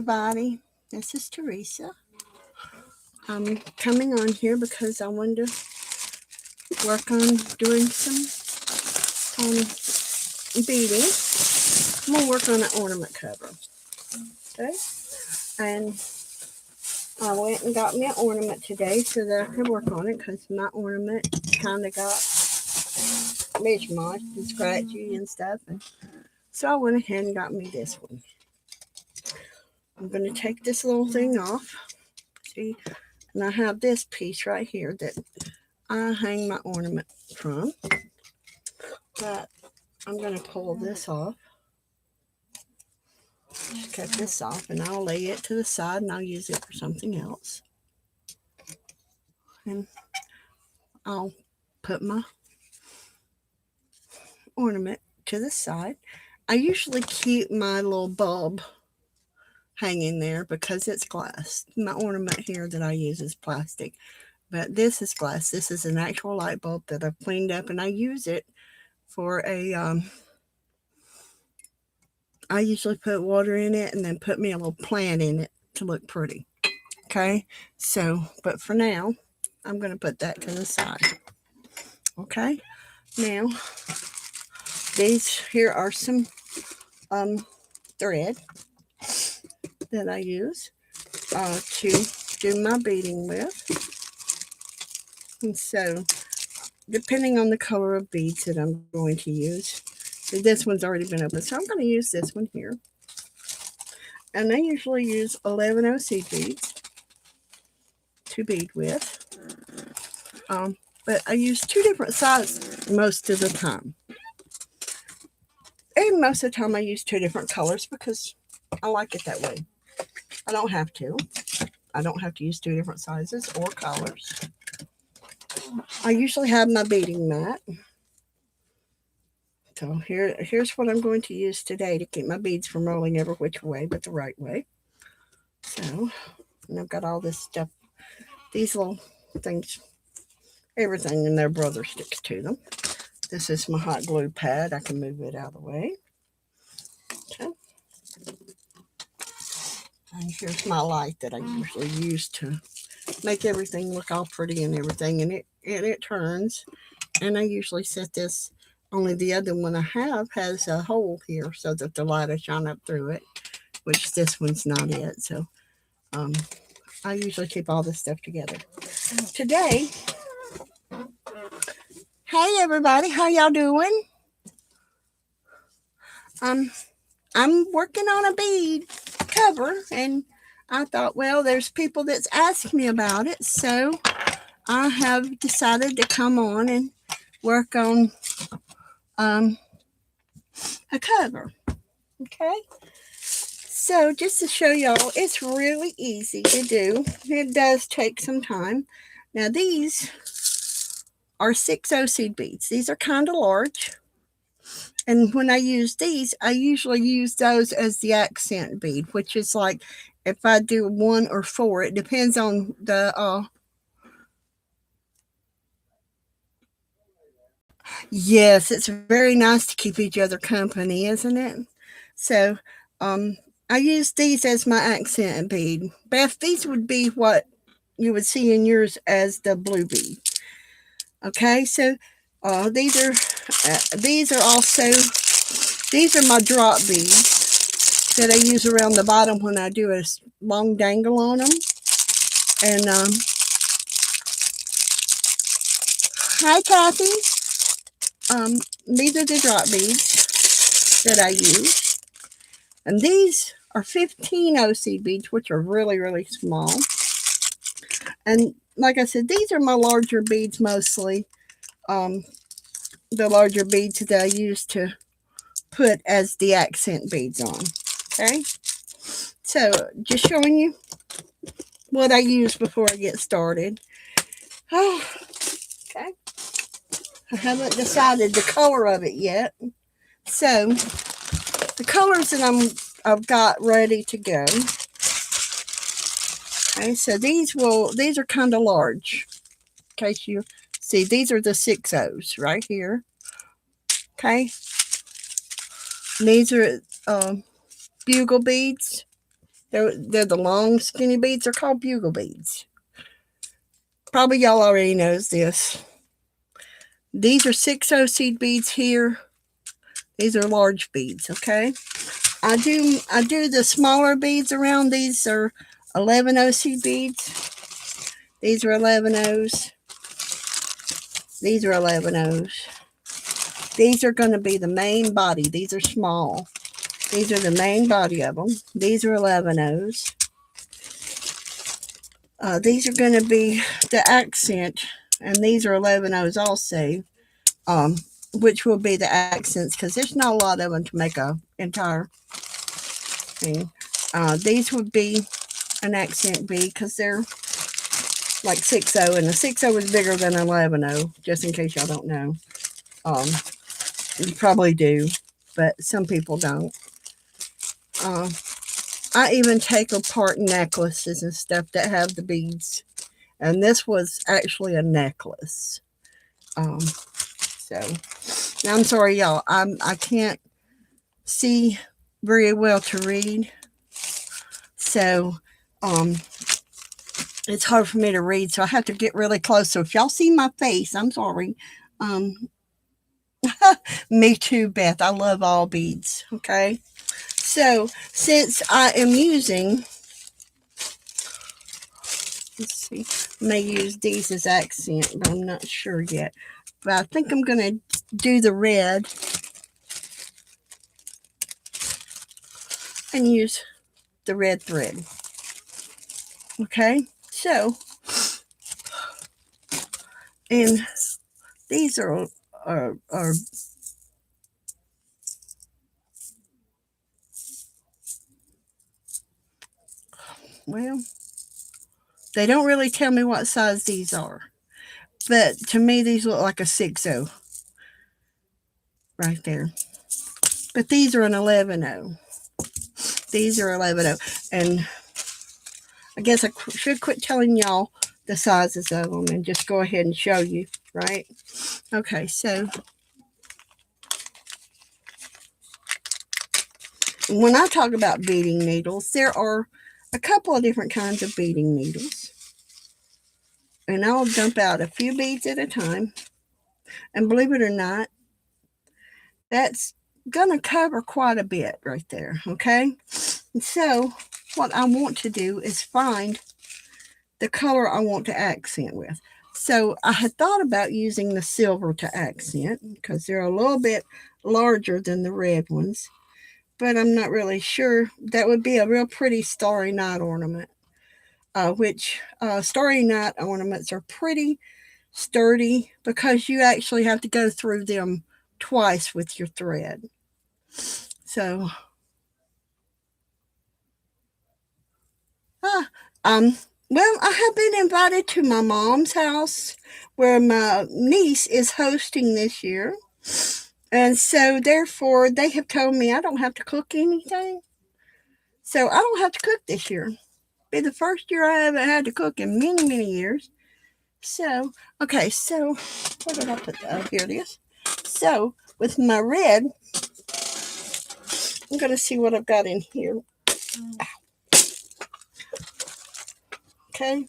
everybody. This is Teresa. I'm coming on here because I wanted to work on doing some beading. I'm going to work on an ornament cover. Okay? And I went and got me an ornament today so that I could work on it because my ornament kind of got mishmashed and scratchy and stuff. And so I went ahead and got me this one. I'm going to take this little thing off. See? And I have this piece right here that I hang my ornament from. But I'm going to pull this off. Just cut this off and I'll lay it to the side and I'll use it for something else. And I'll put my ornament to the side. I usually keep my little bulb hanging there because it's glass. My ornament here that I use is plastic, but this is glass. This is an actual light bulb that I've cleaned up, and I use it for a I usually put water in it and then put me a little plant in it to look pretty. Okay, so but for now I'm going to put that to the side. Okay, now these here are some thread that I use to do my beading with. And so, depending on the color of beads that I'm going to use, this one's already been opened, so I'm going to use this one here. And I usually use 11 OC beads to bead with. But I use two different sizes most of the time. And most of the time I use two different colors because I like it that way. I don't have to. I don't have to use two different sizes or colors. I usually have my beading mat. So here's what I'm going to use today to keep my beads from rolling every which way but the right way. So, and I've got all this stuff, these little things, everything and their brother sticks to them. This is my hot glue pad. I can move it out of the way. Okay. And here's my light that I usually use to make everything look all pretty and everything. And it turns. And I usually set this, only the other one I have has a hole here so that the light will shine up through it, which this one's not it. So I usually keep all this stuff together. Today, hey everybody, how y'all doing? I'm working on a bead cover, and I thought, well, there's people that's asked me about it, so I have decided to come on and work on a cover. Okay, so just to show y'all, it's really easy to do. It does take some time. Now these are 6 OC beads. These are kind of large. And when I use these, I usually use those as the accent bead, which is like if I do 1 or 4, it depends on the yes, it's very nice to keep each other company, isn't it? So I use these as my accent bead. Beth, these would be what you would see in yours as the blue bead. Okay, so these are my drop beads that I use around the bottom when I do a long dangle on them. And hi Kathy. These are the drop beads that I use. And these are 15 OC beads, which are really, really small. And like I said, these are my larger beads mostly. The larger beads that I use to put as the accent beads on. Okay. So just showing you what I use before I get started. Oh, okay. I haven't decided the color of it yet. So the colors that I've got ready to go. Okay, so these are kind of large. In case you see, these are the 6 O's right here. Okay. And these are bugle beads. They're the long, skinny beads. They're called bugle beads. Probably y'all already knows this. These are 6 seed beads here. These are large beads, okay? I do the smaller beads around. These are 11 seed beads. These are 11 O's. These are 11 O's. These are going to be the main body. These are small. These are the main body of them. These are 11 O's. These are going to be the accent, and these are 11 O's also, which will be the accents because there's not a lot of them to make a entire thing. These would be an accent bead because they're like 6-0, and a 6-0 is bigger than an 11-0, just in case y'all don't know. You probably do, but some people don't. I even take apart necklaces and stuff that have the beads, and this was actually a necklace. So now I'm sorry, y'all. I can't see very well to read, so it's hard for me to read. So I have to get really close. So if y'all see my face, I'm sorry. Me too, Beth. I love all beads. Okay. So since I am using, let's see, I may use these as accent, but I'm not sure yet. But I think I'm going to do the red and use the red thread. Okay. So, and these are well, they don't really tell me what size these are. But to me, these look like a 6-0 right there. But these are an 11-0. These are 11-0. And I guess I should quit telling y'all the sizes of them and just go ahead and show you, right? Okay, so when I talk about beading needles, there are a couple of different kinds of beading needles. And I'll dump out a few beads at a time. And believe it or not, that's going to cover quite a bit right there, okay? And so what I want to do is find the color I want to accent with. So I had thought about using the silver to accent because they're a little bit larger than the red ones, but I'm not really sure. That would be a real pretty starry night ornament, which starry night ornaments are pretty sturdy because you actually have to go through them twice with your thread. So, well, I have been invited to my mom's house where my niece is hosting this year. And so, therefore, they have told me I don't have to cook anything. So, I don't have to cook this year. Be the first year I haven't had to cook in many, many years. So, okay, so where did I put that? Oh, here it is. So, with my red, I'm going to see what I've got in here. Okay.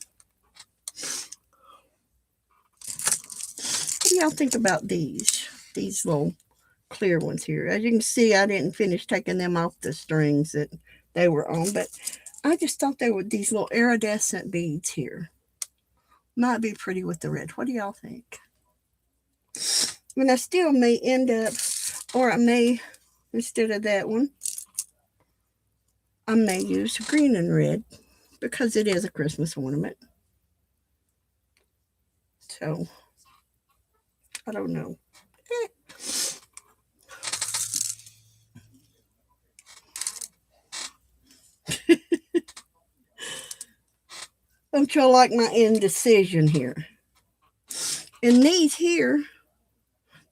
What do y'all think about these? These little clear ones here. As you can see, I didn't finish taking them off the strings that they were on, but I just thought they were these little iridescent beads here. Might be pretty with the red. What do y'all think? And I still may end up, or I may, instead of that one, I may use green and red because it is a Christmas ornament. So, I don't know. Don't y'all like my indecision here? In these here,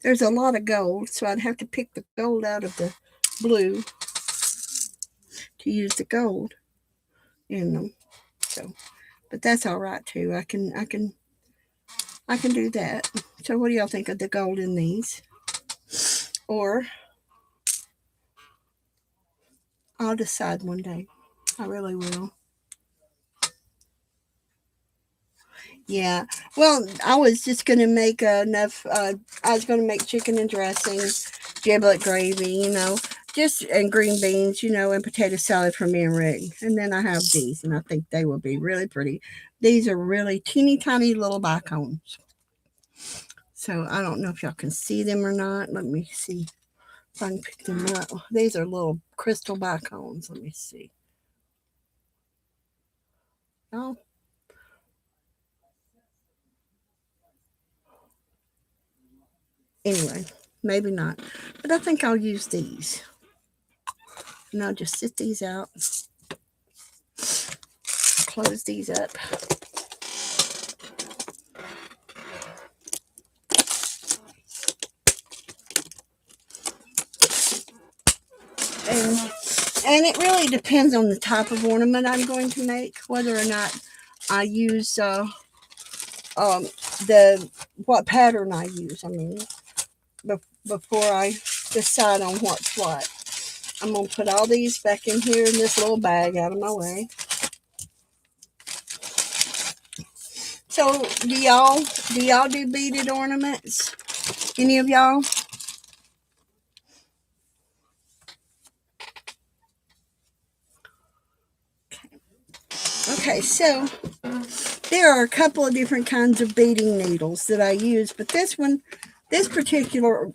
there's a lot of gold, so I'd have to pick the gold out of the blue to use the gold in them. So, but that's all right too. I can do that. So, what do y'all think of the gold in these? Or I'll decide one day. I really will. Yeah. Well, I was just going to make enough. I was going to make chicken and dressing, giblet gravy, just and green beans, and potato salad for me and Rick. And then I have these, and I think they will be really pretty. These are really teeny tiny little bicones. So I don't know if y'all can see them or not. Let me see if I can pick them up. These are little crystal bicones. Let me see. Oh, anyway, maybe not. But I think I'll use these. And I'll just sit these out. Close these up. And and it really depends on the type of ornament I'm going to make, whether or not I use um, the what pattern I use. I mean, before I decide on what's what, I'm gonna put all these back in here in this little bag out of my way. So, do y'all do beaded ornaments? Any of y'all? Okay, so there are a couple of different kinds of beading needles that I use, but this particular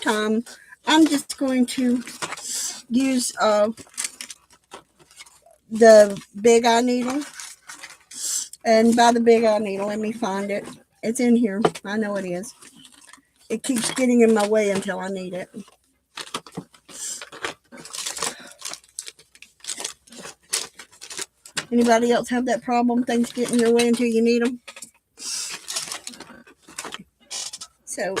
time, I'm just going to use the big eye needle. And by the big eye needle, let me find it. It's in here. I know it is. It keeps getting in my way until I need it. Anybody else have that problem? Things get in your way until you need them? So,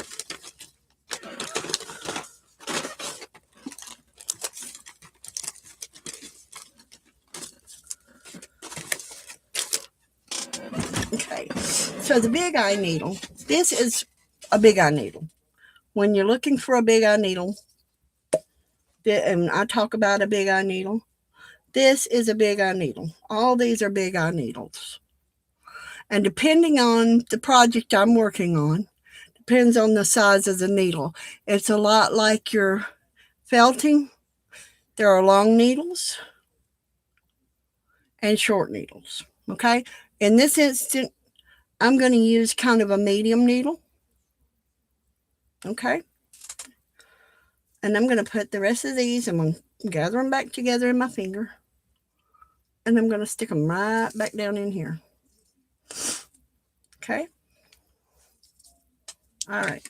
okay. So the big eye needle, this is a big eye needle. When you're looking for a big eye needle, and I talk about a big eye needle, this is a big eye needle. All these are big eye needles. And depending on the project I'm working on, depends on the size of the needle. It's a lot like your felting. There are long needles and short needles. Okay. In this instant, I'm going to use kind of a medium needle. Okay. And I'm going to put the rest of these, I'm going to gather them back together in my finger. And I'm going to stick them right back down in here. Okay. All right.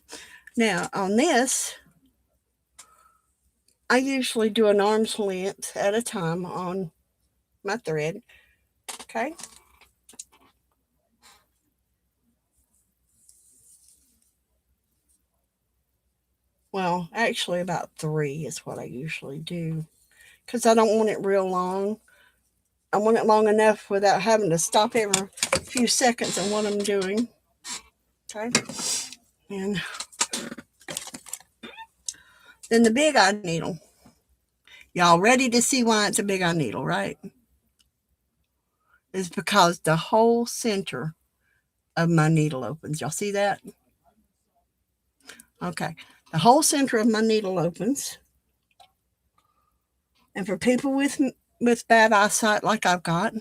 Now on this, I usually do an arm's length at a time on my thread. Okay. Well, actually about 3 is what I usually do because I don't want it real long. I want it long enough without having to stop every few seconds on what I'm doing. Okay. And then the big eye needle. Y'all ready to see why it's a big eye needle, right? It's because the whole center of my needle opens. Y'all see that? Okay. The whole center of my needle opens. And for people with bad eyesight like I've got,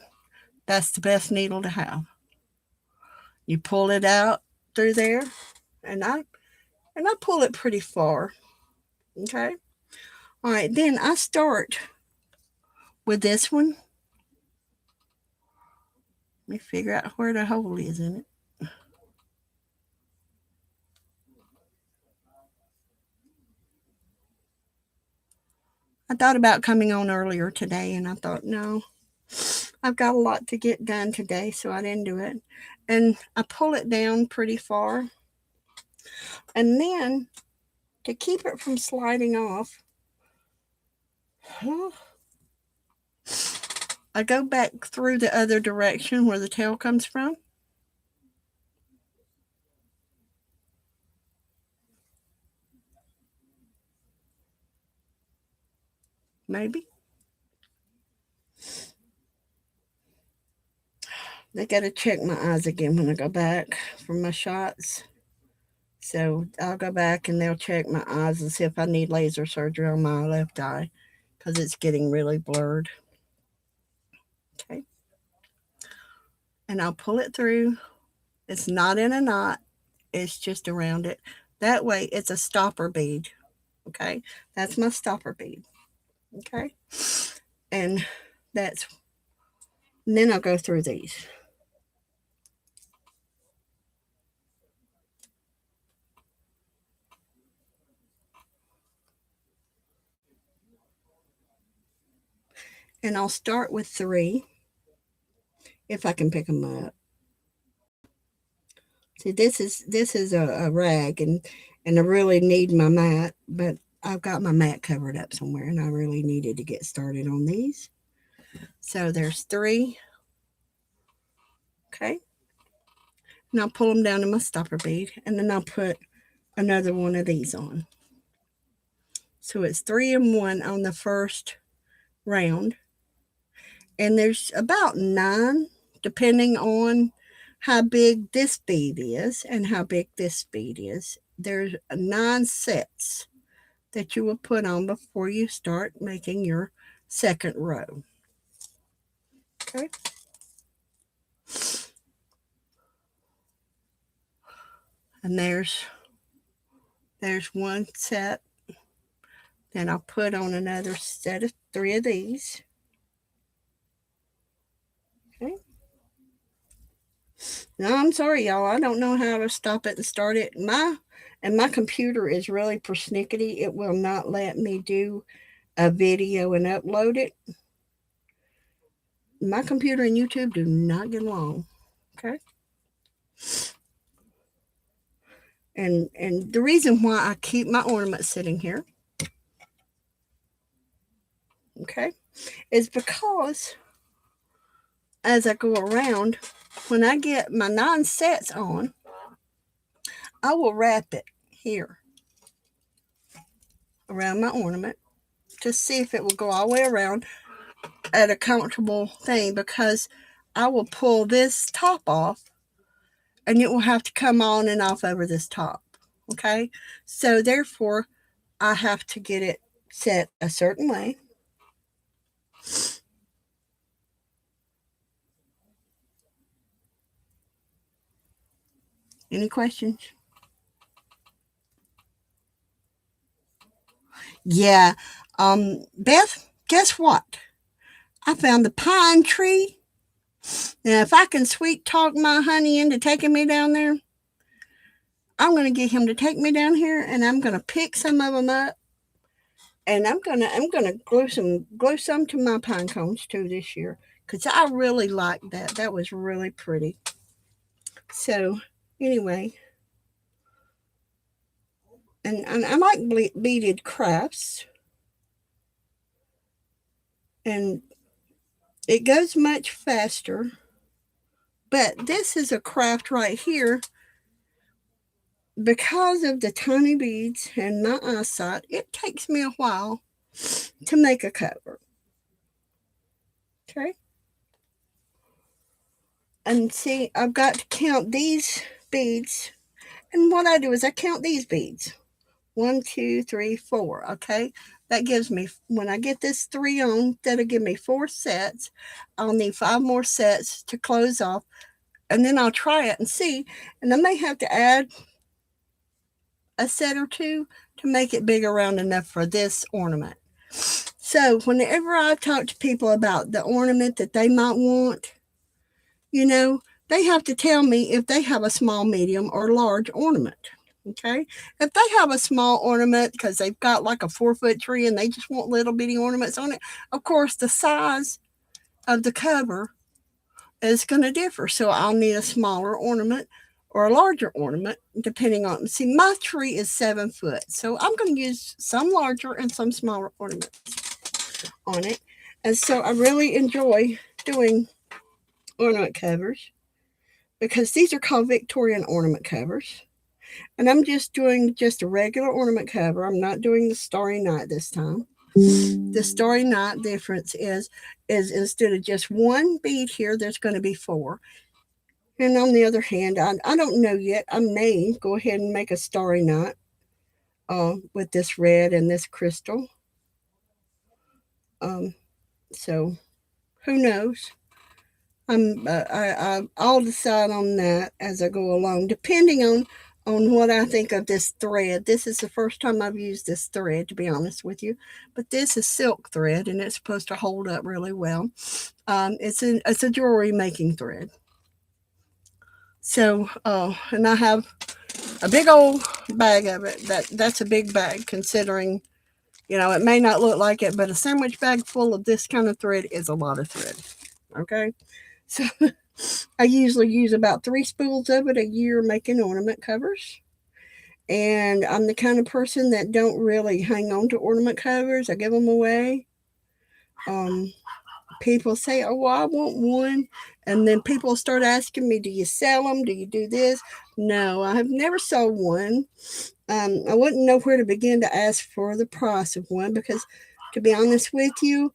that's the best needle to have. You pull it out through there, and I pull it pretty far. Okay. All right. Then I start with this one. Let me figure out where the hole is in it. I thought about coming on earlier today, and I thought, no, I've got a lot to get done today, so I didn't do it. And I pull it down pretty far. And then to keep it from sliding off, I go back through the other direction where the tail comes from. Maybe. I got to check my eyes again when I go back from my shots. So I'll go back and they'll check my eyes and see if I need laser surgery on my left eye because it's getting really blurred. Okay. And I'll pull it through. It's not in a knot, it's just around it. That way it's a stopper bead. Okay. That's my stopper bead. Okay. And that's, and then I'll go through these. And I'll start with 3 if I can pick them up. See, this is a rag, and I really need my mat, but I've got my mat covered up somewhere, and I really needed to get started on these. So there's 3. Okay. And I'll pull them down in my stopper bead, and then I'll put another one of these on. So it's 3 and 1 on the first round. And there's about 9, depending on how big this bead is and how big this bead is. There's 9 sets that you will put on before you start making your second row. Okay. And there's one set. Then I'll put on another set of 3 of these. Okay. No, I'm sorry, y'all. I don't know how to stop it and start it. My computer is really persnickety. It will not let me do a video and upload it. My computer and YouTube do not get along. Okay. And the reason why I keep my ornament sitting here, okay, is because as I go around, when I get my 9 sets on, I will wrap it here around my ornament to see if it will go all the way around at a comfortable thing, because I will pull this top off and it will have to come on and off over this top. Okay. So therefore I have to get it set a certain way. Any questions? Yeah. Beth, guess what? I found the pine tree. Now, if I can sweet talk my honey into taking me down there, I'm going to get him to take me down here, and I'm going to pick some of them up, and I'm gonna glue some to my pine cones too this year, because I really like that. That was really pretty. So anyway, and I like beaded crafts, and it goes much faster. But this is a craft right here. Because of the tiny beads and my eyesight, it takes me a while to make a cover. Okay. And see, I've got to count these beads. And what I do is I count these beads. 1, 2, 3, 4. Okay. That gives me, when I get this 3 on, that'll give me 4 sets. I'll need 5 more sets to close off. And then I'll try it and see. And I may have to add a set or 2 to make it big around enough for this ornament. So whenever I talk to people about the ornament that they might want, they have to tell me if they have a small, medium, or large ornament. Okay. If they have a small ornament because they've got like a 4-foot tree and they just want little bitty ornaments on it, of course, the size of the cover is going to differ. So I'll need a smaller ornament or a larger ornament, depending on, see, my tree is 7 foot. So I'm going to use some larger and some smaller ornaments on it. And so I really enjoy doing ornament covers, because these are called Victorian ornament covers. And I'm just doing just a regular ornament cover. I'm not doing the Starry Night this time. The Starry Night difference is instead of just 1 bead here, there's going to be 4. And on the other hand, I don't know yet. I may go ahead and make a starry knot with this red and this crystal. Um, so who knows? I'll decide on that as I go along, depending on what I think of this thread. This is the first time I've used this thread, to be honest with you. But this is silk thread, and it's supposed to hold up really well. It's a jewelry making thread. So, and I have a big old bag of it. That's a big bag, considering, it may not look like it, but a sandwich bag full of this kind of thread is a lot of thread. Okay, so I usually use about 3 spools of it a year making ornament covers. And I'm the kind of person that don't really hang on to ornament covers. I give them away. Um, People say, "Oh, well, I want one," and then people start asking me, "Do you sell them? Do you do this?" No, I have never sold one. I wouldn't know where to begin to ask for the price of one because, to be honest with you,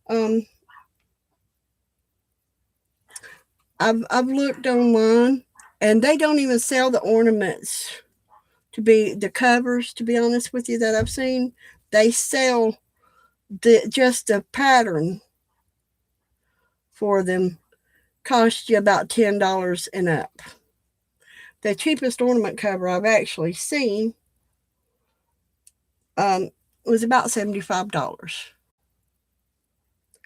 um, I've looked online, and they don't even sell the ornaments to be the covers. To be honest with you, that I've seen, they sell just the pattern for them. Cost you about $10 and up. The cheapest ornament cover I've actually seen was about $75.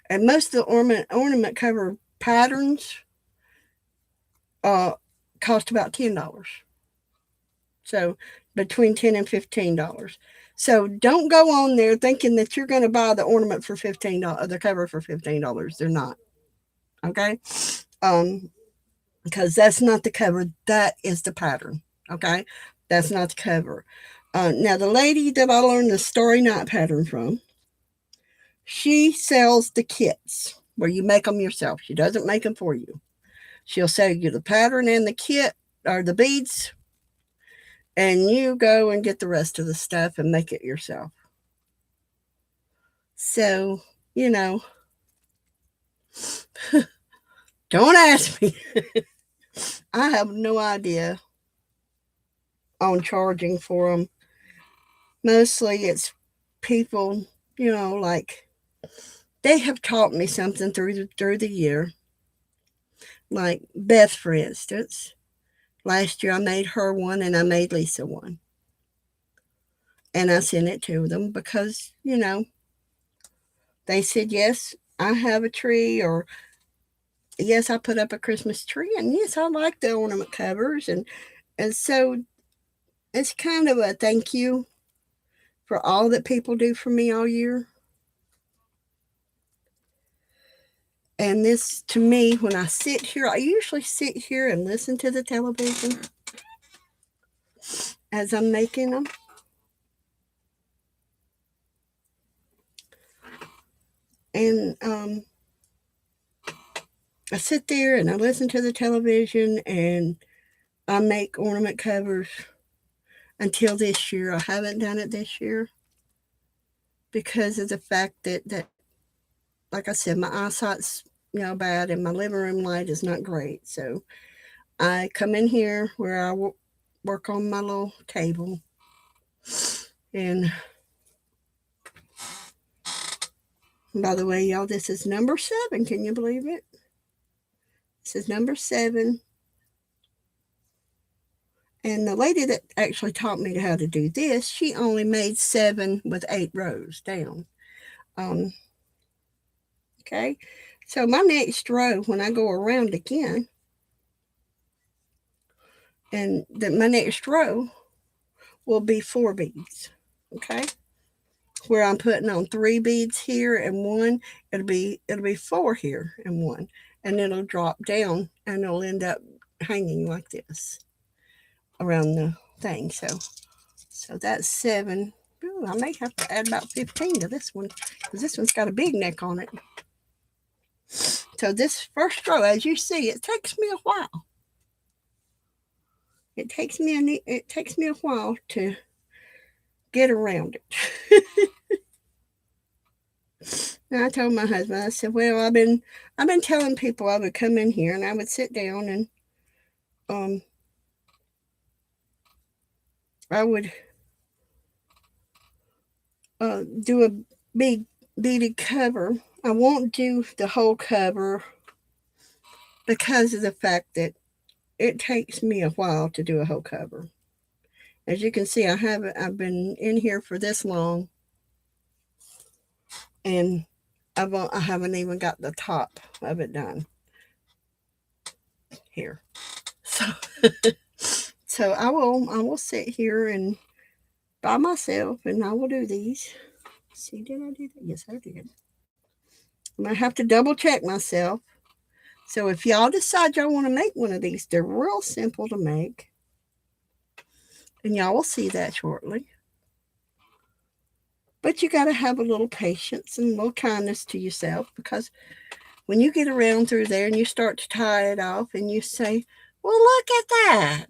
And most of the ornament cover patterns uh, cost about $10. So between $10 and $15. So don't go on there thinking that you're going to buy the ornament for $15, the cover for $15. They're not. Okay? Because that's not the cover. That is the pattern. Okay? That's not the cover. Now, the lady that I learned the starry knot pattern from, she sells the kits where you make them yourself. She doesn't make them for you. She'll sell you the pattern and the kit or the beads, and you go and get the rest of the stuff and make it yourself. So, don't ask me. I have no idea on charging for them. Mostly it's people, like they have taught me something through the year. Like Beth, for instance. Last year I made her one and I made Lisa one. And I sent it to them because, they said, yes, I have a tree, or yes, I put up a Christmas tree, and yes, I like the ornament covers. And so it's kind of a thank you for all that people do for me all year. And this, to me, when I sit here, I usually sit here and listen to the television as I'm making them. And I sit there and I listen to the television and I make ornament covers until this year. I haven't done it this year because of the fact that like I said, my eyesight's bad and my living room light is not great. So I come in here where I work on my little table, and by the way, y'all, this is number 7. Can you believe it? This is number 7. And the lady that actually taught me how to do this, she only made 7 with 8 rows down. Okay, so my next row, when I go around again, and my next row will be 4 beads. Okay, where I'm putting on 3 beads here and 1, it'll be 4 here and 1, and it'll drop down and it'll end up hanging like this around the thing. So that's 7. Ooh, I may have to add about 15 to this one because this one's got a big neck on it. So this first row, as you see, it takes me a while. It takes me a while to get around it. And I told my husband, I said, well, I've been telling people I would come in here and I would sit down um, I would do a big beaded cover. I won't do the whole cover because of the fact that it takes me a while to do a whole cover. As you can see, I've been in here for this long, and I haven't even got the top of it done here. So so I will sit here and by myself, and I will do these. See, did I do that? Yes, I did. I'm gonna have to double check myself. So if y'all decide y'all want to make one of these, they're real simple to make, and y'all will see that shortly. But you got to have a little patience and a little kindness to yourself, because when you get around through there and you start to tie it off and you say, well, look at that.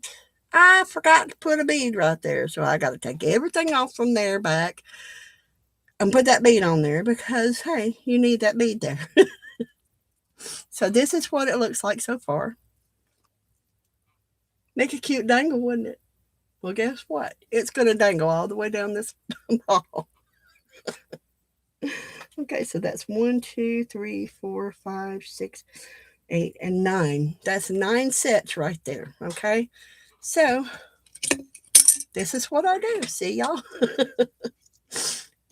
I forgot to put a bead right there. So I got to take everything off from there back and put that bead on there because, hey, you need that bead there. So this is what it looks like so far. Make a cute dangle, wouldn't it? Well, guess what? It's going to dangle all the way down this ball. Okay, so that's 1, 2, 3, 4, 5, 6, 8, and 9. That's 9 sets right there. Okay, so this is what I do. See, y'all?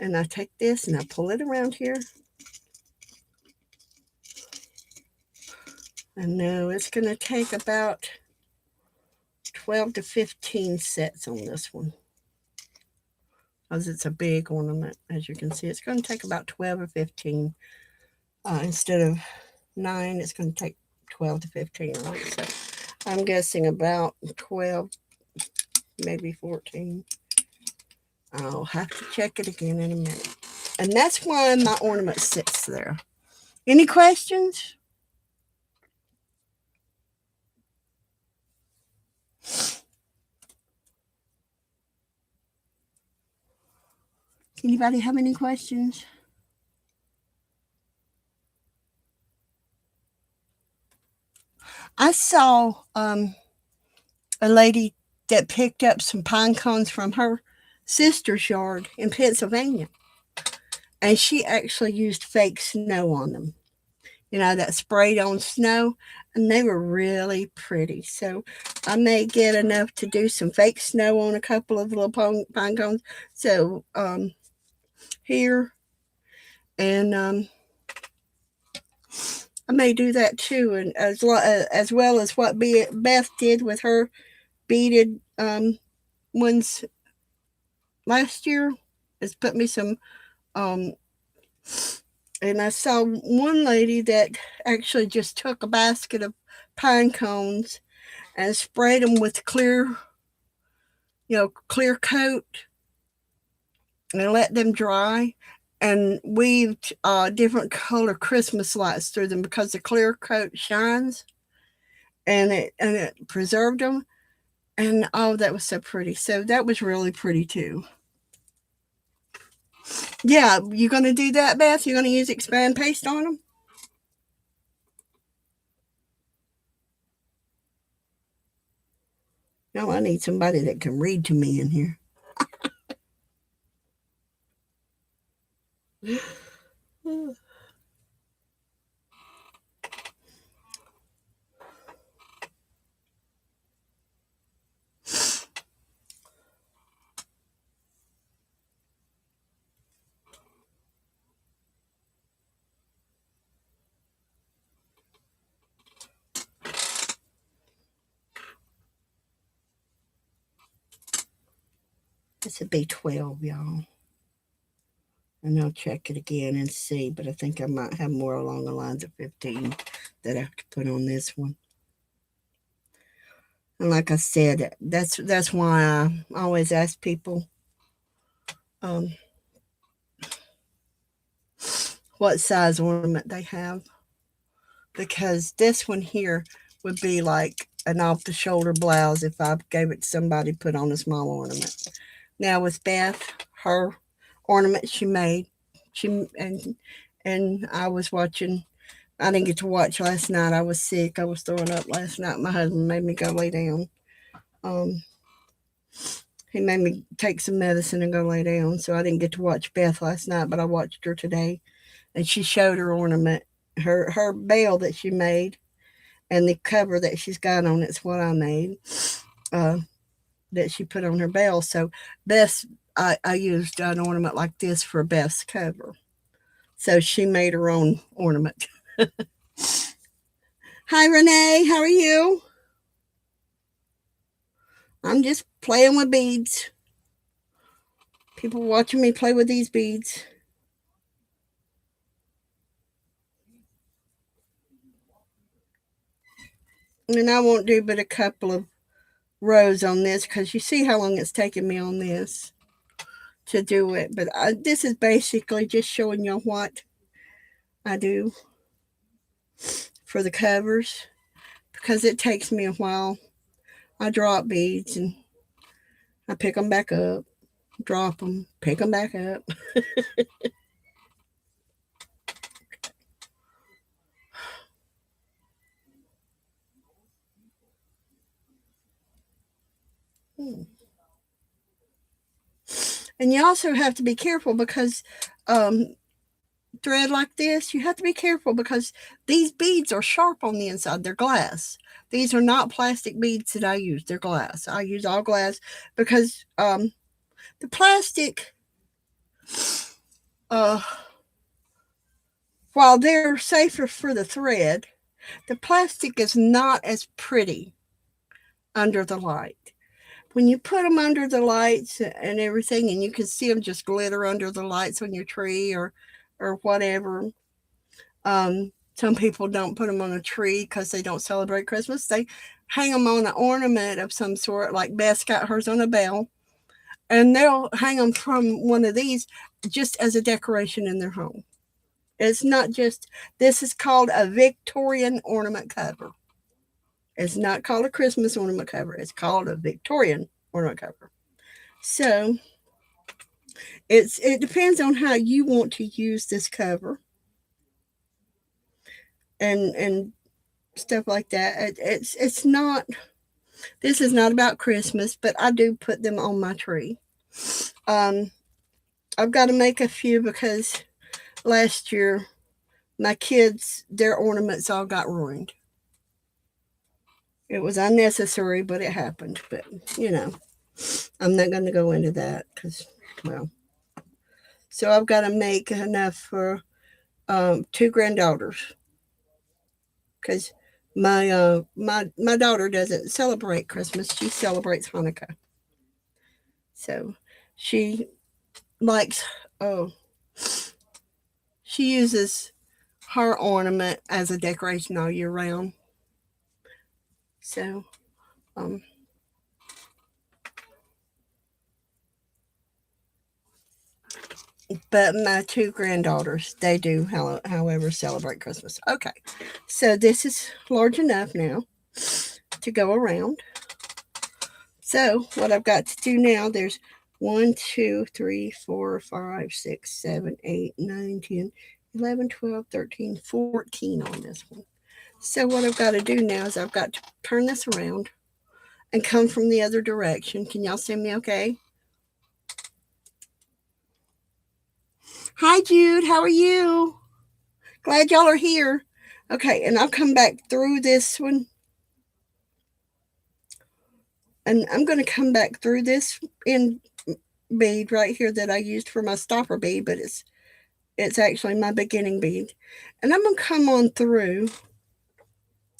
And I take this and I pull it around here. I know it's going to take about 12 to 15 sets on this one, because it's a big ornament. As you can see, it's going to take about 12 or 15. Instead of 9, it's going to take 12 to 15. So I'm guessing about 12, maybe 14. I'll have to check it again in a minute. And that's why my ornament sits there. Any questions? Anybody have any questions? I saw a lady that picked up some pine cones from her sister's yard in Pennsylvania, and she actually used fake snow on them. You know, that sprayed on snow, and they were really pretty. So I may get enough to do some fake snow on a couple of little pine cones. So here, and I may do that too, and as well as what Beth did with her beaded ones last year, is put me some. And I saw one lady that actually just took a basket of pine cones and sprayed them with clear coat, and let them dry, and weaved different color Christmas lights through them because the clear coat shines, and it preserved them. And oh, that was so pretty. So that was really pretty too. Yeah, you gonna do that, Beth? You're gonna use expand paste on them? No, I need somebody that can read to me in here. This would be 12, y'all. And I'll check it again and see, but I think I might have more along the lines of 15 that I have to put on this one. And like I said, that's why I always ask people what size ornament they have, because this one here would be like an off-the-shoulder blouse if I gave it to somebody to put on a small ornament. Now with Beth, her ornament she made, and I was watching I didn't get to watch last night. I was sick. I was throwing up last night. My husband made me go lay down. Um, he made me take some medicine and go lay down. So I didn't get to watch Beth last night, but I watched her today. And she showed her ornament, her bell that she made, and the cover that she's got on it's what I made. Uh, that she put on her bell. So Beth's, I used an ornament like this for Beth's cover. So she made her own ornament. Hi, Renee. How are you? I'm just playing with beads. People watching me play with these beads. And I won't do but a couple of rows on this because you see how long it's taken me on this to do it. But this is basically just showing you what I do for the covers because it takes me a while. I drop beads and I pick them back up, drop them, pick them back up. And you also have to be careful because thread like this, you have to be careful because these beads are sharp on the inside. They're glass. These are not plastic beads that I use. They're glass. I use all glass because the plastic, uh, while they're safer for the thread, the plastic is not as pretty under the light. When you put them under the lights and everything, and you can see them just glitter under the lights on your tree or whatever. Some people don't put them on a tree because they don't celebrate Christmas. They hang them on an ornament of some sort, like Beth's got hers on a bell, and they'll hang them from one of these just as a decoration in their home. It's not just, this is called a Victorian ornament cover. It's not called a Christmas ornament cover. It's called a Victorian ornament cover. So it depends on how you want to use this cover and stuff like that. It's not, this is not about Christmas, but I do put them on my tree. Um, I've got to make a few because last year my kids, their ornaments all got ruined. It was unnecessary, but it happened. But you know, I'm not going to go into that because, well, so I've got to make enough for two granddaughters because my daughter doesn't celebrate Christmas. She celebrates Hanukkah. So she likes, oh, she uses her ornament as a decoration all year round. So, um, but my two granddaughters, they do, however, celebrate Christmas. Okay, so this is large enough now to go around. So, what I've got to do now, there's 1, 2, 3, 4, 5, 6, 7, 8, 9, 10, 11, 12, 13, 14 on this one. So, what I've got to do now is I've got to turn this around and come from the other direction. Can y'all see me okay? Hi, Jude. How are you? Glad y'all are here. Okay, and I'll come back through this one. And I'm going to come back through this end bead right here that I used for my stopper bead, but it's actually my beginning bead. And I'm going to come on through.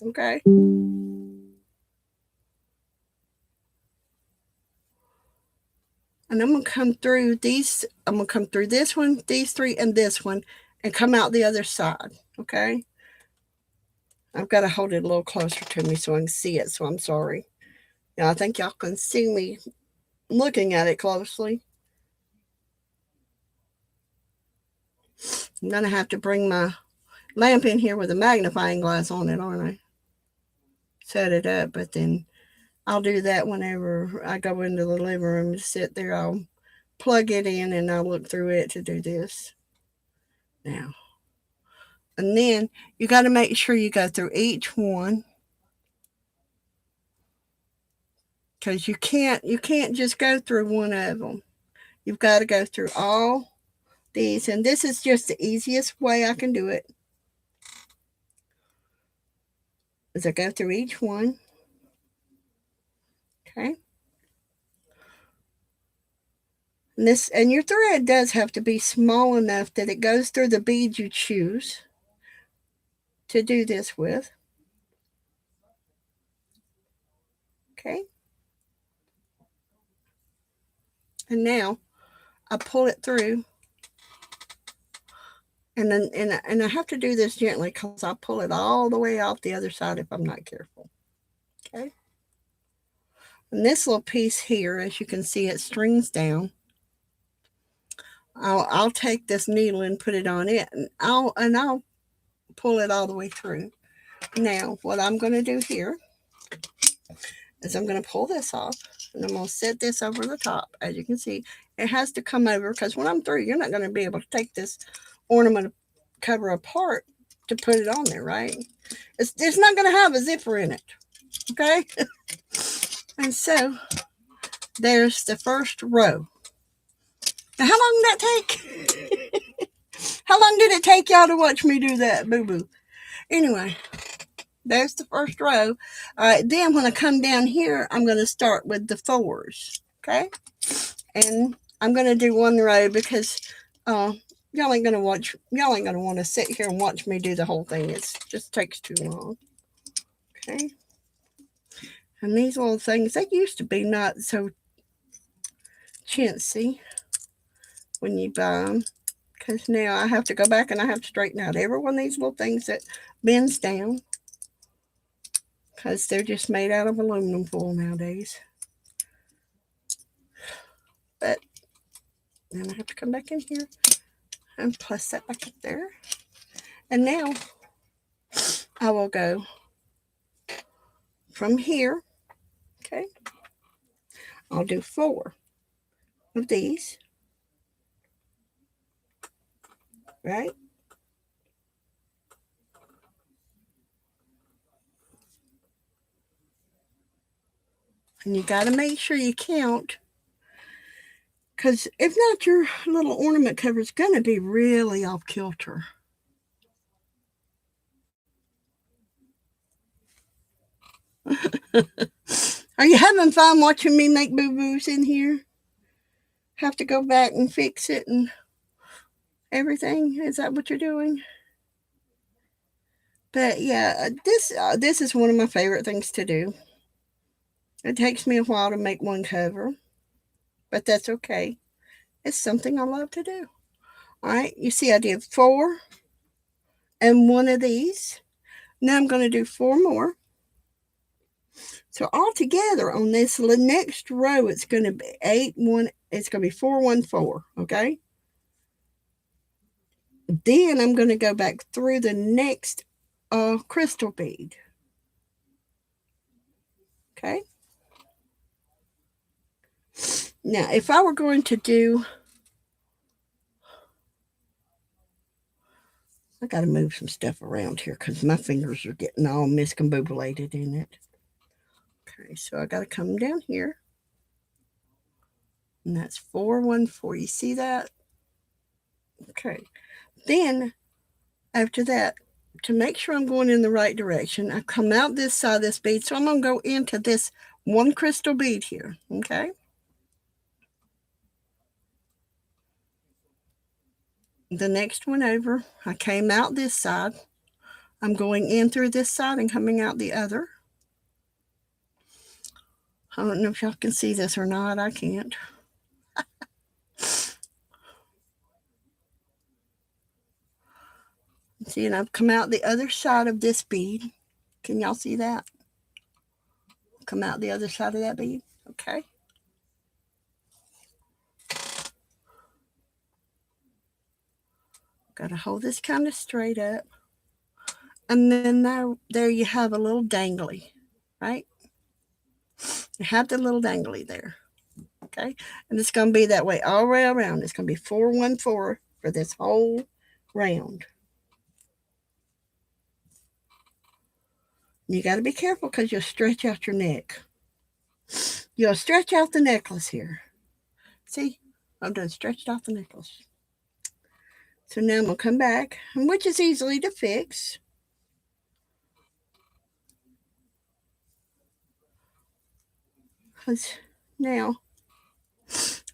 Okay. And I'm going to come through these. I'm going to come through this one, these three, and this one, and come out the other side. Okay. I've got to hold it a little closer to me so I can see it. So I'm sorry. Yeah, I think y'all can see me looking at it closely. I'm going to have to bring my lamp in here with a magnifying glass on it, aren't I? Set it up, but then I'll do that whenever I go into the living room to sit there. I'll plug it in and I'll look through it to do this. Now, And then you got to make sure you go through each one, because you can't just go through one of them. You've got to go through all these, and this is just the easiest way I can do it. As I go through each one, okay. And your thread does have to be small enough that it goes through the bead you choose to do this with. Okay. And now I pull it through, and then and I have to do this gently because I pull it all the way off the other side if I'm not careful. Okay. And this little piece here, as you can see, it strings down. I'll take this needle and put it on it, and I'll pull it all the way through. Now, what I'm going to do here is I'm going to pull this off, and I'm going to set this over the top. As you can see, it has to come over, because when I'm through, you're not going to be able to take this ornament cover apart to put it on there, right? It's not going to have a zipper in it, okay? And so there's the first row. Now, how long did that take? How long did it take y'all to watch me do that, boo-boo? Anyway, there's the first row. All right, then when I come down here, I'm going to start with the 4s, okay? And I'm going to do one row because y'all ain't going to want to sit here and watch me do the whole thing. It just takes too long, okay? And these little things, they used to be not so chintzy when you buy them, because now I have to go back and I have to straighten out every one of these little things that bends down, because they're just made out of aluminum foil nowadays. But then I have to come back in here and plus that back up there. And now I will go from here, okay? I'll do 4 of these, right? And you got to make sure you count, because if not, your little ornament cover is going to be really off kilter. Are you having fun watching me make boo-boos in here? Have to go back and fix it and everything? Is that what you're doing? But yeah, this is one of my favorite things to do. It takes me a while to make one cover, but that's okay. It's something I love to do. All right, you see I did 4 and one of these. Now I'm going to do 4 more. So altogether on this next row, it's going to be 8, 1, it's going to be 4, 1, 4, okay? Then I'm going to go back through the next crystal bead. Okay? Now, if I were going to do, I got to move some stuff around here because my fingers are getting all miscombobulated in it. Okay, so I got to come down here. And that's 4, 1, 4. You see that? Okay. Then, after that, to make sure I'm going in the right direction, I come out this side of this bead. So I'm going to go into this one crystal bead here. Okay? The next one over, I came out this side. I'm going in through this side and coming out the other. I don't know if y'all can see this or not. I can't. See, and I've come out the other side of this bead. Can y'all see that? Come out the other side of that bead. Okay. Got to hold this kind of straight up. And then there you have a little dangly, right? You have the little dangly there. Okay. And it's going to be that way all the way around. It's going to be 4, 1, 4 for this whole round. You got to be careful because you'll stretch out your neck. You'll stretch out the necklace here. See, I've done stretched out the necklace. So now I'm going to come back, which is easily to fix. Because now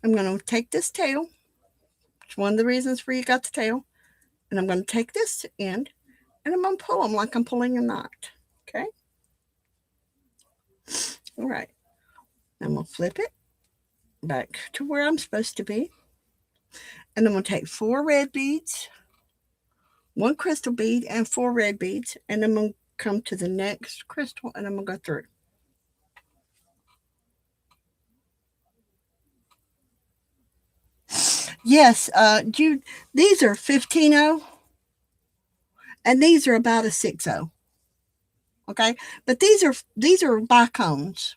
I'm going to take this tail. It's one of the reasons for you got the tail. And I'm going to take this end and I'm going to pull them like I'm pulling a knot. Okay? All right. I'm going to flip it back to where I'm supposed to be. And I'm going to take 4 red beads, 1 crystal bead, and 4 red beads. And I'm going to come to the next crystal and I'm going to go through. Yes, Jude, these are 15-0 and these are about a 6-0. Okay, but these are bicones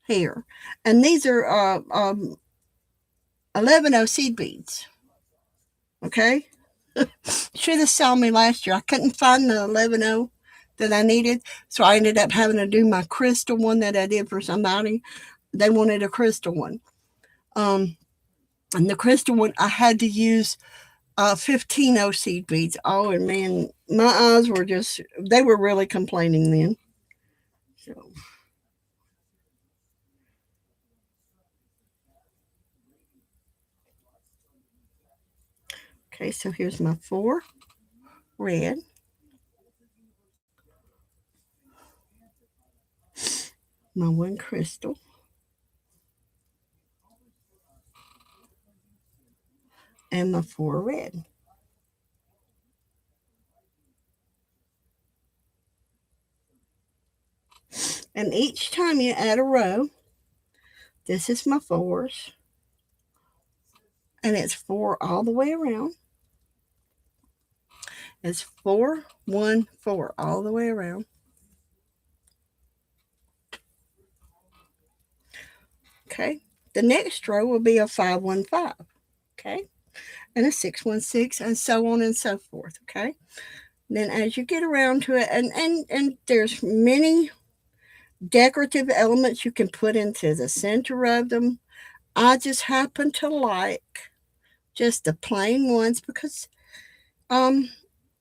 here, and these are 11-0 seed beads. Okay, should have saw me last year. I couldn't find the 11-0 that I needed, so I ended up having to do my crystal one that I did for somebody. They wanted a crystal one, and the crystal one I had to use 15-0 seed beads. Oh, and man, my eyes were just, they were really complaining then. So, okay, so here's my 4 red, my 1 crystal, and my 4 red. And each time you add a row, this is my 4s, and it's 4 all the way around. It's 4, 1, 4 all the way around. Okay, the next row will be a 5, 1, 5. Okay, and a 6, 1, 6, and so on and so forth. Okay, then as you get around to it, and there's many decorative elements you can put into the center of them. I just happen to like just the plain ones because I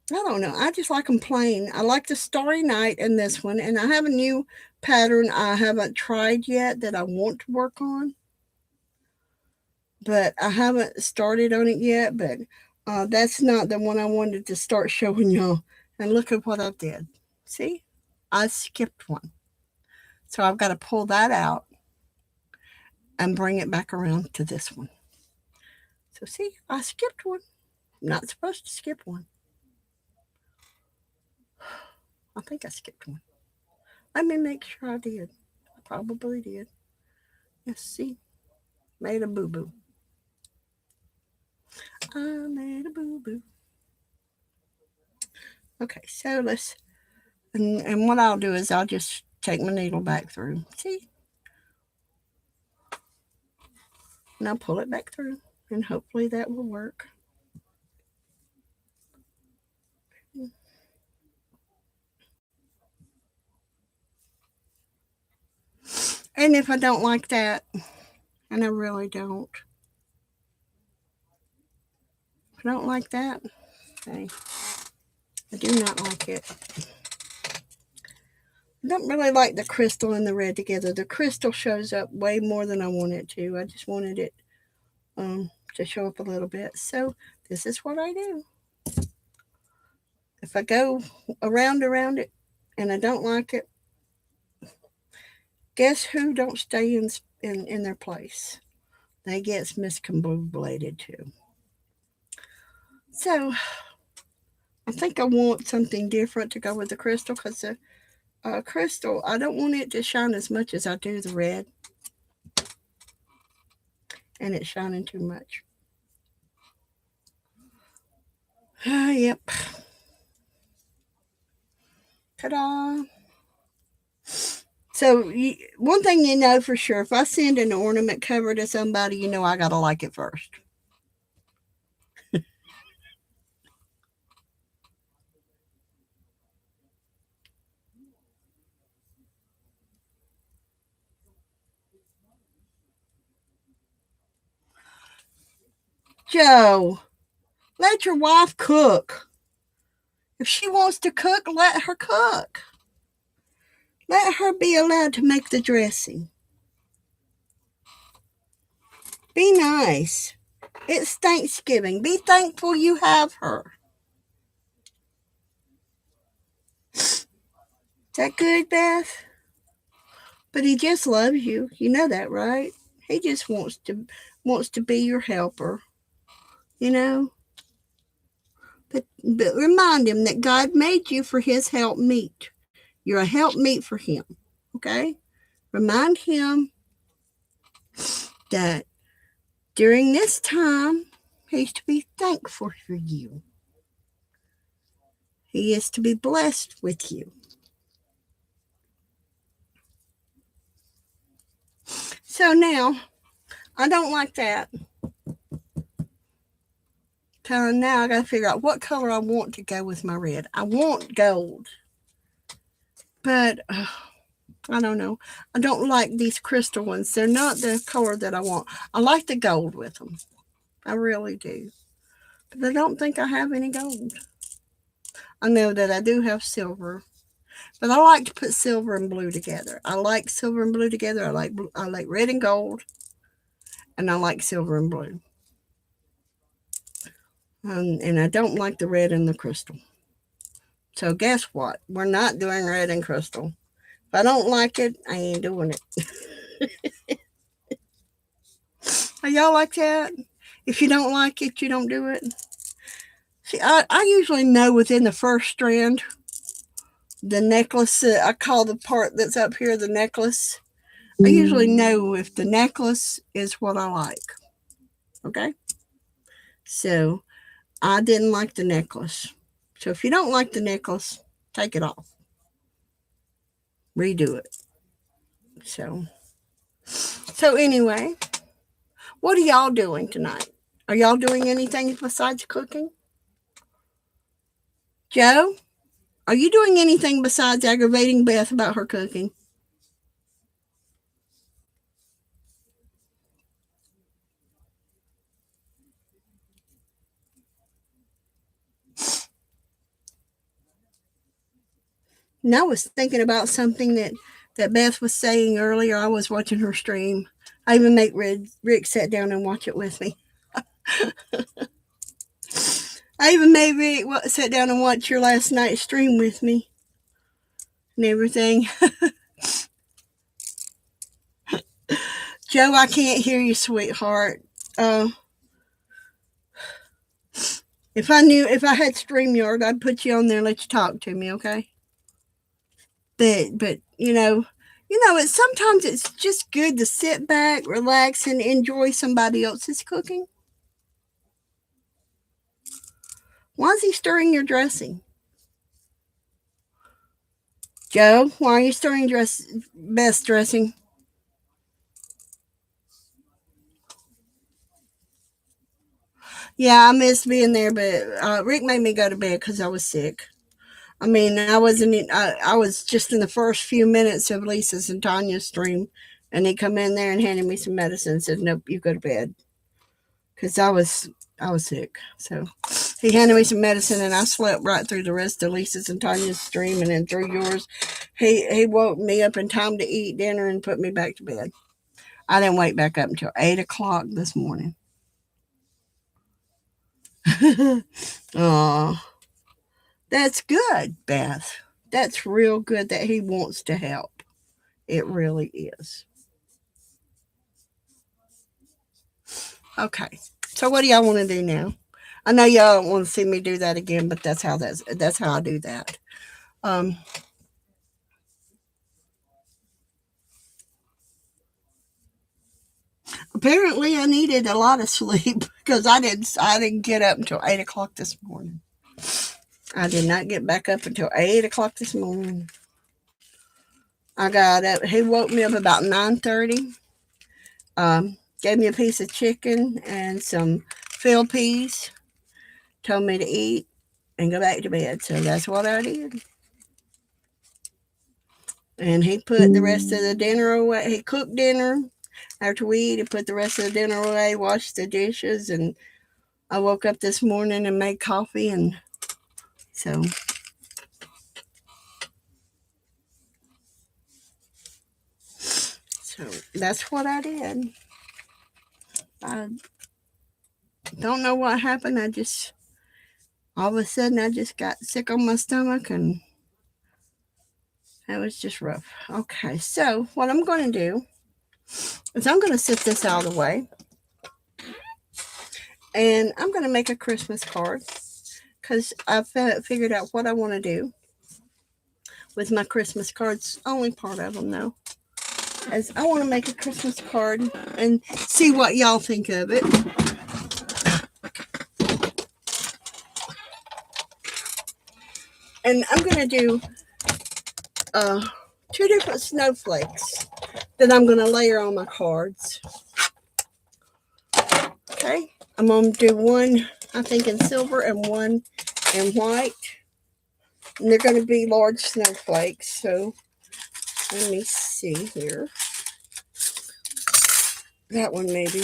don't know. I just like them plain. I like the Starry Night in this one, and I have a new pattern I haven't tried yet that I want to work on, but I haven't started on it yet. But that's not the one I wanted to start showing y'all. And look at what I did. See, I skipped one, so I've got to pull that out and bring it back around to this one. So see, I skipped one. I'm not supposed to skip one. I think I skipped one. Let me make sure I did. I probably did. Yes, see, made a boo boo. I made a boo boo. Okay, so let's, and what I'll do is I'll just take my needle back through. See? And I'll pull it back through, and hopefully that will work. And if I don't like that, and I really don't, if I don't like that, okay, I do not like it. I don't really like the crystal and the red together. The crystal shows up way more than I want it to. I just wanted it to show up a little bit. So this is what I do. If I go around it and I don't like it, guess who don't stay in their place? They get miscombobulated too. So I think I want something different to go with the crystal because the crystal, I don't want it to shine as much as I do the red. And it's shining too much. Yep. Ta-da. So one thing you know for sure, if I send an ornament cover to somebody, you know I got to like it first. Joe, let your wife cook. If she wants to cook, let her cook. Let her be allowed to make the dressing. Be nice. It's Thanksgiving. Be thankful you have her. Is that good, Beth? But he just loves you. You know that, right? He just wants to be your helper. You know? But remind him that God made you for his help meet. You're a help meet for him. Okay? Remind him that during this time, he's to be thankful for you. He is to be blessed with you. So now, I don't like that. So now I got to figure out what color I want to go with my red. I want gold. But I don't know. I don't like these crystal ones. They're not the color that I want. I like the gold with them. I really do. But I don't think I have any gold. I know that I do have silver. But I like to put silver and blue together. I like silver and blue together. I like red and gold. And I like silver and blue. And I don't like the red and the crystal. So guess what? We're not doing red and crystal. If I don't like it, I ain't doing it. Are y'all like that? If you don't like it, you don't do it. See, I usually know within the first strand, the necklace, I call the part that's up here the necklace. I usually know if the necklace is what I like. Okay? So, I didn't like the necklace. So, if you don't like the necklace, take it off. Redo it. So anyway, what are y'all doing tonight? Are y'all doing anything besides cooking? Joe, are you doing anything besides aggravating Beth about her cooking? And I was thinking about something that Beth was saying earlier. I was watching her stream. I even make Rick sit down and watch it with me. I even made Rick sit down and watch your last night's stream with me and everything. Joe, I can't hear you, sweetheart. If I had StreamYard, I'd put you on there and let you talk to me, okay? But it's sometimes it's just good to sit back, relax, and enjoy somebody else's cooking. Why is he stirring your dressing? Joe, why are you stirring Beth's dressing? Yeah, I missed being there, but Rick made me go to bed because I was sick. I mean, I wasn't. I was just in the first few minutes of Lisa's and Tanya's stream, and he come in there and handed me some medicine and said, "Nope, you go to bed," because I was sick. So he handed me some medicine, and I slept right through the rest of Lisa's and Tanya's stream, and then through yours. He woke me up in time to eat dinner and put me back to bed. I didn't wake back up until 8 o'clock this morning. Oh, that's good, Beth. That's real good that he wants to help. It really is. Okay. So what do y'all want to do now? I know y'all don't want to see me do that again, but that's how I do that. Um, Apparently I needed a lot of sleep because I didn't get up until 8 o'clock this morning. I did not get back up until 8 o'clock this morning. I got up. He woke me up about 9:30. Gave me a piece of chicken and some field peas. Told me to eat and go back to bed. So that's what I did. And he put the rest of the dinner away. He cooked dinner. After we eat, he put the rest of the dinner away, washed the dishes, and I woke up this morning and made coffee, and so that's what I did. I don't know what happened. All of a sudden, I just got sick on my stomach, and it was just rough. Okay, so what I'm going to do is I'm going to set this out of the way, and I'm going to make a Christmas card because I've figured out what I want to do with my Christmas cards. Only part of them, though, is I want to make a Christmas card and see what y'all think of it. And I'm going to do 2 different snowflakes that I'm going to layer on my cards. Okay, I'm going to do one, I think, in silver and one in white. And they're going to be large snowflakes. So let me see here. That one maybe.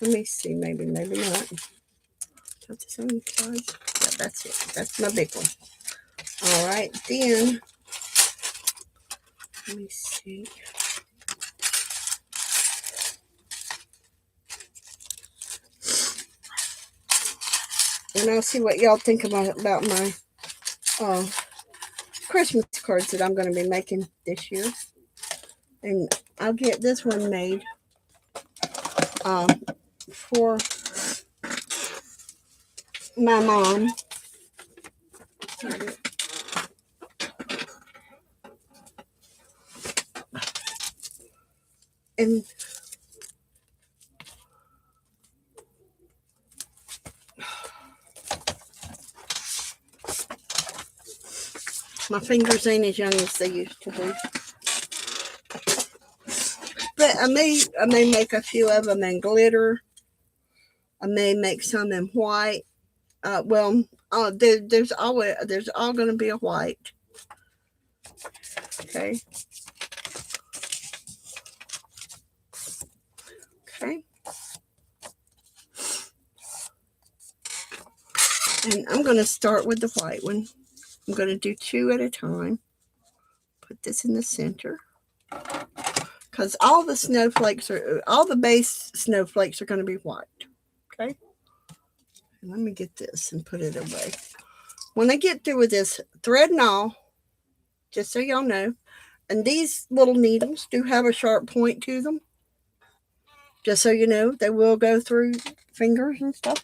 Let me see, maybe not. That's the same size. Yeah, that's it. That's my big one. All right, then let me see. And I'll see what y'all think about my Christmas cards that I'm going to be making this year. And I'll get this one made for my mom. And my fingers ain't as young as they used to be. But I may make a few of them in glitter. I may make some in white. There's all going to be a white. Okay. Okay. And I'm going to start with the white one. I'm going to do 2 at a time. Put this in the center. Because all the base snowflakes are going to be white. Okay. And let me get this and put it away. When I get through with this, thread and all, just so y'all know, and these little needles do have a sharp point to them. Just so you know, they will go through fingers and stuff.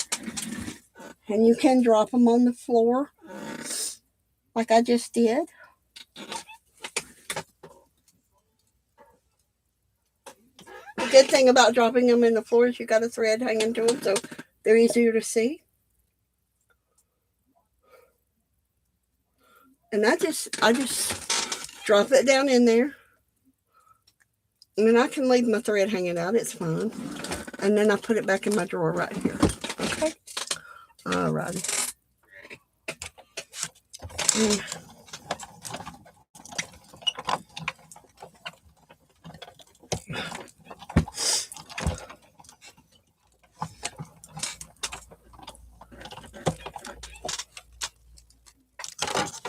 And you can drop them on the floor like I just did. The good thing about dropping them in the floor is you got a thread hanging to them, so they're easier to see. And I just drop it down in there. And then I can leave my thread hanging out, it's fine. And then I put it back in my drawer right here. Okay. Alrighty.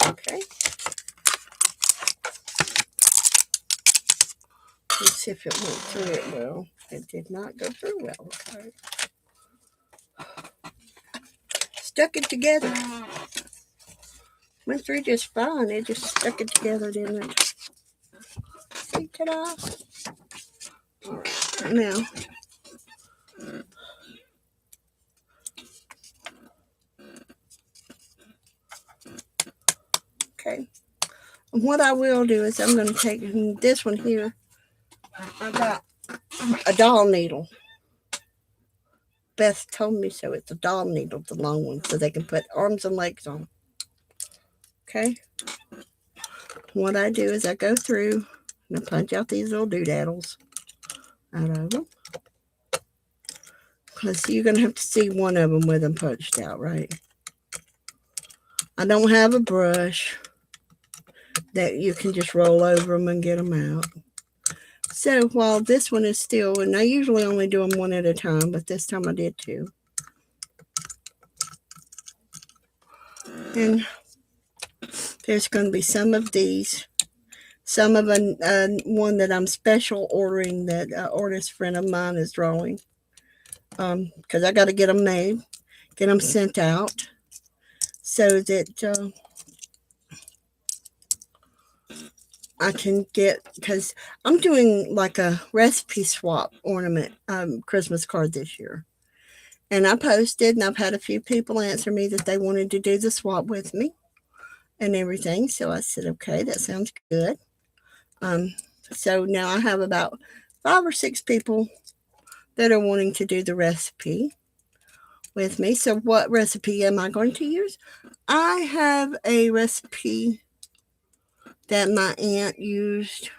Okay. Let's see if it went through it well. It did not go through well. Okay. Stuck it together. Went through just fine. It just stuck it together, didn't it? See, ta-da. All right, now. Okay. And what I will do is I'm going to take this one here. I got a doll needle. Beth told me so. It's a doll needle, the long one, so they can put arms and legs on. Okay. What I do is I go through and I punch out these little doodaddles out of them. Because you're going to have to see one of them with them punched out, right? I don't have a brush that you can just roll over them and get them out. So while this one is still, and I usually only do them one at a time, but this time I did two. And there's going to be some of these, some of one that I'm special ordering that an artist friend of mine is drawing. Because I got to get them made, get them sent out, so that I can get, because I'm doing like a recipe swap ornament Christmas card this year. And I posted, and I've had a few people answer me that they wanted to do the swap with me and everything. So I said, okay, that sounds good. So now I have about 5 or 6 people that are wanting to do the recipe with me. So what recipe am I going to use? I have a recipe that my aunt used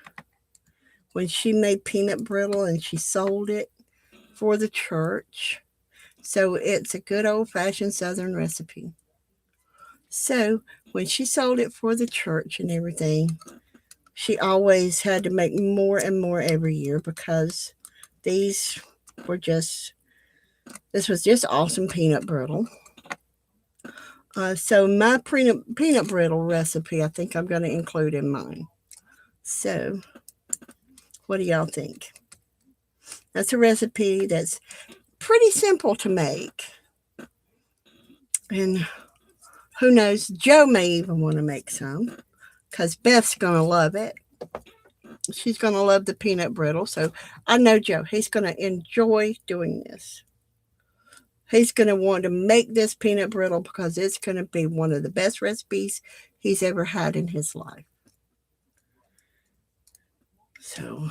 when she made peanut brittle and she sold it for the church. So it's a good old-fashioned Southern recipe. So when she sold it for the church and everything, she always had to make more and more every year because these were just, this was just awesome peanut brittle. So my peanut brittle recipe, I think I'm going to include in mine. So what do y'all think? That's a recipe that's pretty simple to make. And who knows, Joe may even want to make some because Beth's going to love it. She's going to love the peanut brittle. So I know Joe, he's going to enjoy doing this. He's going to want to make this peanut brittle because it's going to be one of the best recipes he's ever had in his life. So,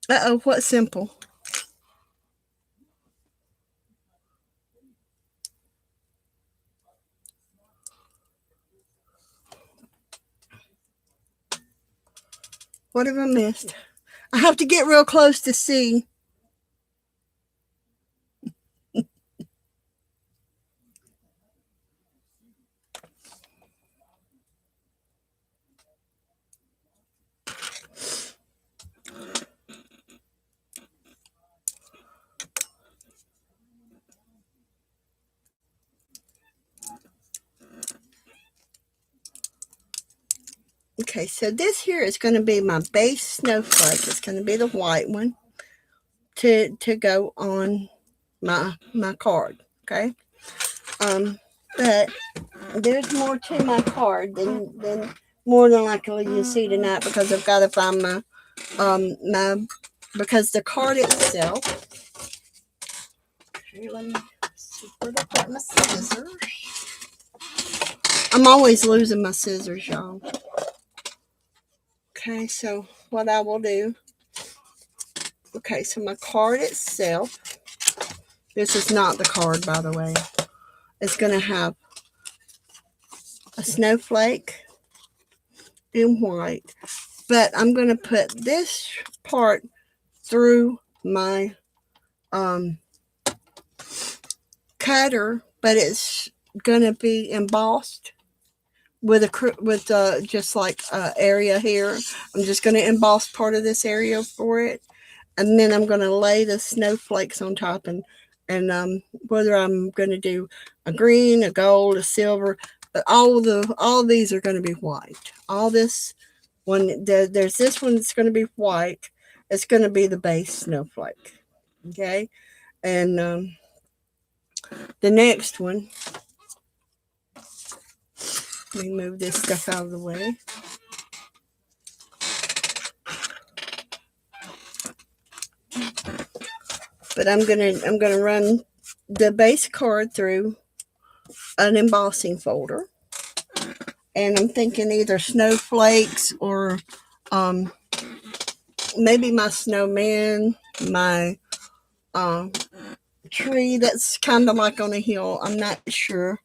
uh-oh, what's simple? What have I missed? I have to get real close to see. Okay, so this here is going to be my base snowflake. It's going to be the white one to go on my card. Okay, but there's more to my card than more than likely you see tonight because I've got to find my because the card itself. Here, let me see where to put my scissors. I'm always losing my scissors, y'all. Okay, so what I will do. Okay, so my card itself. This is not the card, by the way. It's going to have a snowflake in white. But I'm going to put this part through my cutter, but it's going to be embossed with just like area here. I'm just going to emboss part of this area for it, and then I'm going to lay the snowflakes on top, and whether I'm going to do a green, a gold, a silver, but all these are going to be white. All this one, there's this one that's going to be white. It's going to be the base snowflake. Okay, and the next one. Let me move this stuff out of the way. But I'm gonna run the base card through an embossing folder, and I'm thinking either snowflakes or maybe my snowman, my tree that's kind of like on a hill. I'm not sure.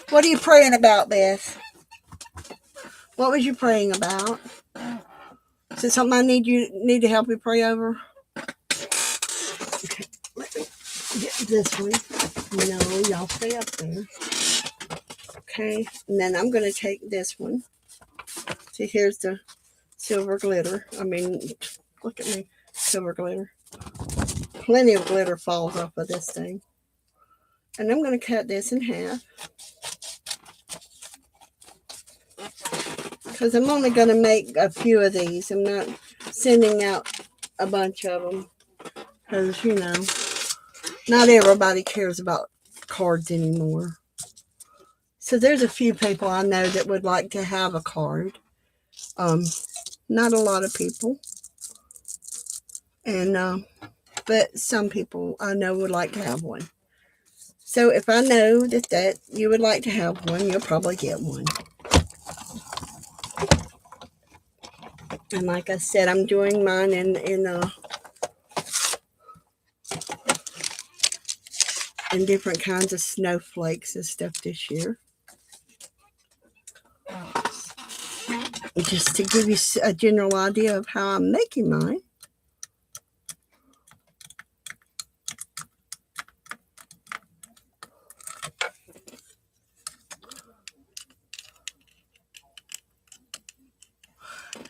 What are you praying about, Beth? What was you praying about? it something I need to help you pray over? Okay, let me get this one. No, y'all stay up there. Okay, and then I'm going to take this one. See, here's the silver glitter. I mean, look at me, silver glitter. Plenty of glitter falls off of this thing. And I'm going to cut this in half. Because I'm only going to make a few of these. I'm not sending out a bunch of them. Because, you know, not everybody cares about cards anymore. So there's a few people I know that would like to have a card. Not a lot of people. And, but some people I know would like to have one. So if I know that you would like to have one, you'll probably get one. And like I said, I'm doing mine in different kinds of snowflakes and stuff this year. Just to give you a general idea of how I'm making mine.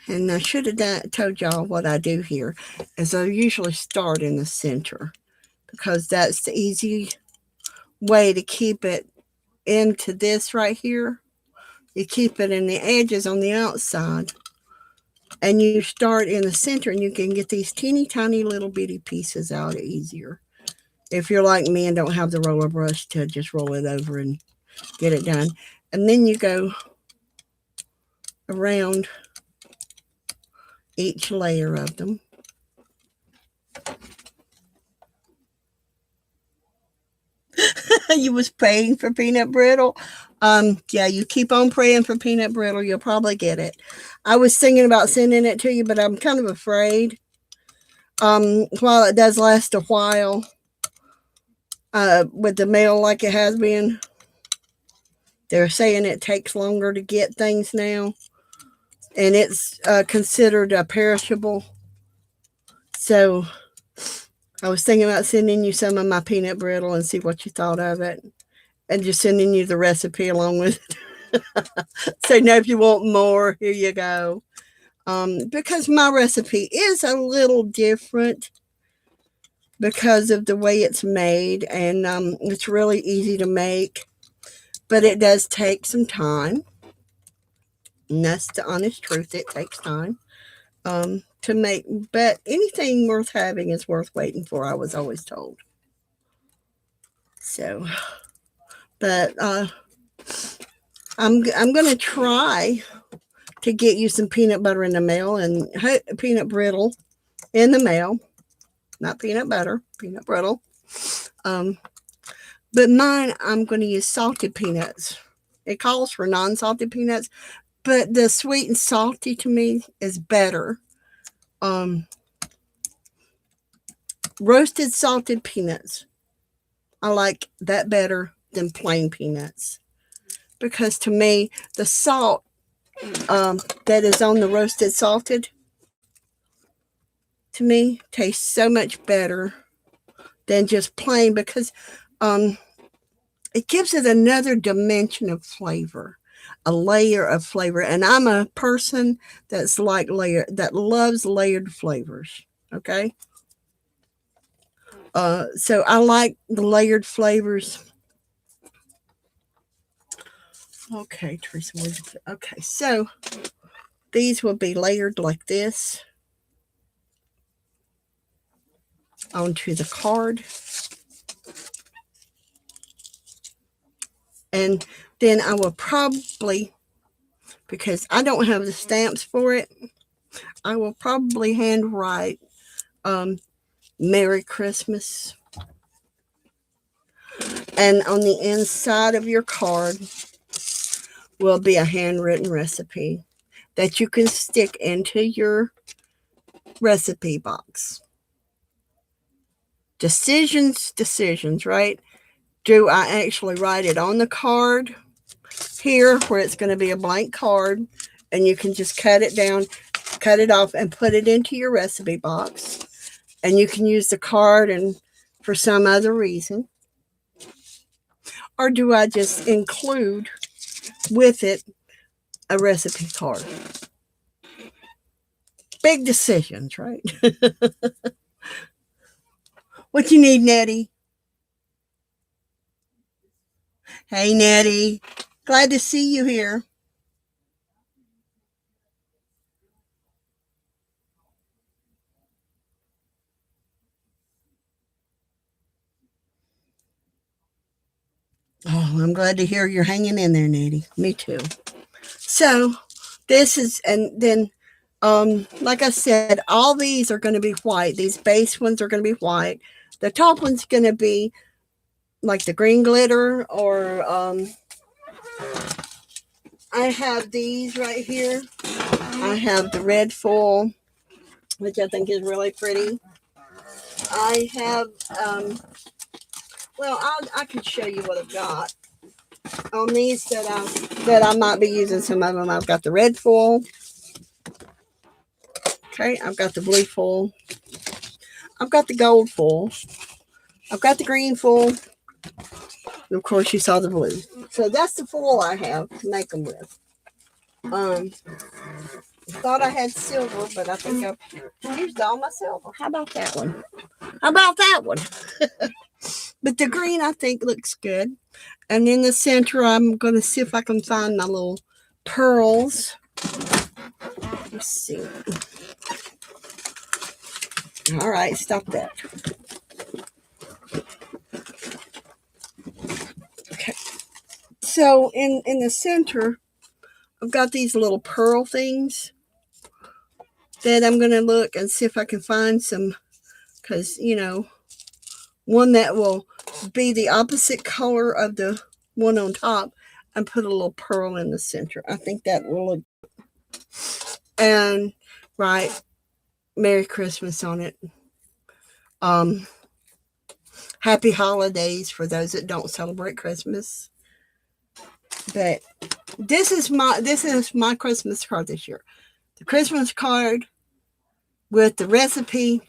And I should have told y'all what I do here is I usually start in the center because that's the easy way to keep it into this right here. You keep it in the edges on the outside and you start in the center and you can get these teeny tiny little bitty pieces out easier. If you're like me and don't have the roller brush to just roll it over and get it done. And then you go around each layer of them. You was praying for peanut brittle? Yeah, you keep on praying for peanut brittle. You'll probably get it. I was thinking about sending it to you, but I'm kind of afraid. While it does last a while, with the mail like it has been, they're saying it takes longer to get things now. And it's considered a perishable. So I was thinking about sending you some of my peanut brittle and see what you thought of it. And just sending you the recipe along with it. So now if you want more, here you go. Because my recipe is a little different because of the way it's made. And it's really easy to make. But it does take some time. And that's the honest truth. It takes time to make. But anything worth having is worth waiting for, I was always told. So, but I'm going to try to get you some peanut butter in the mail and peanut brittle in the mail. Not peanut butter, peanut brittle. But mine, I'm going to use salted peanuts. It calls for non-salted peanuts, but the sweet and salty to me is better. Roasted salted peanuts. I like that better than plain peanuts. Because to me, the salt that is on the roasted salted, to me, tastes so much better than just plain because it gives it another dimension of flavor, a layer of flavor. And I'm a person that's like that loves layered flavors. Okay. So I like the layered flavors. Okay, Teresa. Okay, so these will be layered like this onto the card. And then I will probably, because I don't have the stamps for it, I will probably handwrite Merry Christmas. And on the inside of your card will be a handwritten recipe that you can stick into your recipe box. Decisions, right? Do I actually write it on the card here where it's going to be a blank card and you can just cut it down cut it off and put it into your recipe box. And you can use the card and for some other reason. Or do I just include with it a recipe card? Big decisions, right? What you need, Nettie? Hey, Nettie. Glad to see you here. Oh, I'm glad to hear you're hanging in there, Nettie. Me too. So this is, and then, like I said, all these are going to be white. These base ones are going to be white. The top one's going to be like the green glitter, or I have these right here. I have the red foil, which I think is really pretty. I have, well, I can show you what I've got on these that I might be using some of them. I've got the red foil. Okay, I've got the blue foil. I've got the gold foil. I've got the green foil. And of course, you saw the blue. So that's the foil I have to make them with. Thought I had silver, but I think I've used all my silver. How about that one? How about that one? But the green, I think, looks good. And in the center, I'm going to see if I can find my little pearls. Let's see. All right, stop that. Okay. So in the center, I've got these little pearl things that I'm going to look and see if I can find some, because, you know, one that will be the opposite color of the one on top, and put a little pearl in the center. I think that will look. And write Merry Christmas on it. Happy holidays for those that don't celebrate Christmas. But this is my Christmas card this year. The Christmas card with the recipe,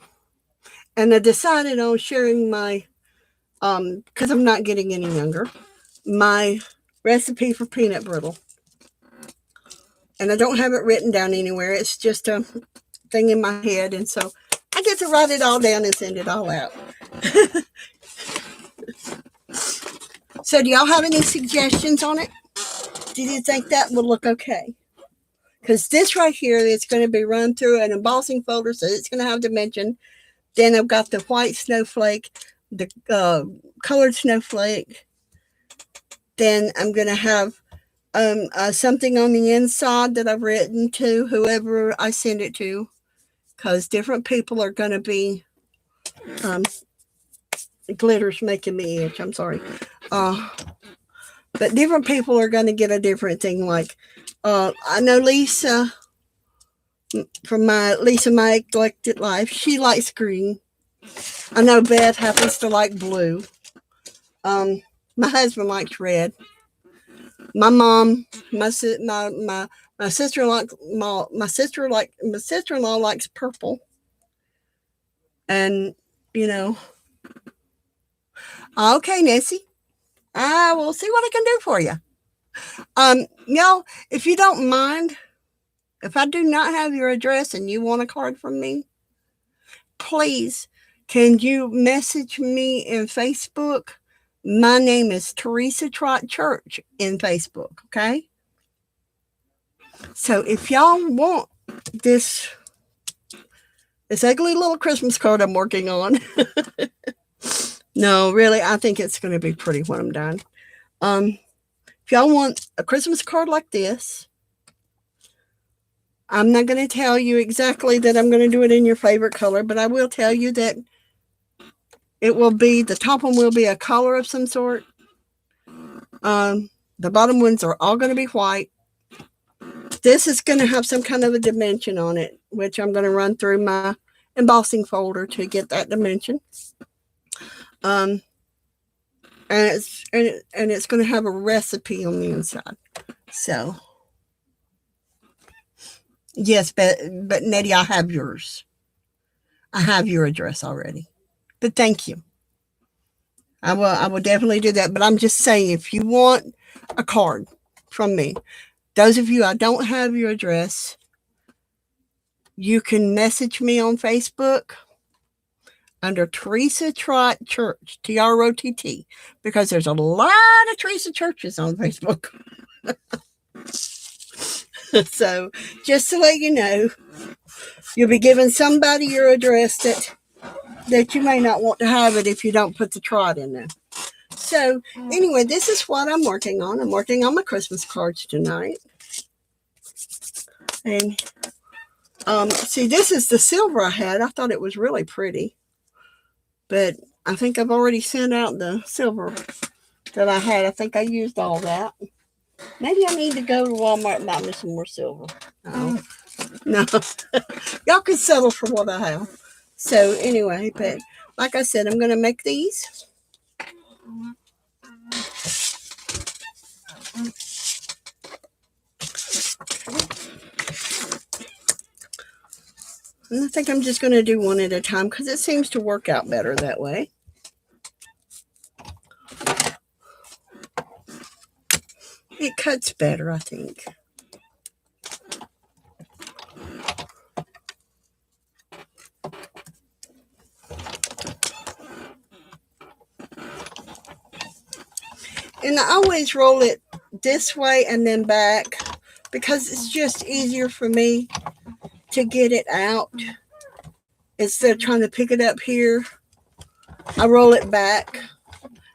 and I decided on sharing my because I'm not getting any younger, my recipe for peanut brittle. And I don't have it written down anywhere. It's just a thing in my head, and so I get to write it all down and send it all out. So do y'all have any suggestions on it? Do you think that would look okay? Because this right here is going to be run through an embossing folder, so it's going to have dimension. Then I've got the white snowflake, the colored snowflake. Then I'm going to have something on the inside that I've written to whoever I send it to, because different people are going to be, glitter's making me itch, I'm sorry. But different people are going to get a different thing. Like, I know Lisa from my Eclectic Life, she likes green. I know Beth happens to like blue. My husband likes red. My mom, my sister-in-law likes purple. And, you know, okay, Nessie, I will see what I can do for you. Y'all, if you don't mind, if I do not have your address and you want a card from me, please, can you message me in Facebook? My name is Teresa Trott Church in Facebook, okay? So if y'all want this ugly little Christmas card I'm working on, no, really, I think it's going to be pretty when I'm done. If y'all want a Christmas card like this, I'm not going to tell you exactly that I'm going to do it in your favorite color, but I will tell you that it will be, the top one will be a color of some sort. The bottom ones are all going to be white. This is going to have some kind of a dimension on it, which I'm going to run through my embossing folder to get that dimension. And it's going to have a recipe on the inside. So Yes, but Nettie, I have yours. I have your address already. But thank you. I will definitely do that. But I'm just saying, if you want a card from me, those of you I don't have your address, you can message me on Facebook under Teresa Trott Church, TROTT, because there's a lot of Teresa churches on Facebook. So just to let you know, you'll be giving somebody your address that you may not want to have it if you don't put the Trott in there. So anyway, this is what I'm working on. I'm working on my Christmas cards tonight. And see, this is the silver I had. I thought it was really pretty. But I think I've already sent out the silver that I had. I think I used all that. Maybe I need to go to Walmart and buy me some more silver. No. Y'all can settle for what I have. So anyway, but like I said, I'm going to make these. And I think I'm just going to do one at a time because it seems to work out better that way. It cuts better, I think. And I always roll it this way and then back because it's just easier for me to get it out. Instead of trying to pick it up here, I roll it back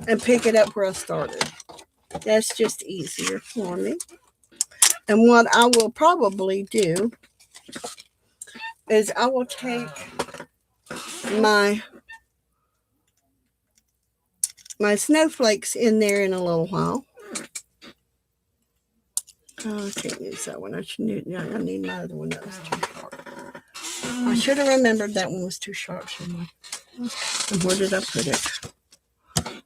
and pick it up where I started. That's just easier for me. And what I will probably do is I will take my snowflakes in there in a little while. Oh, I can't use that one. I need my other one. That was too sharp. I should have remembered that one was too sharp. And where did I put it?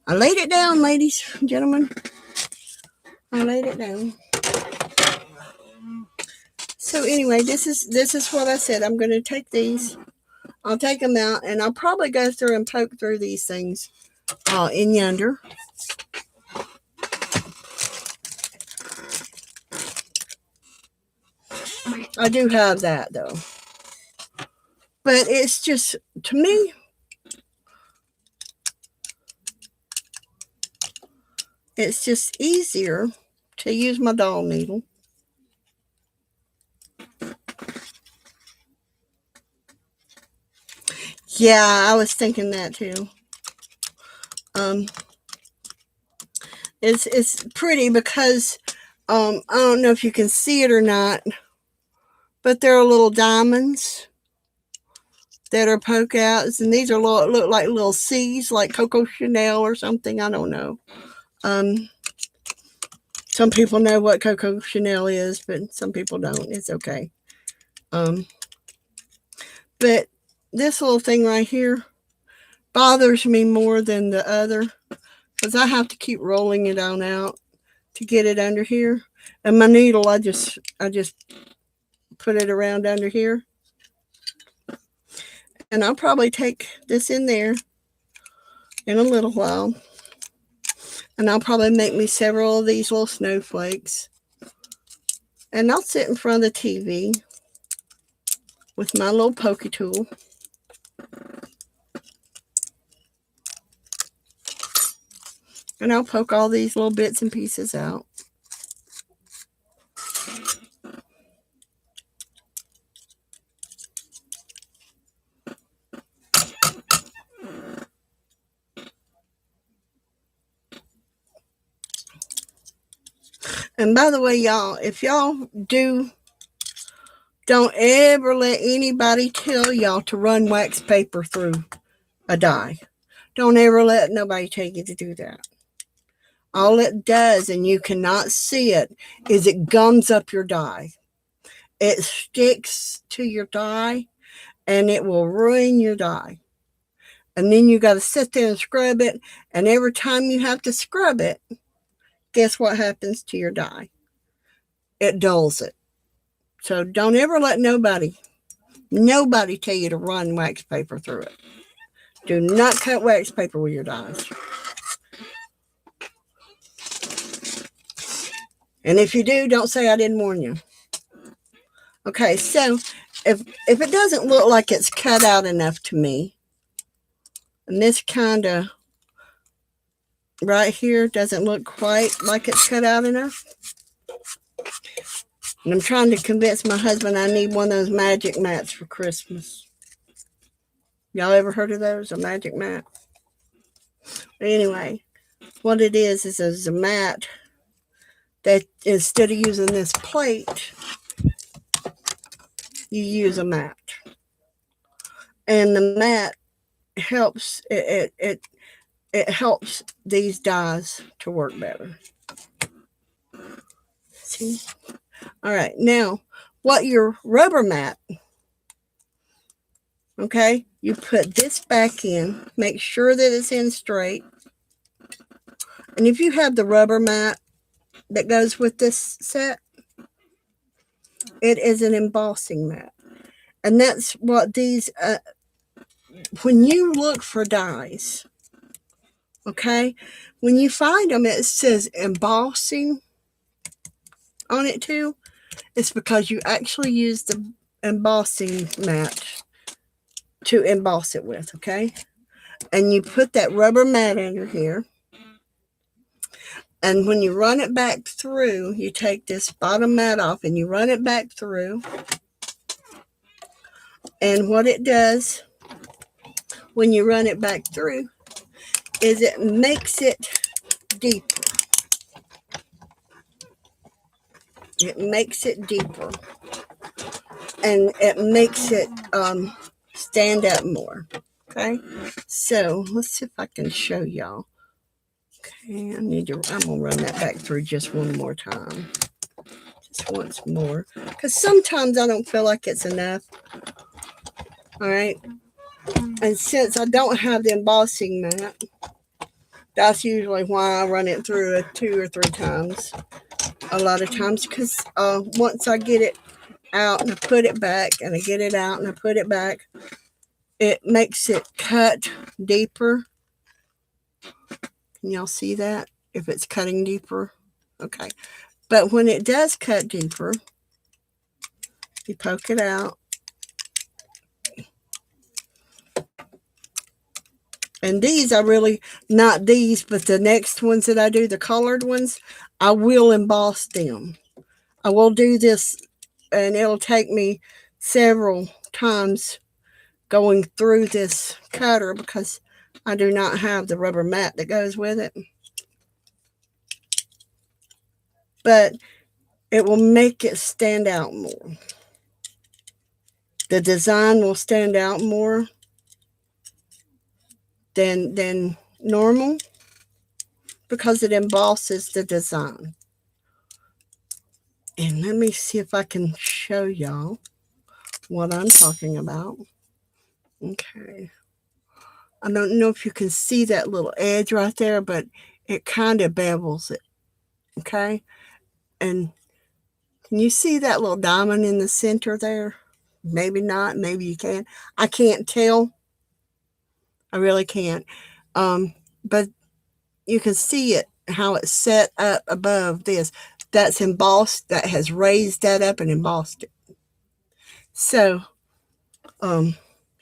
I laid it down, ladies and gentlemen. I laid it down. So anyway, this is what I said. I'm going to take these. I'll take them out, and I'll probably go through and poke through these things in yonder. I do have that, though. But it's just, to me, it's just easier to use my doll needle. Yeah, I was thinking that too. It's pretty because I don't know if you can see it or not, but there are little diamonds that are poke outs, and these are look like little C's, like Coco Chanel or something. I don't know. Some people know what Coco Chanel is, but some people don't. It's okay. But this little thing right here bothers me more than the other because I have to keep rolling it on out to get it under here. And my needle, I just put it around under here. And I'll probably take this in there in a little while. And I'll probably make me several of these little snowflakes. And I'll sit in front of the TV with my little pokey tool. And I'll poke all these little bits and pieces out. And by the way, y'all, if y'all don't ever let anybody tell y'all to run wax paper through a die. Don't ever let nobody tell you to do that. All it does, and you cannot see it, is it gums up your die. It sticks to your die, and it will ruin your die. And then you got to sit there and scrub it, and every time you have to scrub it, guess what happens to your die? It dulls it. So don't ever let nobody tell you to run wax paper through it. Do not cut wax paper with your dies. And if you do, don't say I didn't warn you. Okay, so if it doesn't look like it's cut out enough to me, and this kind of right here doesn't look quite like it's cut out enough, and I'm trying to convince my husband I need one of those magic mats for Christmas. Y'all ever heard of those, a magic mat? But anyway, what it is a mat that instead of using this plate, you use a mat. And the mat helps, it helps these dies to work better. See? All right, now, what your rubber mat, okay, you put this back in, make sure that it's in straight. And if you have the rubber mat that goes with this set, it is an embossing mat. And that's what these, when you look for dies, okay, when you find them, it says embossing on it too. It's because you actually use the embossing mat to emboss it with, okay? And you put that rubber mat under here. And when you run it back through, you take this bottom mat off and you run it back through. And what it does when you run it back through is it makes it deeper. It makes it deeper. And it makes it stand up more. Okay? So let's see if I can show y'all. Okay, I'm gonna run that back through just one more time. Just once more. Because sometimes I don't feel like it's enough. Alright. And since I don't have the embossing mat, that's usually why I run it through 2 or 3 times. A lot of times, because once I get it out and I put it back, and I get it out and I put it back, it makes it cut deeper. Can y'all see that? If it's cutting deeper? Okay. But when it does cut deeper, you poke it out. And these I really, not these, but the next ones that I do, the colored ones, I will emboss them. I will do this, and it'll take me several times going through this cutter because I do not have the rubber mat that goes with it. But it will make it stand out more. The design will stand out more than normal because it embosses the design. And let me see if I can show y'all what I'm talking about. Okay. I don't know if you can see that little edge right there, but it kind of bevels it. Okay. And can you see that little diamond in the center there? Maybe not. Maybe you can. I can't tell. I really can't. But you can see it, how it's set up above this. That's embossed. That has raised that up and embossed it. So,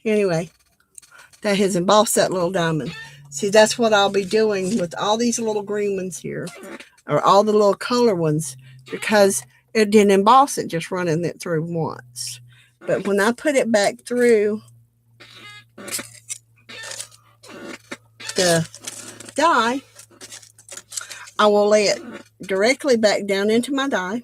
anyway, that has embossed that little diamond. See, that's what I'll be doing with all these little green ones here, or all the little color ones, because it didn't emboss it just running it through once. But when I put it back through the die, I will lay it directly back down into my die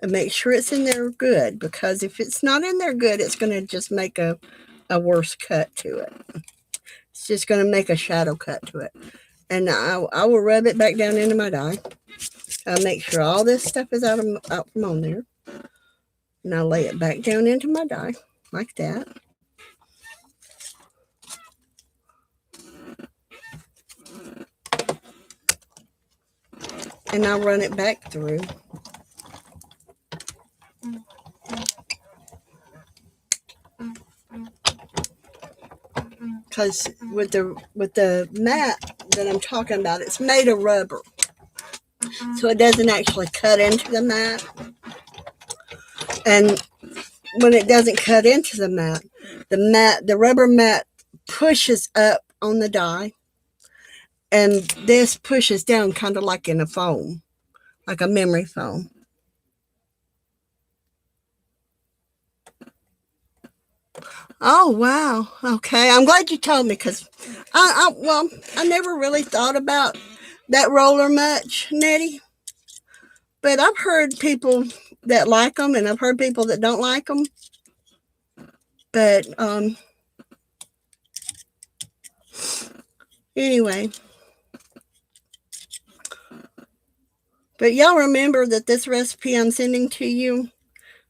and make sure it's in there good, because if it's not in there good, it's going to just make a worse cut to it. It's just going to make a shadow cut to it. And I will rub it back down into my die. I'll make sure all this stuff is out from on there. And I'll lay it back down into my die like that. And I'll run it back through. because with the mat that I'm talking about, it's made of rubber, so it doesn't actually cut into the mat. And when it doesn't cut into the rubber mat pushes up on the die, and this pushes down kind of like in a foam, like a memory foam. Oh, wow. Okay. I'm glad you told me, because I never really thought about that roller much, Nettie. But I've heard people that like them, and I've heard people that don't like them. But anyway. But y'all remember that this recipe I'm sending to you,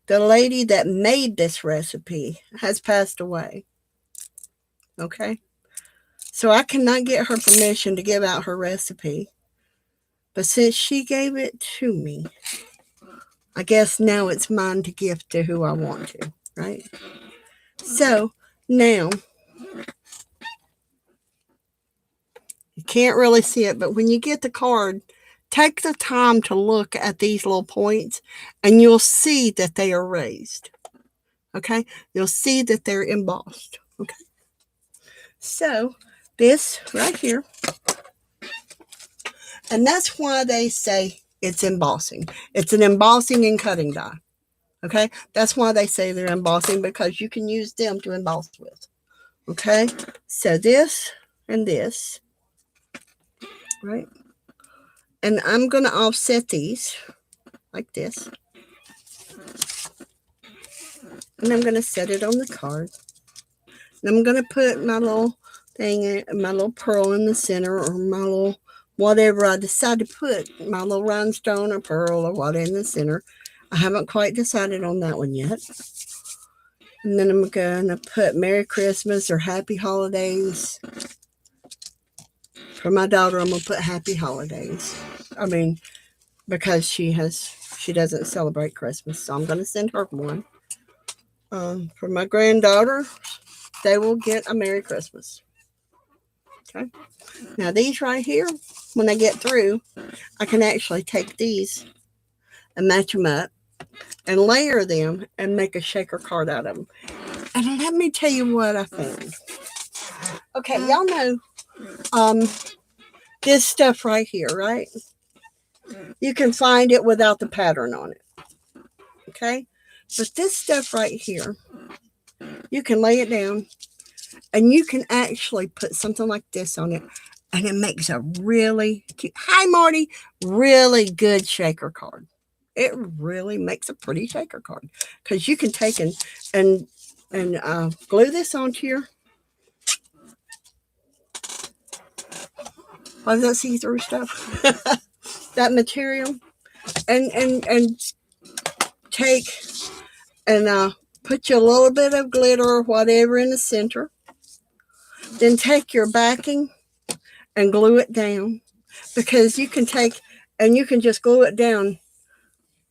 the lady that made this recipe has passed away. Okay? So I cannot get her permission to give out her recipe. But since she gave it to me, I guess now it's mine to gift to who I want to, right? So now, you can't really see it, but when you get the card, take the time to look at these little points, and you'll see that they are raised. Okay? You'll see that they're embossed. Okay? So this right here, and that's why they say it's embossing. It's an embossing and cutting die. Okay? That's why they say they're embossing, because you can use them to emboss with. Okay? So this and this, right? And I'm going to offset these like this. And I'm going to set it on the card. And I'm going to put my little thing, my little pearl in the center, or my little whatever I decide to put, my little rhinestone or pearl or what in the center. I haven't quite decided on that one yet. And then I'm going to put Merry Christmas or Happy Holidays. For my daughter, I'm going to put Happy Holidays. I mean, because she doesn't celebrate Christmas, so I'm going to send her one. For my granddaughter, they will get a Merry Christmas. Okay. Now these right here, when I get through, I can actually take these and match them up and layer them and make a shaker card out of them. And let me tell you what I found. Okay, y'all know this stuff right here, right? You can find it without the pattern on it. Okay? But this stuff right here, you can lay it down, and you can actually put something like this on it, and it makes a really cute, hi Marty, really good shaker card. It really makes a pretty shaker card, because you can take and glue this onto your, what that see-through stuff, that material, and take and put you a little bit of glitter or whatever in the center. Then take your backing and glue it down, because you can take and you can just glue it down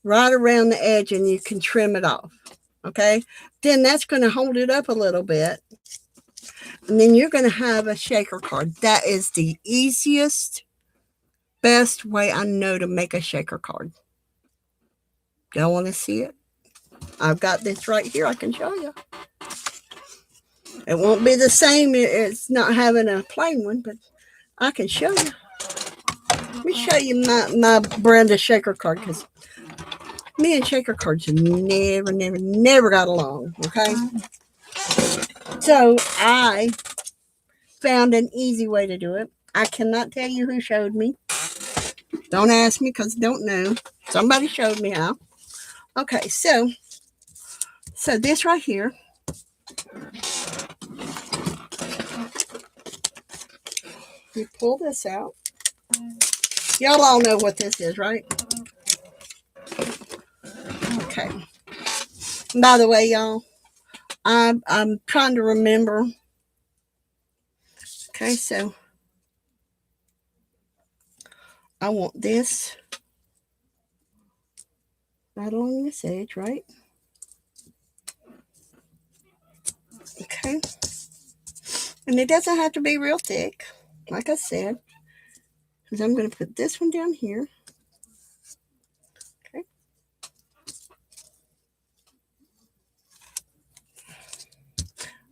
right around the edge, and you can trim it off. Okay? Then that's going to hold it up a little bit. And then you're going to have a shaker card. That is the easiest, best way I know to make a shaker card. Y'all want to see it? I've got this right here. I can show you. It won't be the same. It's not having a plain one, but I can show you. Let me show you my brand of shaker card, because me and shaker cards never got along. Okay? So I found an easy way to do it. I cannot tell you who showed me. Don't ask me, because I don't know. Somebody showed me how. Okay, so this right here, you pull this out. Y'all all know what this is, right? Okay. And by the way, y'all, I'm trying to remember. Okay, so I want this right along this edge, right? Okay. And it doesn't have to be real thick, like I said, because I'm going to put this one down here. Okay.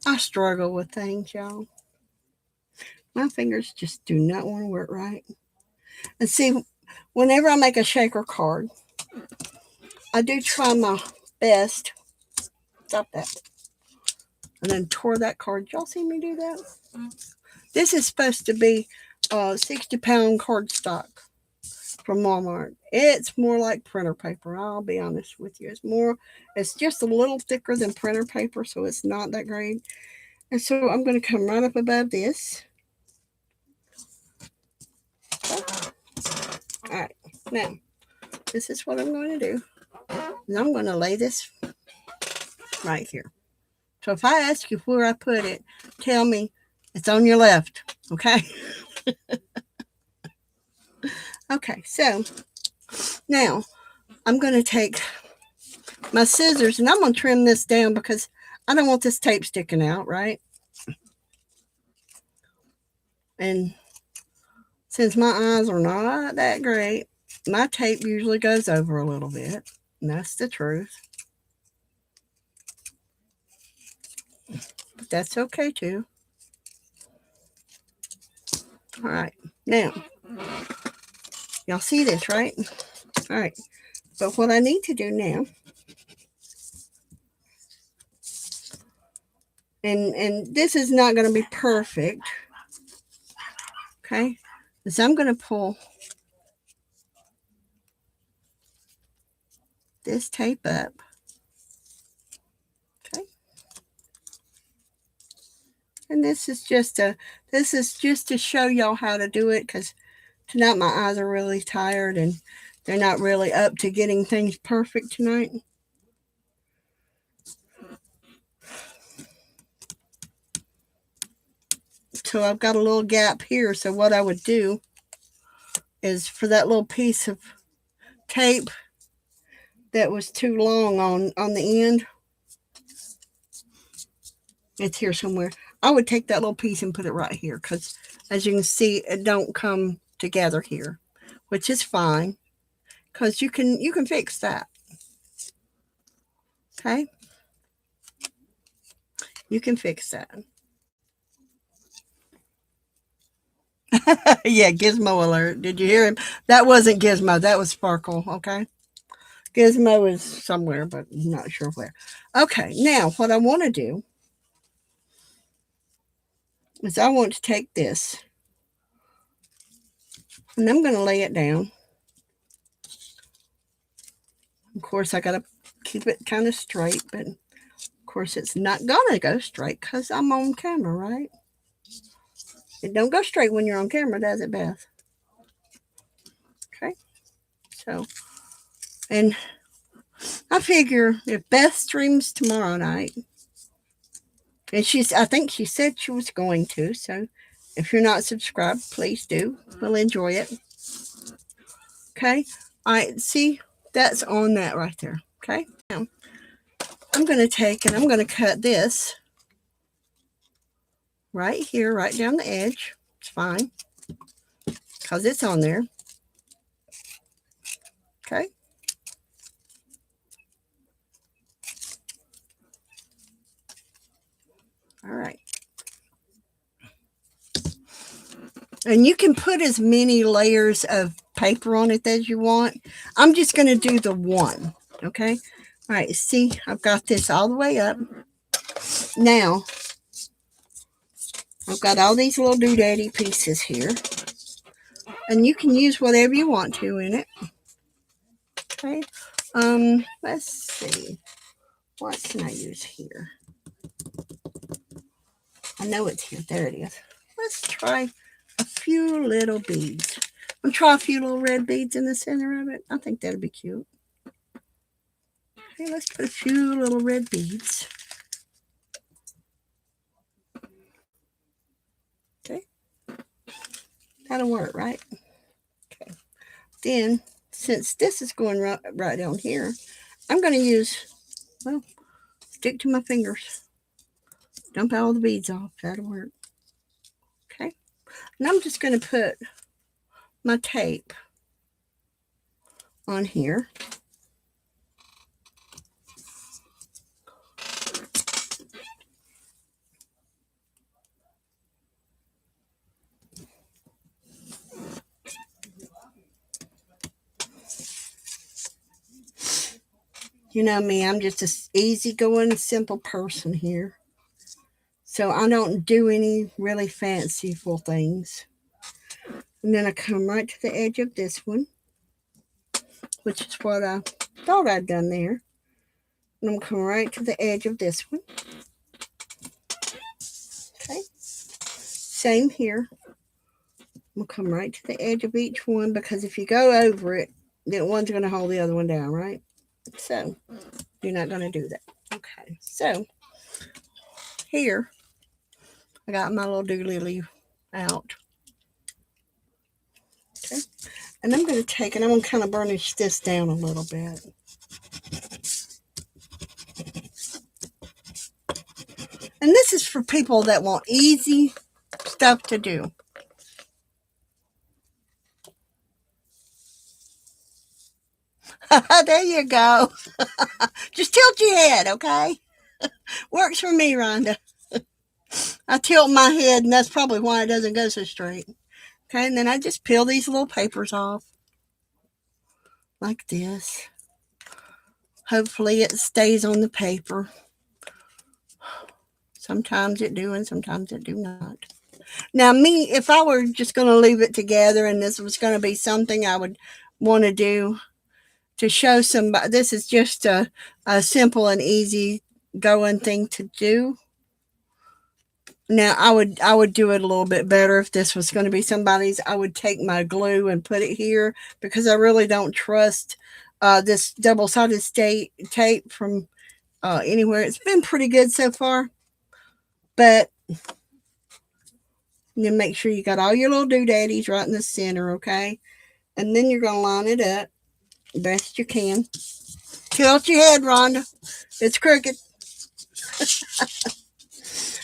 I struggle with things, y'all. My fingers just do not want to work right. And see, whenever I make a shaker card, I do try my best. Stop that. And then tore that card. Y'all see me do that? This is supposed to be 60-pound cardstock from Walmart. It's more like printer paper. I'll be honest with you. It's just a little thicker than printer paper, so it's not that great. And so I'm going to come right up above this. Okay. All right. Now, this is what I'm going to do. And I'm going to lay this right here. So if I ask you where I put it, tell me it's on your left. Okay? Okay, so now I'm going to take my scissors and I'm going to trim this down because I don't want this tape sticking out, right? And since my eyes are not that great, my tape usually goes over a little bit. And that's the truth. But that's okay too. All right. Now, y'all see this, right? All right. But what I need to do now, and this is not going to be perfect, okay, is I'm going to pull this tape up, okay, and this is just to show y'all how to do it, because tonight my eyes are really tired and they're not really up to getting things perfect tonight. So I've got a little gap here. So what I would do is for that little piece of tape that was too long on the end, it's here somewhere, I would take that little piece and put it right here, because as you can see, it don't come together here, which is fine, because you can fix that. Okay, you can fix that. Yeah, Gizmo alert. Did you hear him? That wasn't Gizmo. That was Sparkle. Okay. Gizmo is somewhere, but I'm not sure where. Okay, now what I want to do is I want to take this and I'm going to lay it down. Of course, I got to keep it kind of straight, but of course it's not going to go straight because I'm on camera, right? It don't go straight when you're on camera, does it, Beth? Okay. So, and I figure if Beth streams tomorrow night, and I think she said she was going to, so if you're not subscribed, please do. We'll enjoy it. Okay. All right. See, that's on that right there. Okay. Now, I'm going to take and I'm going to cut this right here, right down the edge. It's fine because it's on there. Okay. All right. And you can put as many layers of paper on it as you want. I'm just going to do the one. Okay. All right. See, I've got this all the way up. Now, I've got all these little doodaddy pieces here. And you can use whatever you want to in it. Okay. Let's see. What can I use here? I know it's here. There it is. Let's try a few little beads. I'm going to try a few little red beads in the center of it. I think that'll be cute. Okay, let's put a few little red beads. Okay. That'll work, right? Okay. Then, since this is going right down here, I'm going to use, well, stick to my fingers. Dump all the beads off. That'll work. And I'm just going to put my tape on here. You know me, I'm just an easygoing, simple person here. So I don't do any really fanciful things. And then I come right to the edge of this one, which is what I thought I'd done there. And I'm coming right to the edge of this one. Okay. Same here. I'm going to come right to the edge of each one, because if you go over it, then one's going to hold the other one down, right? So you're not going to do that. Okay. So here, I got my little doolily out. Okay. And I'm going to take and I'm going to kind of burnish this down a little bit. And this is for people that want easy stuff to do. There you go. Just tilt your head, okay? Works for me, Rhonda. I tilt my head, and that's probably why it doesn't go so straight. Okay, and then I just peel these little papers off. Like this. Hopefully it stays on the paper. Sometimes it do, and sometimes it do not. Now, me, if I were just going to leave it together and this was going to be something I would want to do to show somebody, this is just a simple and easy going thing to do. Now, I would do it a little bit better if this was going to be somebody's. I would take my glue and put it here, because I really don't trust this double-sided tape from anywhere. It's been pretty good so far, but you make sure you got all your little doodaddies right in the center, okay? And then you're going to line it up best you can. Tilt your head, Rhonda. It's crooked.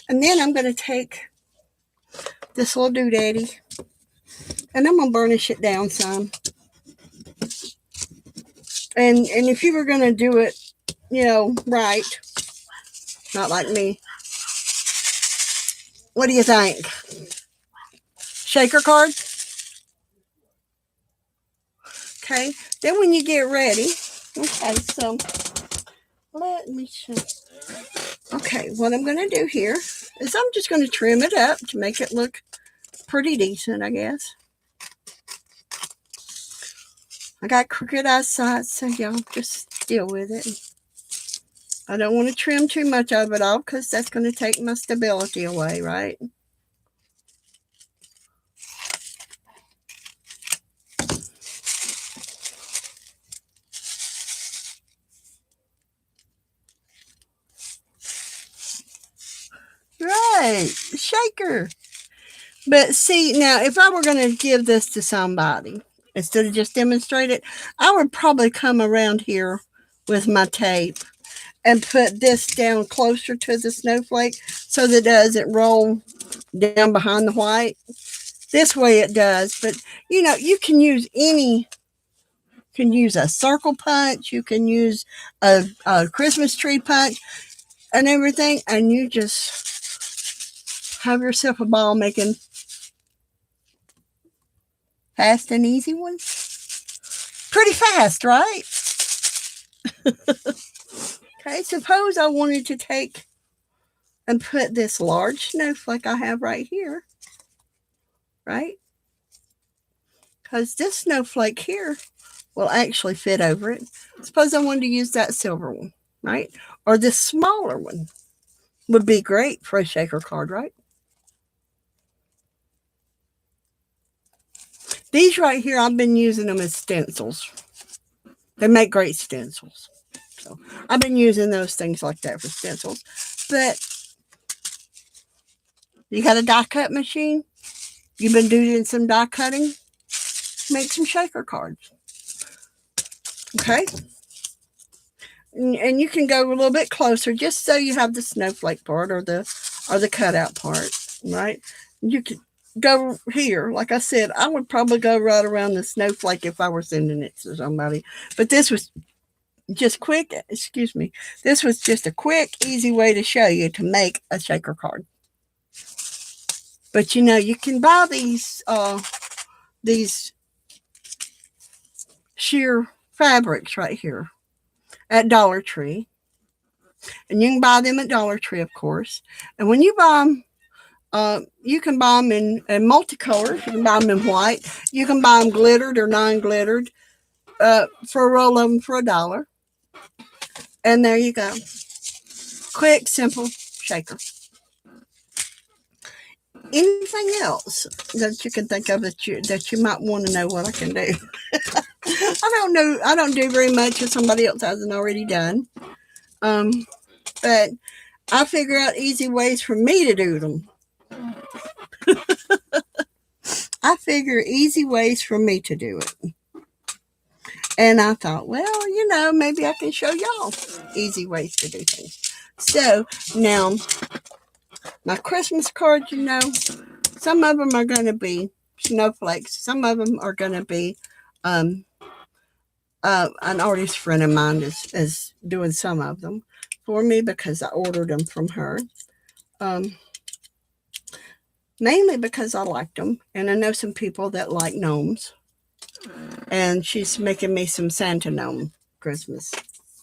And then I'm going to take this little doodaddy and I'm going to burnish it down some. And if you were going to do it, you know, right, not like me, what do you think? Shaker card? Okay. Then when you get ready, okay, so let me show. Okay, what I'm going to do here is I'm just going to trim it up to make it look pretty decent, I guess. I got crooked eyesight, so y'all just deal with it. I don't want to trim too much of it off, because that's going to take my stability away, right? Right, shaker. But see, now if I were going to give this to somebody, instead of just demonstrate it, I would probably come around here with my tape and put this down closer to the snowflake so that it doesn't roll down behind the white. This way it does, but you know, you can use a circle punch, you can use a Christmas tree punch and everything, and you just have yourself a ball making fast and easy ones. Pretty fast, right? Okay, suppose I wanted to take and put this large snowflake I have right here, right? Because this snowflake here will actually fit over it. Suppose I wanted to use that silver one, right? Or this smaller one would be great for a shaker card, right? These right here, I've been using them as stencils. They make great stencils. So I've been using those things like that for stencils. But you got a die cut machine? You've been doing some die cutting? Make some shaker cards. Okay? And you can go a little bit closer just so you have the snowflake part or the cutout part, right? You can go here. Like I said, I would probably go right around the snowflake if I were sending it to somebody. But this was just quick, excuse me. This was just a quick, easy way to show you to make a shaker card. But you know, you can buy these sheer fabrics right here at Dollar Tree. And you can buy them at Dollar Tree, of course. And when you buy them, you can buy them in multicolors. You can buy them in white. You can buy them glittered or non-glittered for a roll of them for $1. And there you go. Quick, simple shaker. Anything else that you can think of that you might want to know what I can do? I don't know. I don't do very much if somebody else hasn't already done. But I figure out easy ways for me to do them. I figure easy ways for me to do it. And I thought, well, you know, maybe I can show y'all easy ways to do things. So now, my Christmas cards, you know, some of them are going to be snowflakes. Some of them are going to be an artist friend of mine is doing some of them for me because I ordered them from her. Mainly because I liked them. And I know some people that like gnomes. And she's making me some Santa gnome Christmas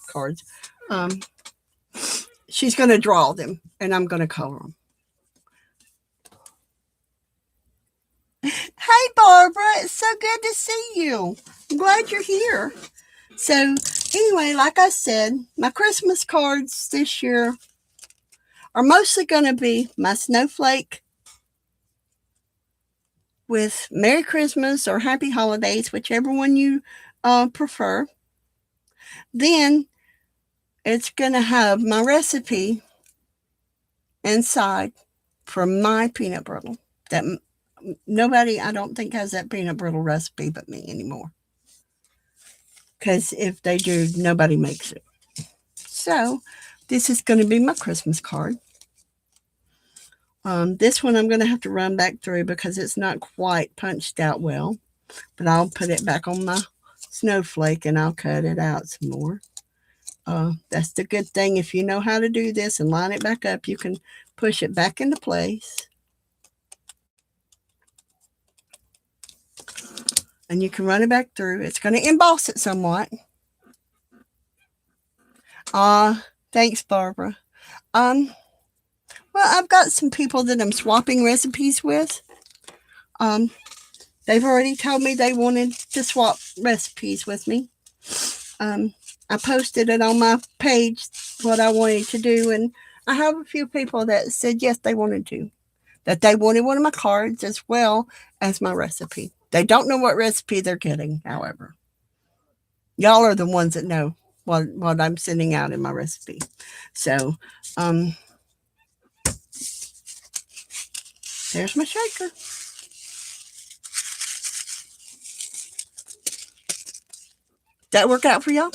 cards. She's going to draw them, and I'm going to color them. Hey, Barbara. It's so good to see you. I'm glad you're here. So, anyway, like I said, my Christmas cards this year are mostly going to be my snowflake with Merry Christmas or Happy Holidays, whichever one you prefer. Then it's going to have my recipe inside for my peanut brittle. That nobody, I don't think, has that peanut brittle recipe but me anymore. Because if they do, nobody makes it. So this is going to be my Christmas card. This one I'm going to have to run back through because it's not quite punched out well. But I'll put it back on my snowflake and I'll cut it out some more. That's the good thing. If you know how to do this and line it back up, you can push it back into place. And you can run it back through. It's going to emboss it somewhat. Thanks, Barbara. Well, I've got some people that I'm swapping recipes with. They've already told me they wanted to swap recipes with me. I posted it on my page, what I wanted to do, and I have a few people that said yes, they wanted to. That they wanted one of my cards as well as my recipe. They don't know what recipe they're getting, however. Y'all are the ones that know what I'm sending out in my recipe. So, there's my shaker. That work out for y'all?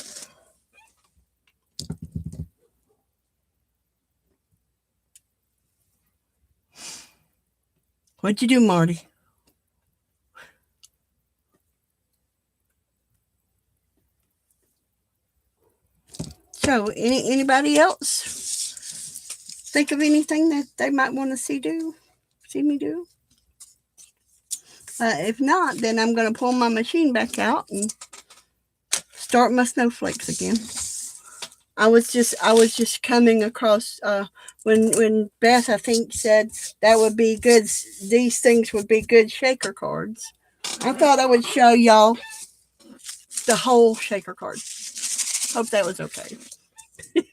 What'd you do, Marty? So, anybody else think of anything that they might want to see me do? If not, then I'm going to pull my machine back out and start my snowflakes again. I was just coming across when Beth, I think, said that would be good. These things would be good shaker cards. I thought I would show y'all the whole shaker card. Hope that was okay. Okay.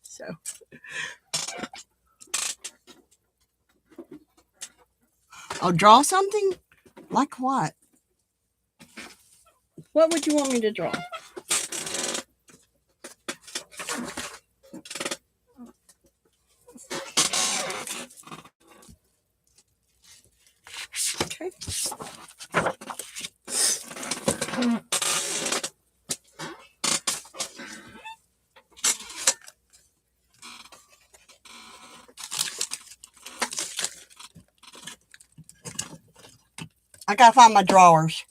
So I'll draw something. Like what? What would you want me to draw? Okay. I gotta find my drawers.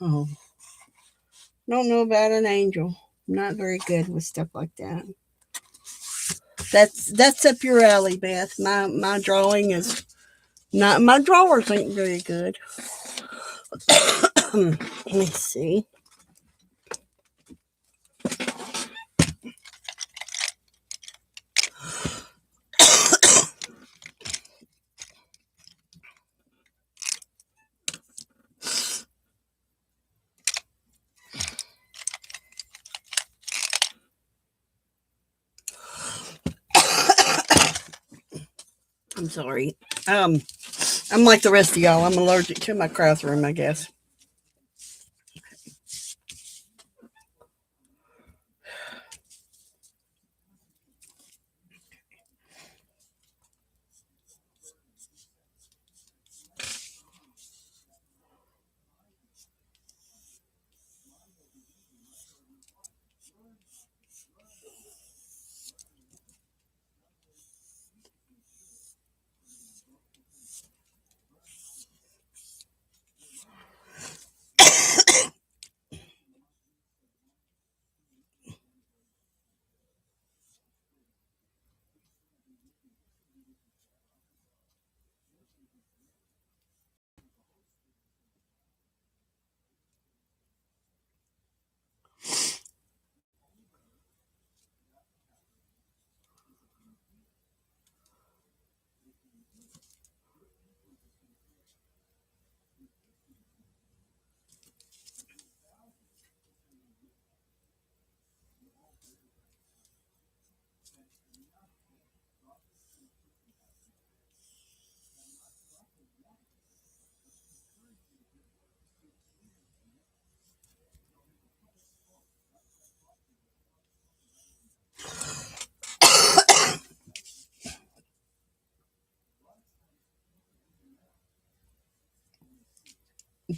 Oh, don't know about an angel. I'm not very good with stuff like that. That's up your alley, Beth. My drawing is not. My drawers ain't very good. Let me see. I'm sorry. I'm like the rest of y'all. I'm allergic to my craft room, I guess.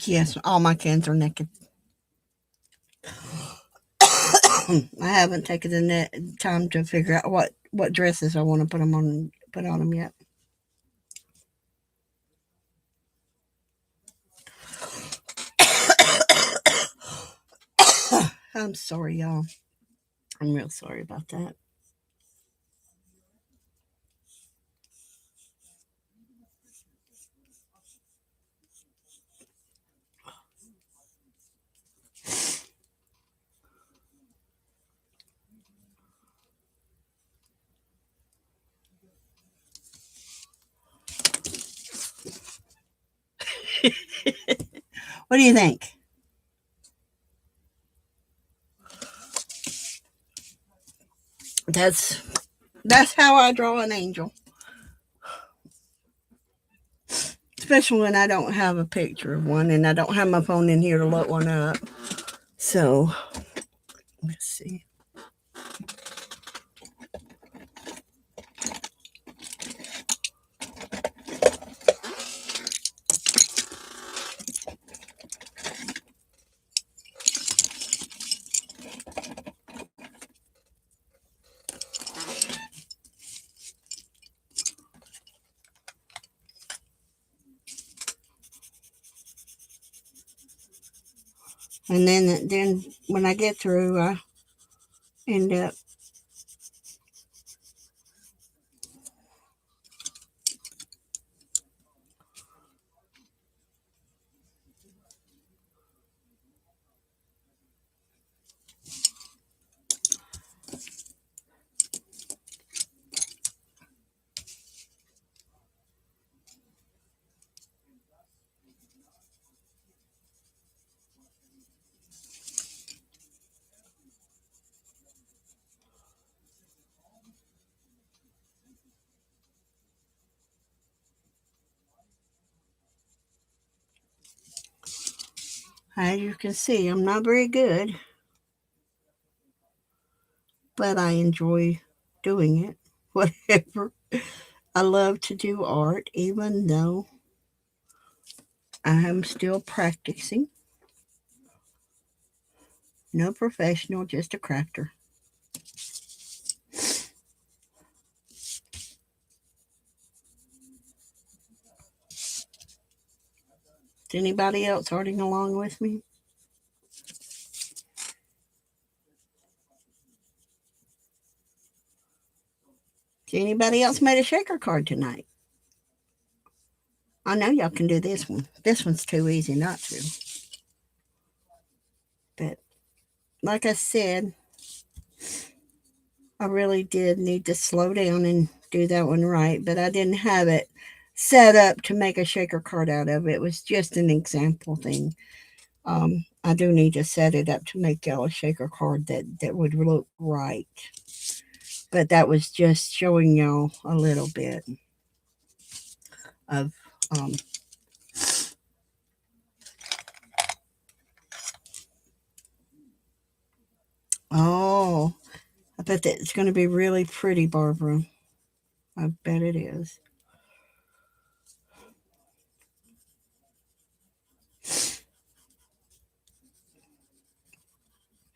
Yes, all my cans are naked. I haven't taken the time to figure out what dresses I want to put on them yet. I'm sorry, y'all. I'm real sorry about that. What do you think? That's that's how I draw an angel. Especially when I don't have a picture of one and I don't have my phone in here to look one up. So let's see. And then when I get through, I end up. As you can see, I'm not very good, but I enjoy doing it. Whatever. I love to do art, even though I am still practicing. No professional, just a crafter. Is anybody else arting along with me? Has anybody else made a shaker card tonight? I know y'all can do this one. This one's too easy not to. But like I said, I really did need to slow down and do that one right, but I didn't have it set up to make a shaker card out of. It was just an example thing. I do need to set it up to make y'all a shaker card that would look right. But that was just showing y'all a little bit of oh, I bet that it's going to be really pretty, Barbara. I bet it is.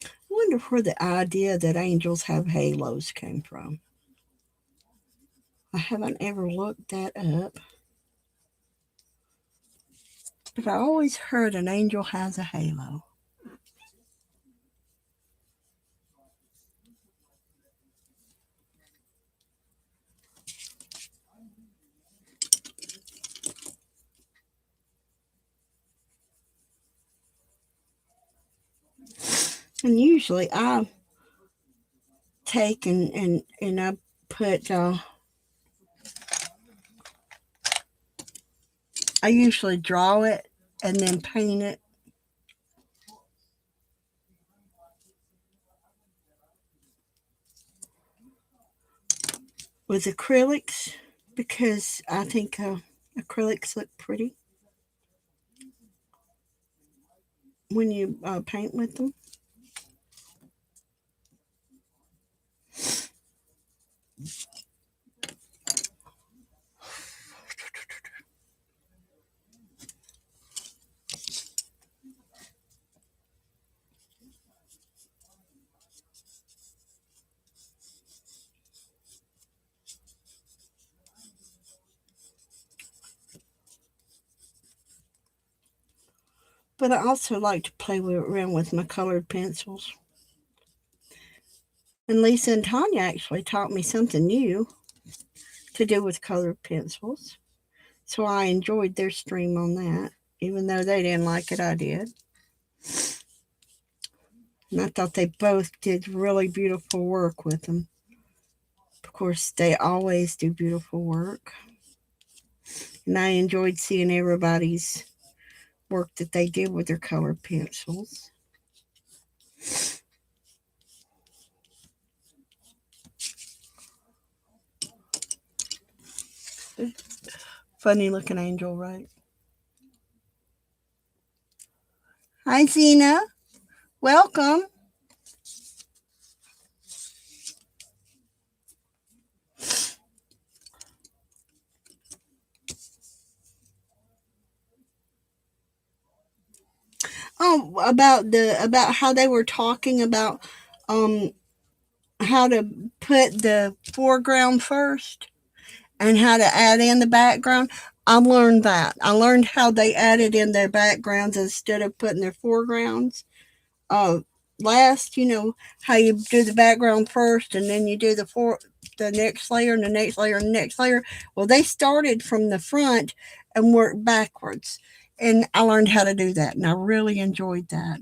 I wonder where the idea that angels have halos came from. I haven't ever looked that up, but I always heard an angel has a halo. And usually I take and I put I usually draw it and then paint it with acrylics because I think acrylics look pretty when you paint with them. But I also like to play around with my colored pencils. And Lisa and Tanya actually taught me something new to do with colored pencils. So I enjoyed their stream on that. Even though they didn't like it, I did. And I thought they both did really beautiful work with them. Of course, they always do beautiful work. And I enjoyed seeing everybody's work that they did with their colored pencils. Funny looking angel, right? Hi, Zena. Welcome. Oh, about how they were talking about um how to put the foreground first and how to add in the background. I learned that. I learned how they added in their backgrounds instead of putting their foregrounds uh last. You know how you do the background first and then you do the next layer and the next layer and the next layer. Well, they started from the front and worked backwards. And I learned how to do that and I really enjoyed that.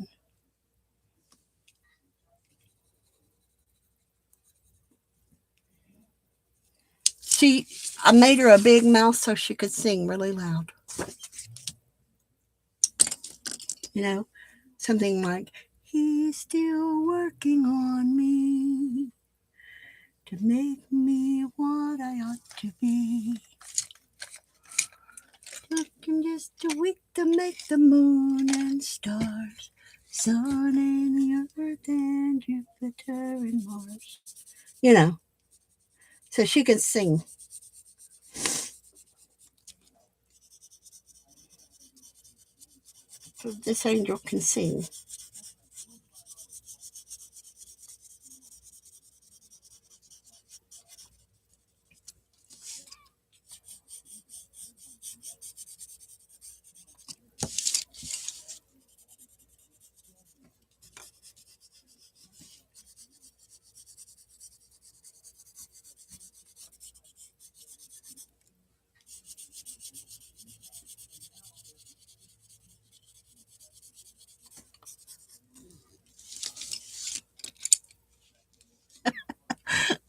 She I made her a big mouth so she could sing really loud. You know, something like, he's still working on me to make me what I ought to be. Looking just a week to make the moon and stars, sun and the earth and Jupiter and Mars. You know, so she can sing. So this angel can sing.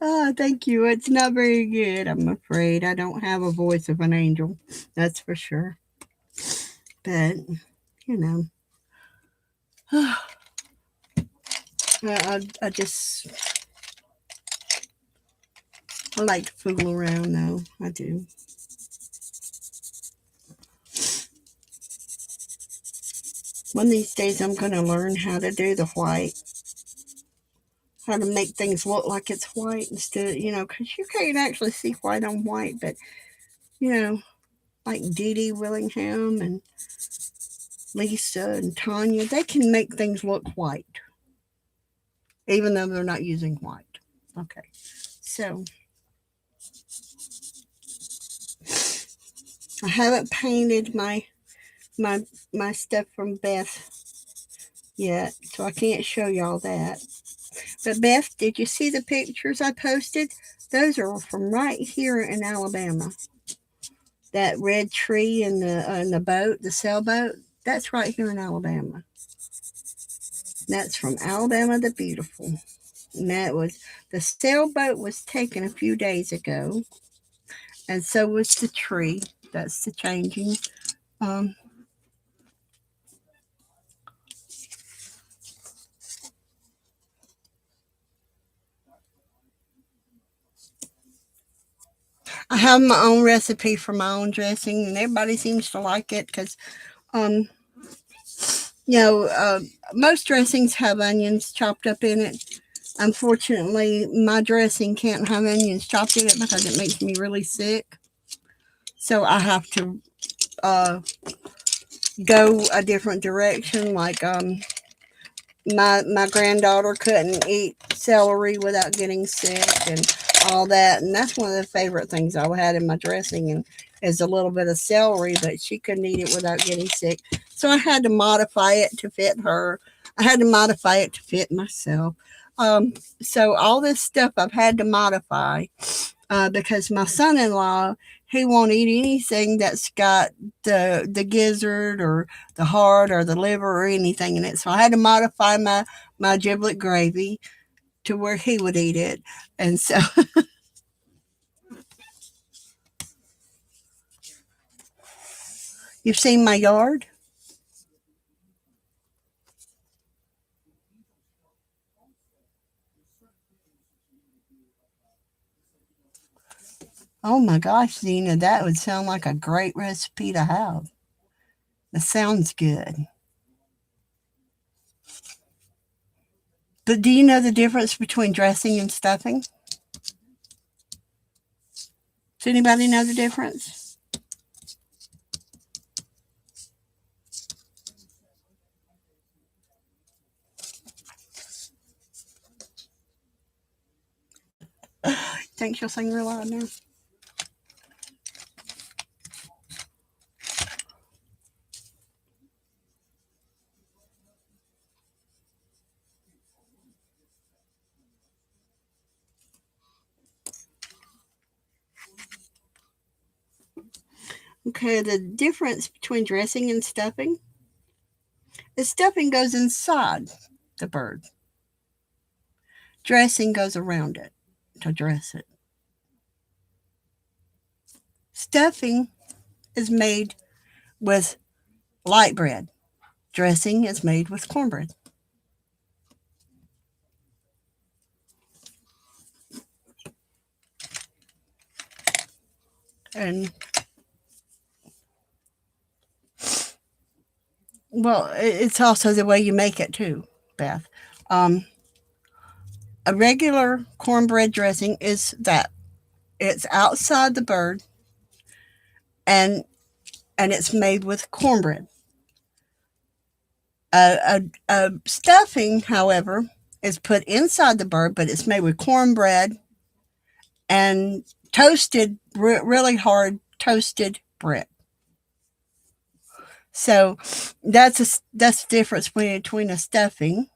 Oh, thank you. It's not very good, I'm afraid. I don't have a voice of an angel, that's for sure. But, you know, I just I like to fool around, though. I do. One of these days, I'm going to learn how to do the white, how to make things look like it's white instead of, because you can't actually see white on white, but, you know, like Dee Dee Willingham and Lisa and Tanya, they can make things look white, even though they're not using white. Okay, so I haven't painted my my stuff from Beth yet, so I can't show y'all that. But Beth, did you see the pictures I posted? Those are from right here in Alabama. That red tree and the boat, the sailboat, that's right here in Alabama. That's from Alabama the Beautiful. And that was the sailboat was taken a few days ago, and so was the tree. That's the changing. Um, I have my own recipe for my own dressing, and everybody seems to like it because, um, you know, most dressings have onions chopped up in it. Unfortunately, my dressing can't have onions chopped in it because it makes me really sick. So I have to uh, go a different direction. Like my granddaughter couldn't eat celery without getting sick and all that, and that's one of the favorite things I had in my dressing and is a little bit of celery, but she couldn't eat it without getting sick. So I had to modify it to fit her. I had to modify it to fit myself. Um, so all this stuff I've had to modify because my son-in-law, he won't eat anything that's got the gizzard or the heart or the liver or anything in it. So I had to modify my giblet gravy to where he would eat it. And so you've seen my yard? Oh my gosh, Zena, that would sound like a great recipe to have. That sounds good. But do you know the difference between dressing and stuffing? Does anybody know the difference? Think she'll sing real loud now? Okay, the difference between dressing and stuffing is stuffing goes inside the bird. Dressing goes around it to dress it. Stuffing is made with light bread. Dressing is made with cornbread. And well, it's also the way you make it too, Beth. Um, a regular cornbread dressing is that it's outside the bird and it's made with cornbread. A stuffing, however, is put inside the bird, but it's made with cornbread and toasted, really hard toasted bread. So that's the difference between a stuffing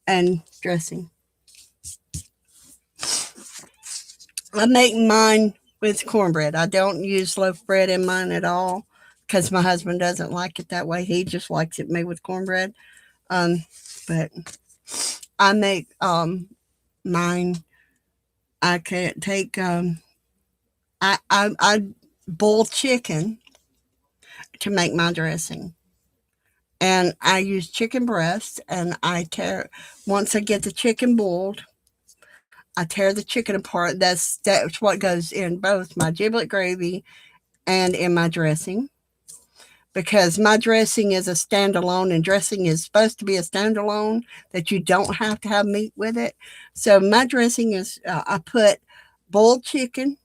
and dressing. I make mine with cornbread. I don't use loaf bread in mine at all because my husband doesn't like it that way. He just likes it made with cornbread. Um, but I make mine. I can't take I boil chicken to make my dressing. And I use chicken breast, and I tear once I get the chicken boiled, I tear the chicken apart. That's what goes in both my giblet gravy and in my dressing, because my dressing is a standalone, and dressing is supposed to be a standalone, that you don't have to have meat with it. So my dressing is I put boiled chicken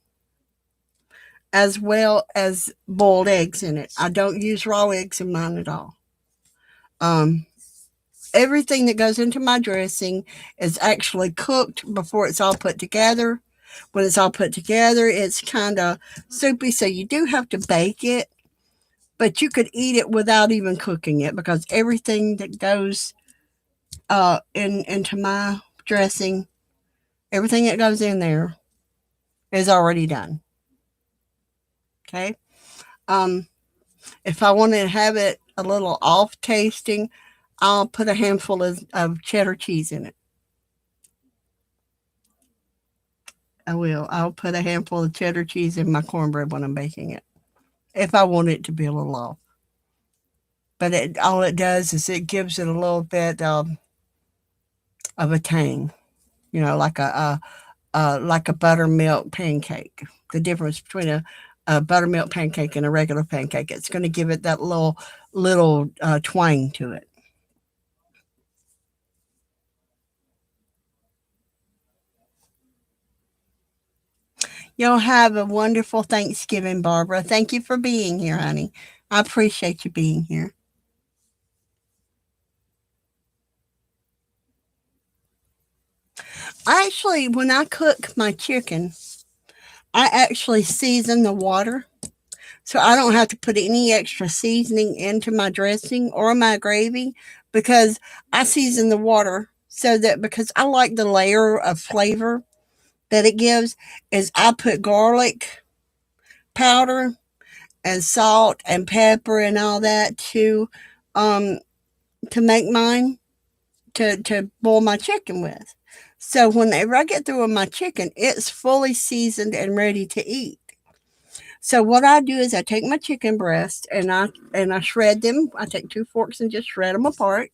as well as boiled eggs in it. I don't use raw eggs in mine at all. Um, Everything that goes into my dressing is actually cooked before it's all put together. When it's all put together, it's kind of soupy, so you do have to bake it, but you could eat it without even cooking it, because everything that goes into my dressing, everything that goes in there is already done. Okay. Um, if I want to have it a little off tasting, I'll put a handful of cheddar cheese in it. I will. I'll put a handful of cheddar cheese in my cornbread when I'm baking it, if I want it to be a little off. But all it does is it gives it a little bit of a tang, like a buttermilk pancake. The difference between a buttermilk pancake and a regular pancake, it's going to give it that little twang to it. You'll have a wonderful Thanksgiving, Barbara. Thank you for being here, honey. I appreciate you being here. Actually, when I cook my chicken, I actually season the water, so I don't have to put any extra seasoning into my dressing or my gravy, because I season the water so that, because I like the layer of flavor that it gives, is I put garlic powder and salt and pepper and all that um to make mine, to boil my chicken with. So whenever I get through with my chicken, it's fully seasoned and ready to eat. So what I do is I take my chicken breast, and I shred them. I take two forks and just shred them apart.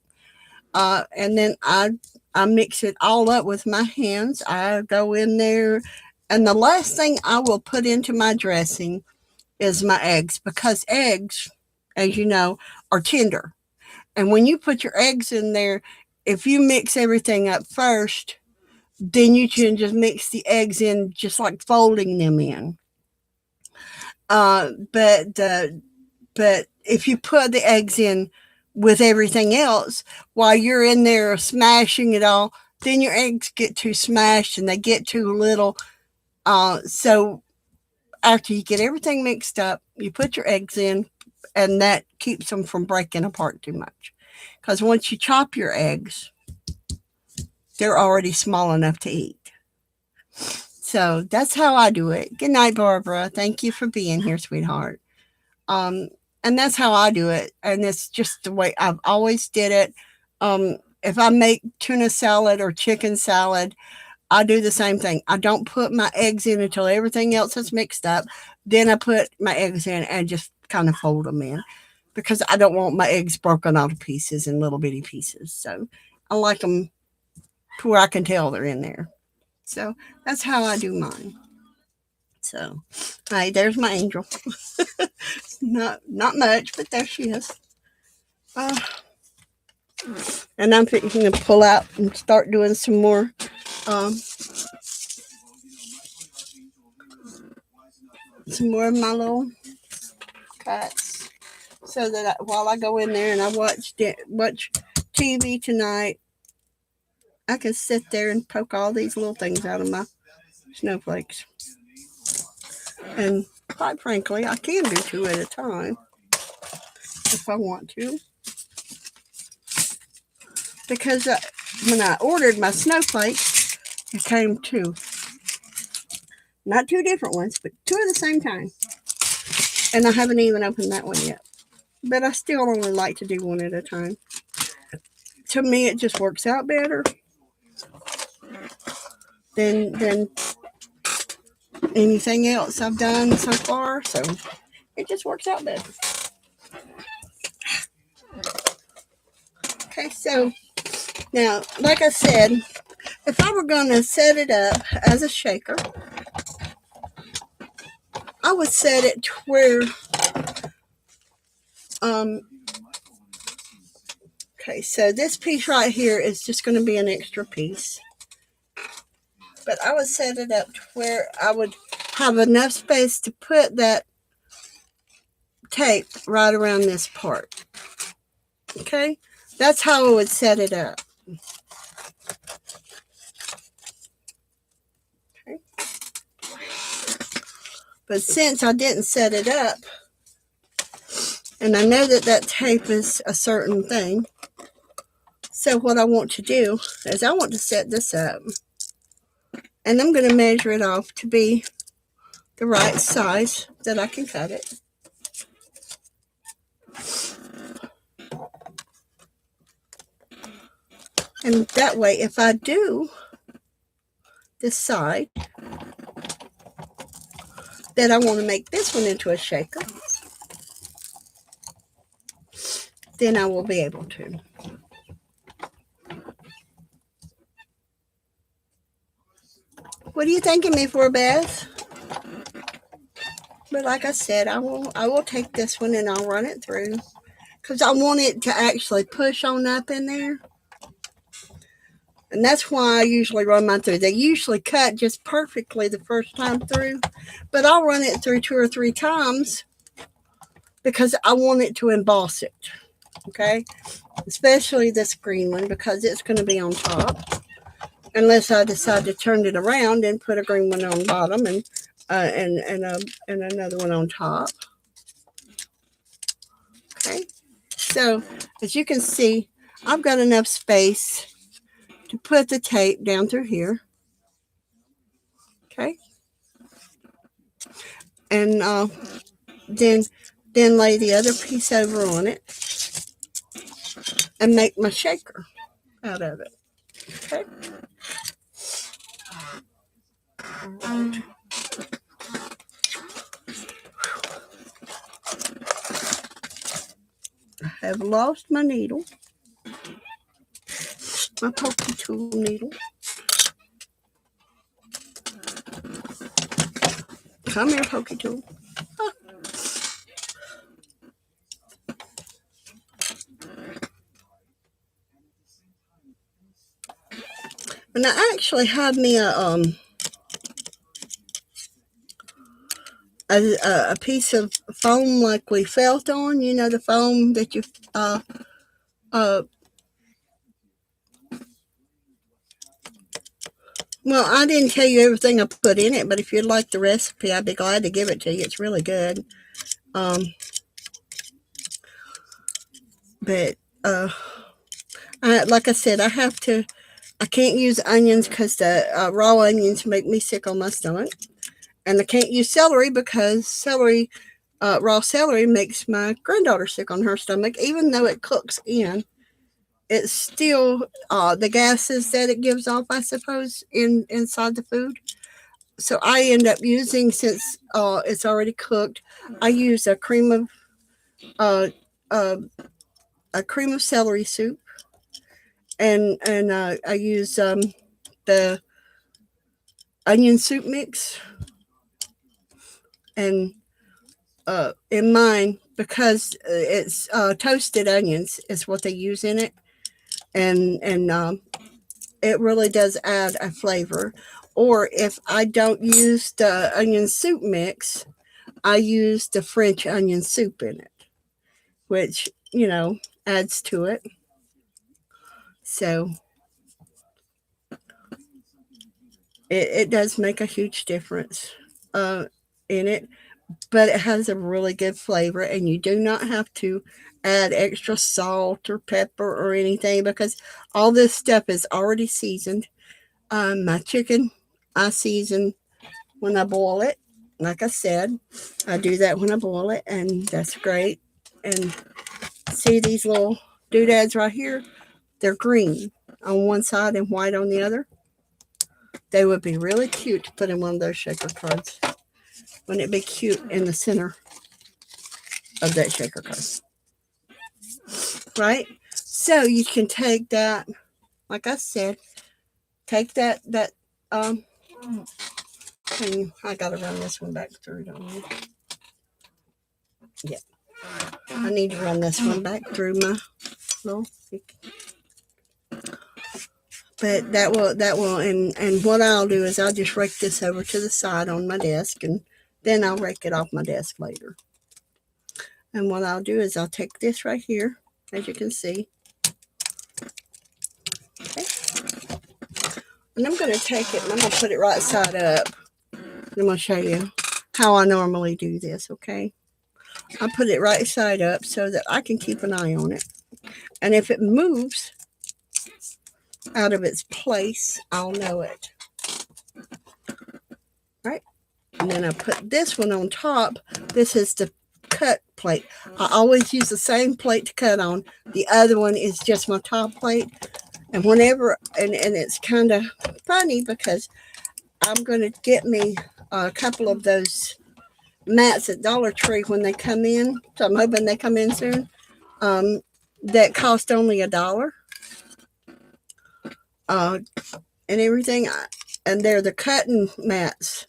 And then I mix it all up with my hands. I go in there, and the last thing I will put into my dressing is my eggs, because eggs, as you know, are tender. And when you put your eggs in there, if you mix everything up first, then you can just mix the eggs in, just like folding them in. Uh, but uh, but if you put the eggs in with everything else while you're in there smashing it all, then your eggs get too smashed and they get too little. So after you get everything mixed up, you put your eggs in, and that keeps them from breaking apart too much. Because once you chop your eggs, they're already small enough to eat. So that's how I do it. Good night, Barbara. Thank you for being here, sweetheart. Um, and that's how I do it. And it's just the way I've always did it. If I make tuna salad or chicken salad, I do the same thing. I don't put my eggs in until everything else is mixed up. Then I put my eggs in and just kind of fold them in, because I don't want my eggs broken out of pieces in little bitty pieces. So I like them to where I can tell they're in there. So that's how I do mine. So, hey, there's my angel. Not much, but there she is. Uh, and I'm fixing to pull out and start doing um, some more of my little cuts, so that while I go in there and I watch TV tonight, I can sit there and poke all these little things out of my snowflakes. And quite frankly, I can do two at a time if I want to, because when I ordered my snowflakes, it came two. Not two different ones, but two at the same time. And I haven't even opened that one yet. But I still only like to do one at a time. To me, it just works out better. than anything else I've done so far. So it just works out better. Okay, so now, like I said, if I were going to set it up as a shaker, I would set it to where, okay, so this piece right here is just going to be an extra piece. But I would set it up to where I would have enough space to put that tape right around this part. Okay, that's how I would set it up. Okay. But since I didn't set it up, and I know that that tape is a certain thing, so what I want to do is I want to set this up, and I'm going to measure it off to be the right size that I can cut it. And that way, if I do this side, that I want to make this one into a shaker, then I will be able to. What are you thanking me for, Beth? But like I said, I will take this one and I'll run it through because I want it to actually push on up in there. And that's why I usually run mine through. They usually cut just perfectly the first time through, but I'll run it through 2 or 3 times because I want it to emboss it. Okay, especially this green one because it's going to be on top. Unless I decide to turn it around and put a green one on bottom and another one on top. Okay, so as you can see, I've got enough space to put the tape down through here. Okay, and then lay the other piece over on it and make my shaker out of it. Okay. I have lost my needle, my pokey tool needle. Come here, pokey tool. Ah. And I actually had me a piece of foam like we felt on, you know, the foam that you well, I didn't tell you everything I put in it, but if you'd like the recipe, I'd be glad to give it to you. It's really good. But like I said, I can't use onions because the raw onions make me sick on my stomach. And I can't use celery because raw celery makes my granddaughter sick on her stomach, even though it cooks in. It's still the gases that it gives off, I suppose, inside the food. So I end up using, since it's already cooked, I use a cream of celery soup, and I use the onion soup mix, and in mine, because it's toasted onions is what they use in it, and it really does add a flavor. Or if I don't use the onion soup mix, I use the French onion soup in it, which, you know, adds to it. So it does make a huge difference in it, but it has a really good flavor, and you do not have to add extra salt or pepper or anything because all this stuff is already seasoned. My chicken, I season when I boil it. Like I said, I do that when I boil it, and that's great. And see these little doodads right here? They're green on one side and white on the other. They would be really cute to put in one of those shaker cards. Wouldn't it be cute in the center of that shaker card? Right? So you can take that, like I said, take that thing. I gotta run this one back through, don't I? Yeah. I need to run this one back through my little stick. But that will, and what I'll do is I'll just rake this over to the side on my desk, and then I'll rake it off my desk later. And what I'll do is I'll take this right here, as you can see. Okay. And I'm going to take it and I'm going to put it right side up. I'm going to show you how I normally do this, okay? I put it right side up so that I can keep an eye on it. And if it moves out of its place, I'll know it. Right? And then I put this one on top. This is the cut plate. I always use the same plate to cut on. The other one is just my top plate. And whenever, and it's kind of funny because I'm going to get me a couple of those mats at Dollar Tree when they come in. So I'm hoping they come in soon. That cost only $1. And everything. And they're the cutting mats.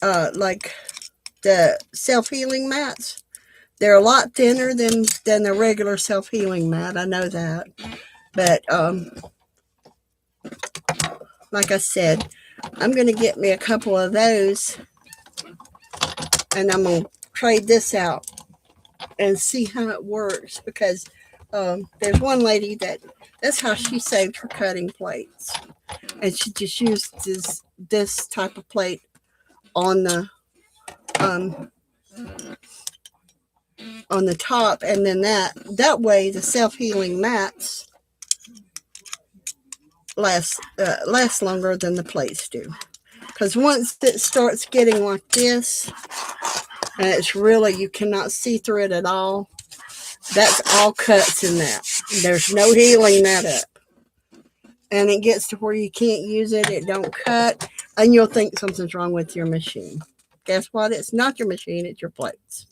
Like the self-healing mats. They're a lot thinner than the regular self-healing mat. I know that. But like I said, I'm going to get me a couple of those. And I'm going to trade this out and see how it works. Because there's one lady that's how she saved her cutting plates. And she just used this type of plate on the top, and then that way the self-healing mats last longer than the plates do. Because once it starts getting like this, and it's really, you cannot see through it at all, that's all cuts in that. There's no healing that up. And it gets to where you can't use it, it don't cut, and you'll think something's wrong with your machine. Guess what? It's not your machine, it's your plates.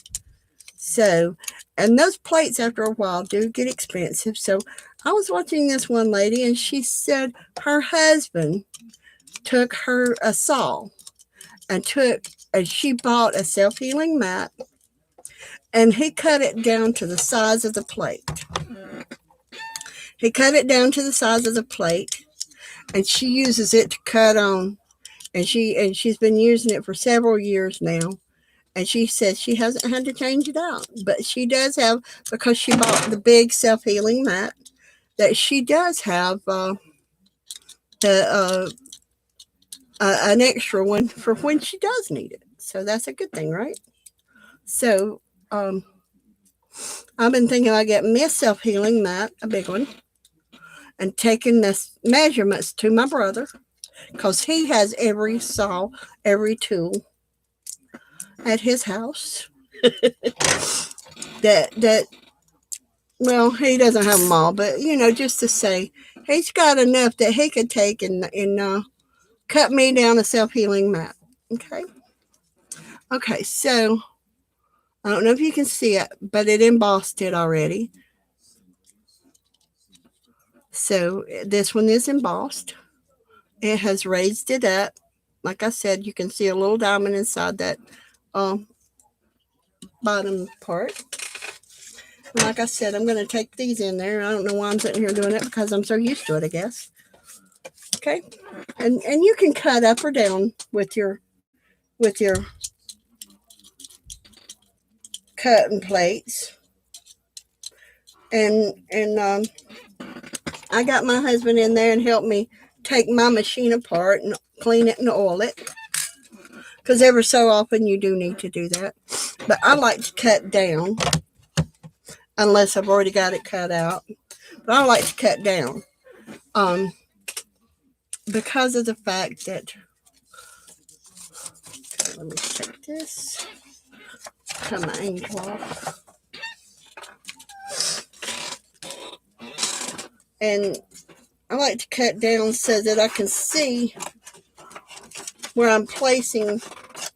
So, and those plates after a while do get expensive. So I was watching this one lady and she said her husband took her a saw and she bought a self-healing mat and he cut it down to the size of the plate. He cut it down to the size of the plate and she uses it to cut on. And she's been using it for several years now. And she says she hasn't had to change it out. But she does have, because she bought the big self-healing mat, that she does have an extra one for when she does need it. So that's a good thing, right? So I've been thinking about getting me a self-healing mat, a big one, and taking the measurements to my brother, because he has every saw, every tool at his house. Well, he doesn't have them all, but just to say, he's got enough that he could take and cut me down a self-healing mat. Okay, so I don't know if you can see it, but it embossed it already. So this one is embossed. It has raised it up. Like I said, you can see a little diamond inside that bottom part. And like I said, I'm going to take these in there. I don't know why I'm sitting here doing it, because I'm so used to it, I guess. Okay. And you can cut up or down with your cutting plates. And I got my husband in there and helped me take my machine apart and clean it and oil it. Because every so often you do need to do that. But I like to cut down, unless I've already got it cut out. But I like to cut down because of the fact that, let me check this, cut my angle off. And I like to cut down so that I can see where I'm placing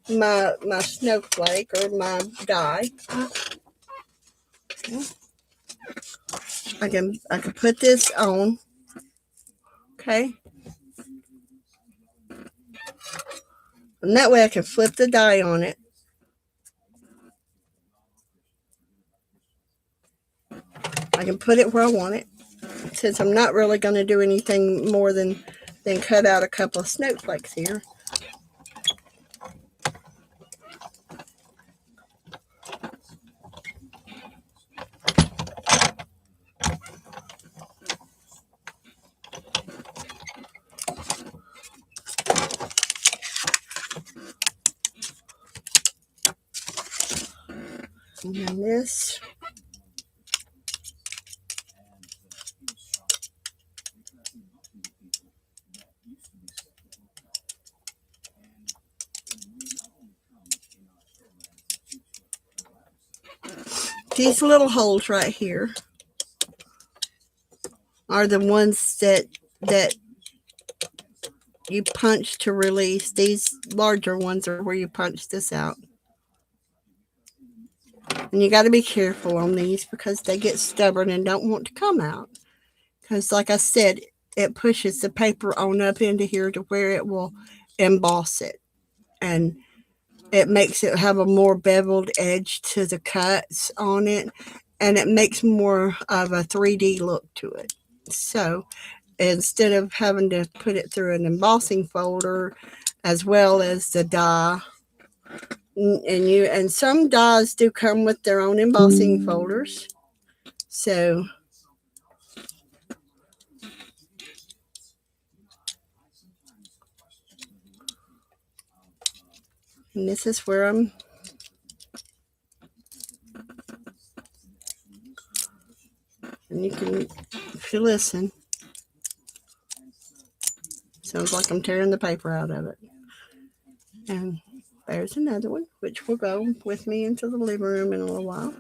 my snowflake or my die. Okay. I can put this on. Okay. And that way I can flip the die on it. I can put it where I want it. Since I'm not really going to do anything more than cut out a couple of snowflakes here. And then this. These little holes right here are the ones that you punch to release. These larger ones are where you punch this out. And you got to be careful on these because they get stubborn and don't want to come out. Because like I said, it pushes the paper on up into here to where it will emboss it. And it makes it have a more beveled edge to the cuts on it. And it makes more of a 3D look to it. So instead of having to put it through an embossing folder as well as the die, and some dies do come with their own embossing folders. So and this is where I'm and you can, if you listen, sounds like I'm tearing the paper out of it. And there's another one, which will go with me into the living room in a little while.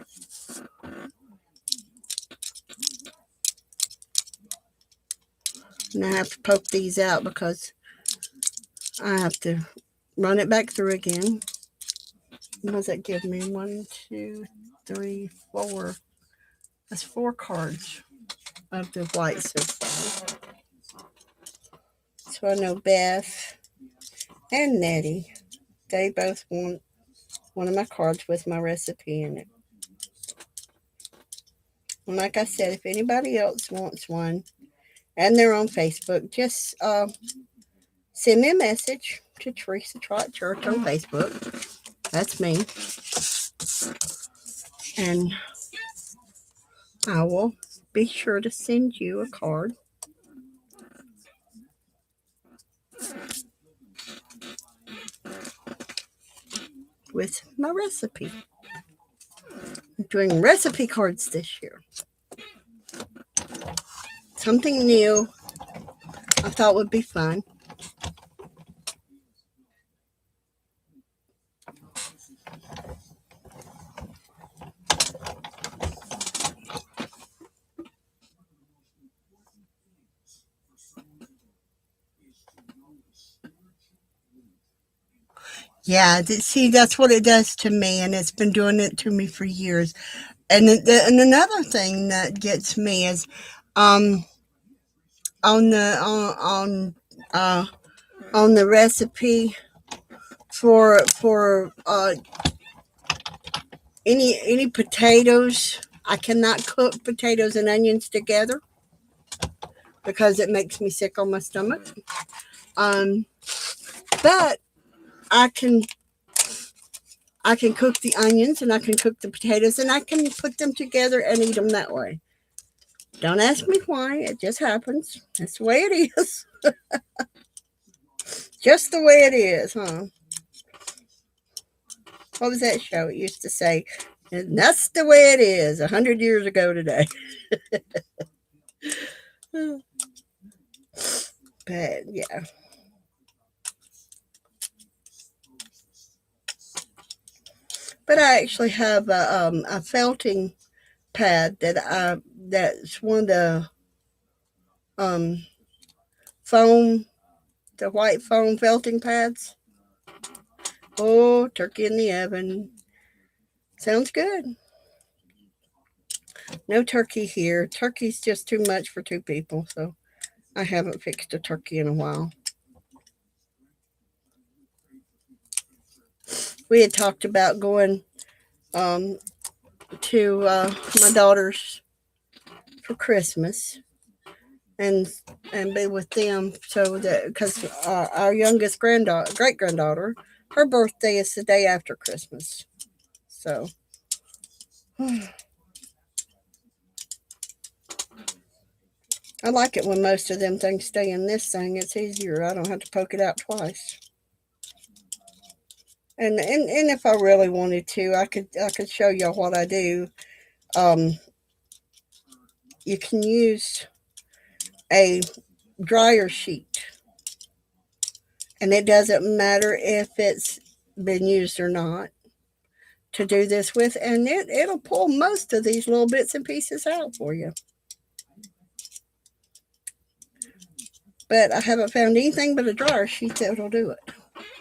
And I have to poke these out because I have to run it back through again. What does that give me? 1, 2, 3, 4. That's 4 cards of the white so far. So I know Beth and Nettie, they both want one of my cards with my recipe in it. And like I said, if anybody else wants one and they're on Facebook, just send me a message to Teresa Trot Church on Facebook. That's me. And I will be sure to send you a card with my recipe. I'm doing recipe cards this year. Something new I thought would be fun. Yeah, see, that's what it does to me, and it's been doing it to me for years. And another thing that gets me is, on the recipe for any potatoes. I cannot cook potatoes and onions together because it makes me sick on my stomach. But I can cook the onions and I can cook the potatoes and I can put them together and eat them that way. Don't ask me why. It just happens. That's the way it is. Just the way it is, huh? What was that show? It used to say, and that's the way it is 100 years ago today. But yeah. But I actually have a felting pad that's one of the foam, the white foam felting pads. Oh, turkey in the oven. Sounds good. No turkey here. Turkey's just too much for two people, so I haven't fixed a turkey in a while. We had talked about going to my daughter's for Christmas and be with them, so that because our youngest great granddaughter, her birthday is the day after Christmas, so I like it when most of them things stay in this thing. It's easier. I don't have to poke it out twice. And if I really wanted to, I could show you what I do. Um, you can use a dryer sheet, and it doesn't matter if it's been used or not to do this with, and it'll pull most of these little bits and pieces out for you. But I haven't found anything but a dryer sheet that'll do it.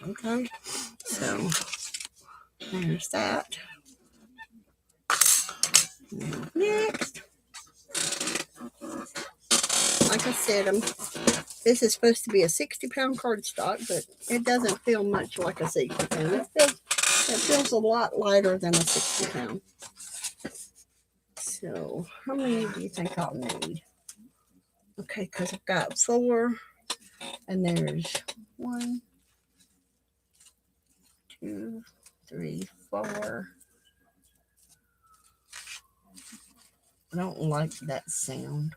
Okay, so there's that. Next, like I said, this is supposed to be a 60-pound cardstock, but it doesn't feel much like a 60-pound. It feels a lot lighter than a 60-pound. So how many do you think I'll need? Okay, because I've got 4, and there's 1, 2, 3, 4. I don't like that sound.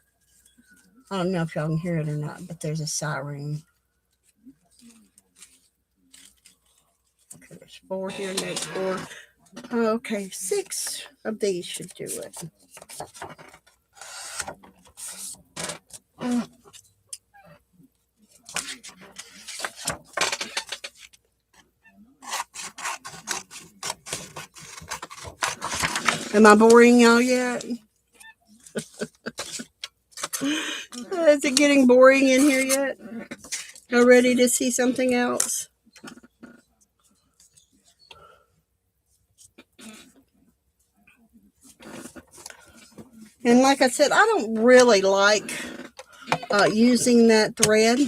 I don't know if y'all can hear it or not, but there's a siren. Okay, there's 4 here, next 4. Okay, 6 of these should do it. Am I boring y'all yet? Is it getting boring in here yet? Y'all ready to see something else? And like I said, I don't really like using that thread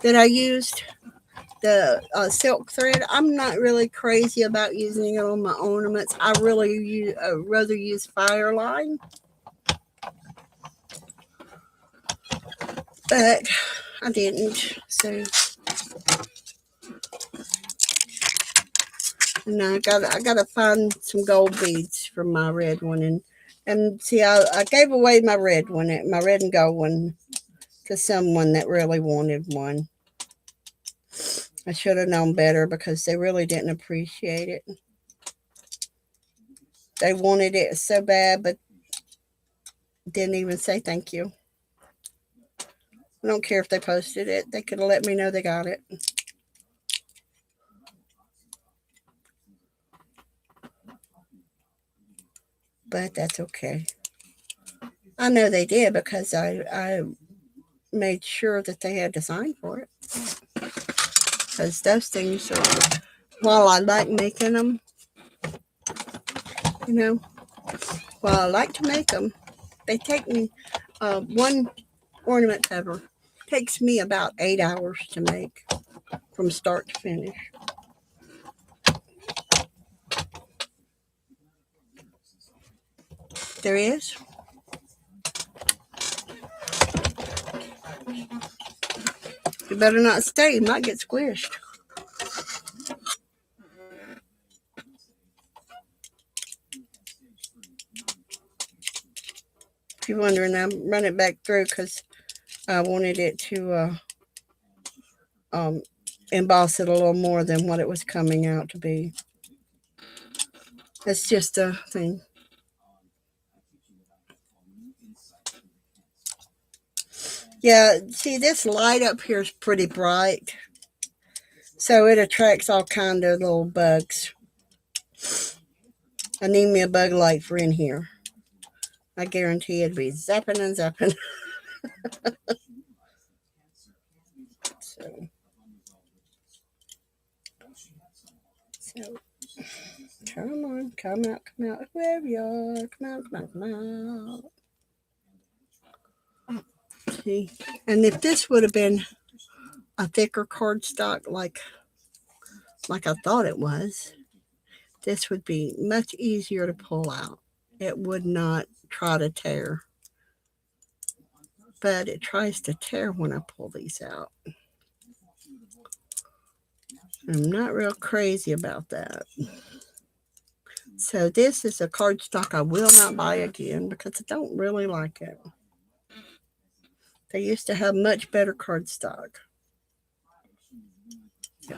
that I used, the silk thread. I'm not really crazy about using it on my ornaments. I really rather use Fireline. But I didn't. So and I gotta find some gold beads for my red one, and see, I gave away my red one, my red and gold one, to someone that really wanted one. I should have known better because they really didn't appreciate it. They wanted it so bad, but didn't even say thank you. I don't care if they posted it. They could have let me know they got it. But that's okay. I know they did because I made sure that they had to sign for it. Because those things are, while I like making them, you know, while I like to make them, they take me, one ornament cover takes me about 8 hours to make from start to finish. There is. You better not stay. You might get squished. If you're wondering, I'm running back through because I wanted it to emboss it a little more than what it was coming out to be. It's just a thing. Yeah, see, this light up here is pretty bright, so it attracts all kind of little bugs. I need me a bug light for in here. I guarantee it'd be zapping and zapping. So So, come on, come out, wherever you are, come out. See, and if this would have been a thicker cardstock like I thought it was, this would be much easier to pull out. It would not try to tear, but it tries to tear when I pull these out. I'm not real crazy about that. So this is a cardstock I will not buy again because I don't really like it. They used to have much better cardstock. Yeah.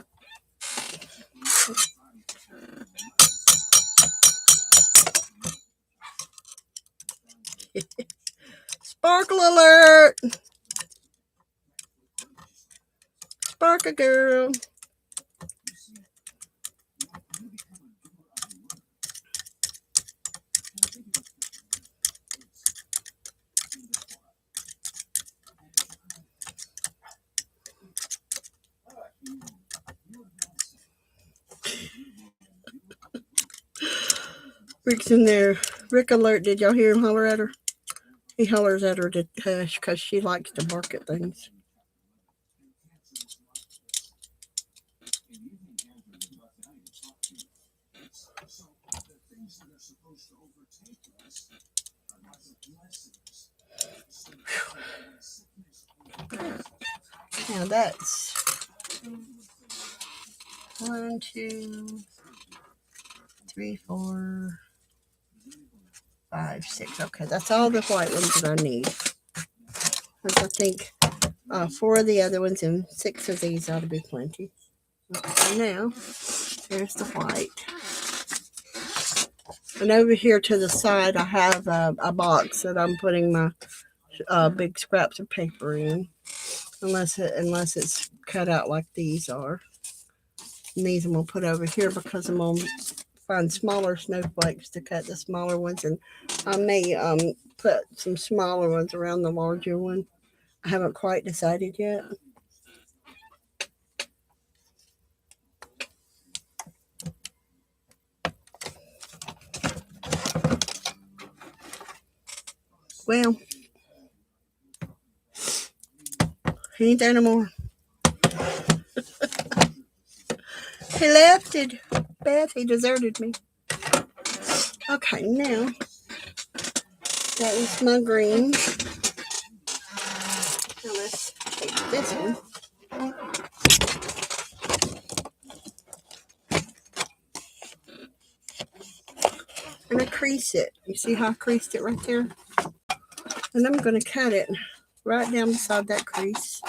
Sparkle alert! Sparkle girl. Rick's in there. Rick alert, did y'all hear him holler at her? He hollers at her to hush because she likes to bark at things. Now that's 1, 2, 3, 4, 5, 6. Okay, that's all the white ones that I need. I think 4 of the other ones and 6 of these ought to be plenty. Okay, now there's the white. And over here to the side, I have a box that I'm putting my big scraps of paper in, unless it's cut out like these are. And these I'm gonna put over here because I'm gonna find smaller snowflakes to cut the smaller ones, and I may put some smaller ones around the larger one. I haven't quite decided yet. Well, he ain't there no more. He left it. Beth, he deserted me. Okay, now that was my green. Now let's take this one. And I crease it. You see how I creased it right there? And I'm going to cut it right down beside that crease.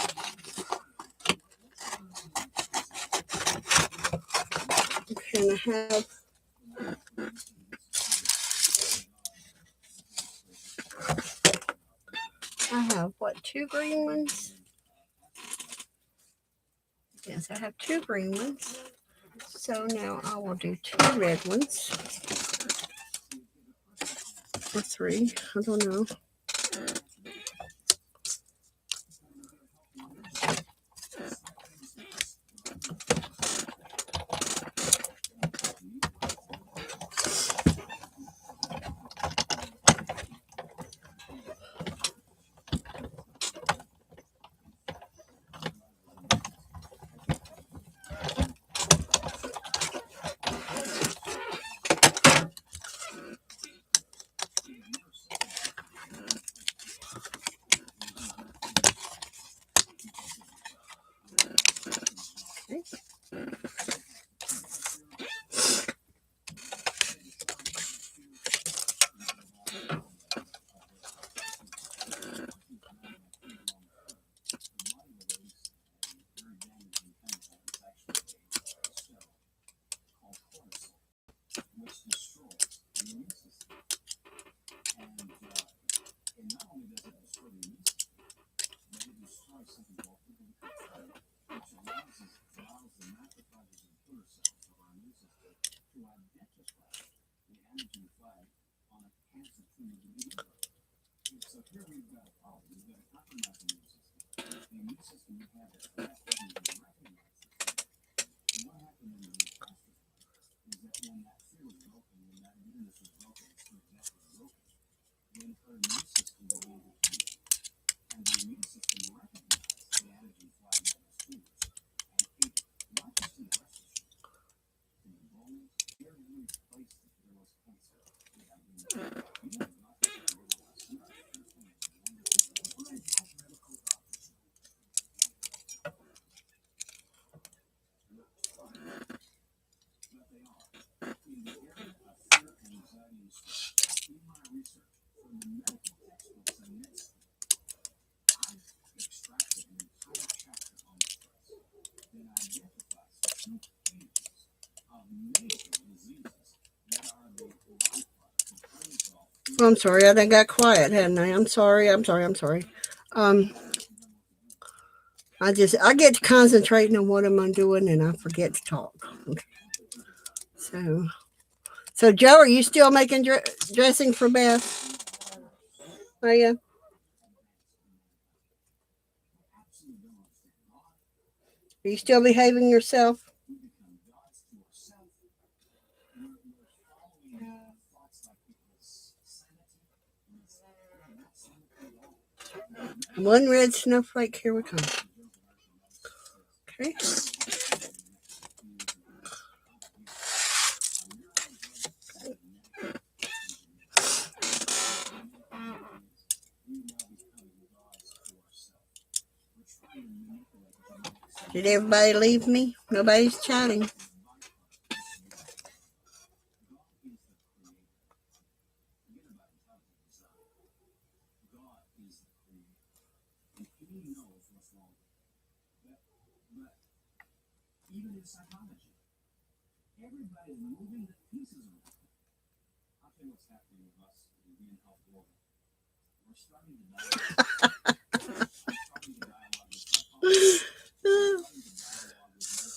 Okay, and I have what, 2 green ones? Yes, I have 2 green ones. So now I will do 2 red ones. Or 3, I don't know. Oh, I'm sorry, I done got quiet, hadn't I? I'm sorry. Um, I get to concentrating on what I'm doing and I forget to talk. Okay. So Joe, are you still making dressing for Beth? Are you? Are you still behaving yourself? One red snowflake. Here we come. Okay. Did everybody leave me? Nobody's chatting.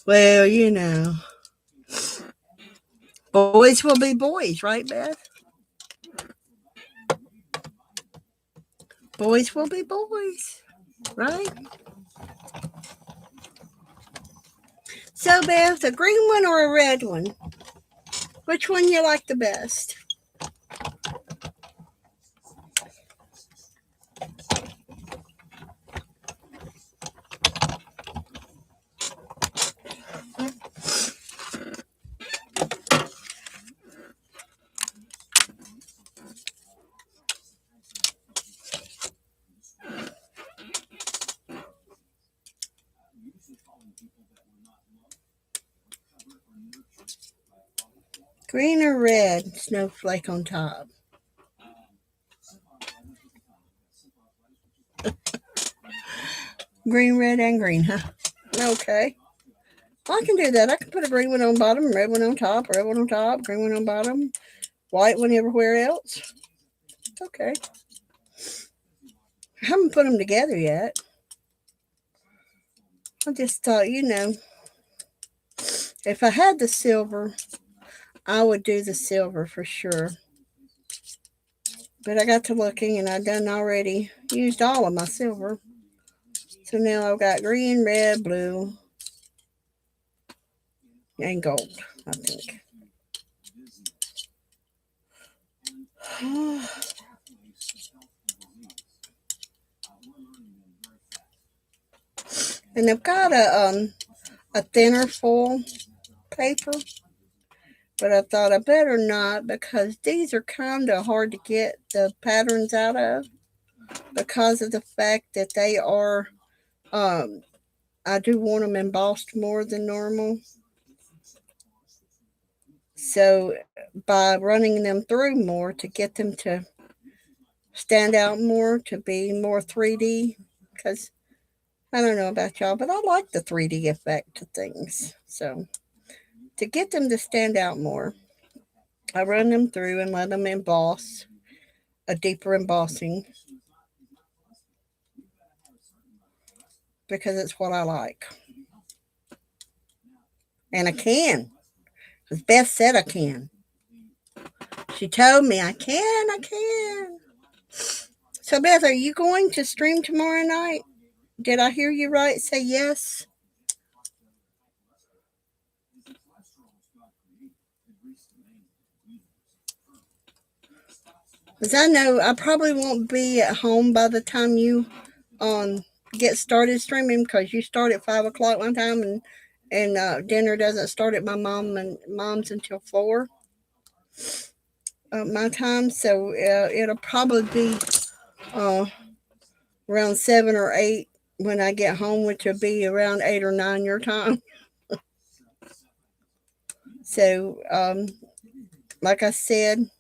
Well, boys will be boys, right, Beth? Boys will be boys, right? So, Beth, a green one or a red one? Which one you like the best? Green or red snowflake on top? Green, red, and green, huh? Okay. I can do that. I can put a green one on bottom, red one on top, red one on top, green one on bottom, white one everywhere else. Okay. I haven't put them together yet. I just thought, if I had the silver, I would do the silver for sure. But I got to looking and I done already used all of my silver. So now I've got green, red, blue, and gold, I think. And I've got a thinner foil paper, but I thought I better not because these are kind of hard to get the patterns out of because of the fact that they are, I do want them embossed more than normal. So by running them through more to get them to stand out more, to be more 3D, because I don't know about y'all, but I like the 3D effect to things. So to get them to stand out more, I run them through and let them emboss a deeper embossing because it's what I like. And I can, because Beth said I can. She told me I can. So, Beth, are you going to stream tomorrow night? Did I hear you right? Say yes. Because I know I probably won't be at home by the time you get started streaming because you start at 5 o'clock one time and dinner doesn't start at my mom's until 4 my time. So it'll probably be uh, around 7 or 8 when I get home, which will be around 8 or 9 your time. So like I said,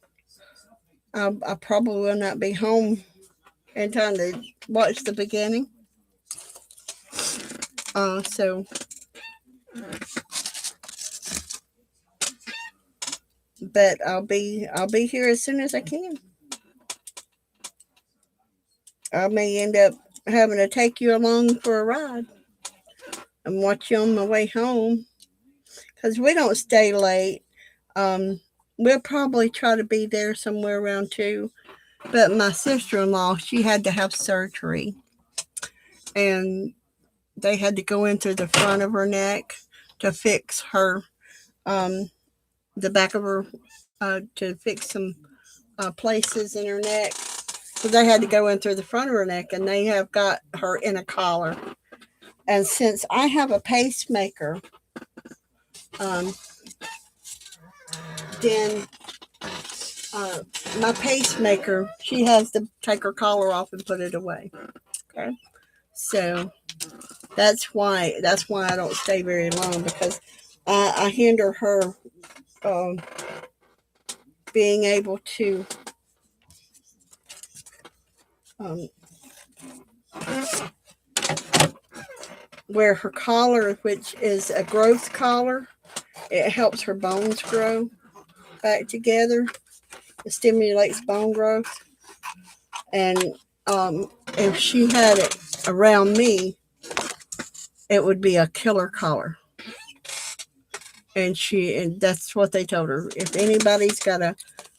I probably will not be home in time to watch the beginning. So, but I'll be here as soon as I can. I may end up having to take you along for a ride and watch you on my way home because we don't stay late. Um, we'll probably try to be there somewhere around 2. But my sister-in-law, she had to have surgery, and they had to go in through the front of her neck to fix her, the back of her, to fix some places in her neck. So they had to go in through the front of her neck, and they have got her in a collar. And since I have a pacemaker, um, then uh, my pacemaker, she has to take her collar off and put it away. Okay, so that's why I don't stay very long, because I hinder her um, being able to um, wear her collar, which is a growth collar. It helps her bones grow back together. It stimulates bone growth. And if she had it around me, it would be a killer collar. And that's what they told her. If anybody's got a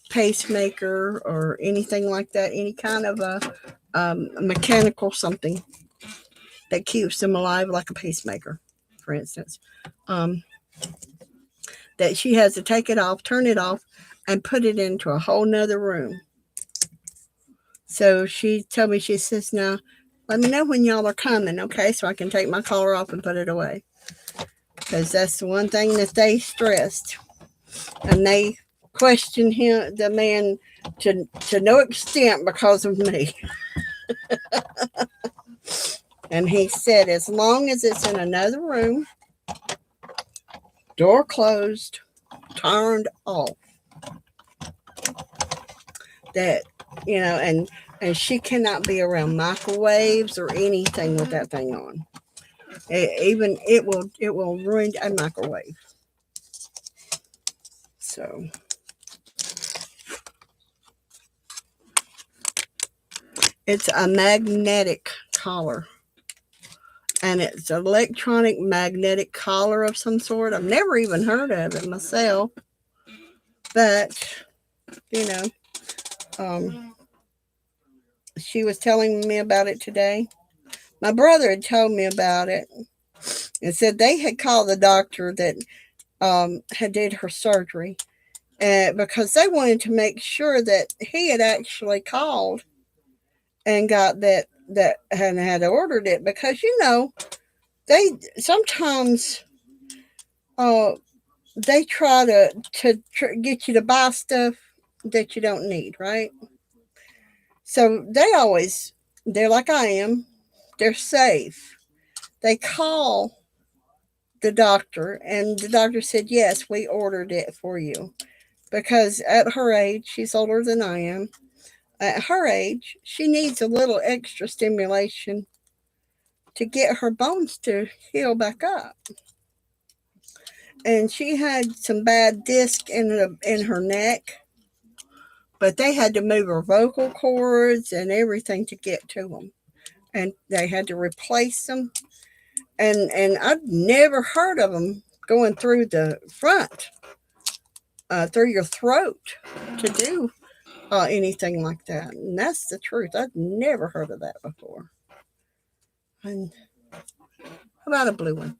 pacemaker or anything like that, any kind of a mechanical something that keeps them alive, like a pacemaker, for instance, um, that she has to take it off, turn it off, and put it into a whole nother room. So she told me, she says, now, let me know when y'all are coming, okay, so I can take my collar off and put it away. Because that's the one thing that they stressed. And they questioned him, the man, to no extent because of me. And he said, as long as it's in another room, door closed, turned off, that, and she cannot be around microwaves or anything with that thing on. It will ruin a microwave. So it's a magnetic collar, and it's an electronic magnetic collar of some sort. I've never even heard of it myself, but you know, she was telling me about it today. My brother had told me about it and said they had called the doctor that had did her surgery, because they wanted to make sure that he had actually called and got that and had ordered it, because they sometimes they try to get you to buy stuff that you don't need, right? So they're like I am, they're safe. They call the doctor, and the doctor said, yes, we ordered it for you, because at her age, she's older than I am. At her age, she needs a little extra stimulation to get her bones to heal back up. And she had some bad disc in her neck, but they had to move her vocal cords and everything to get to them, and they had to replace them. And I'd never heard of them going through the front, through your throat, to do anything like that. And that's the truth. I'd never heard of that before. And how about a blue one?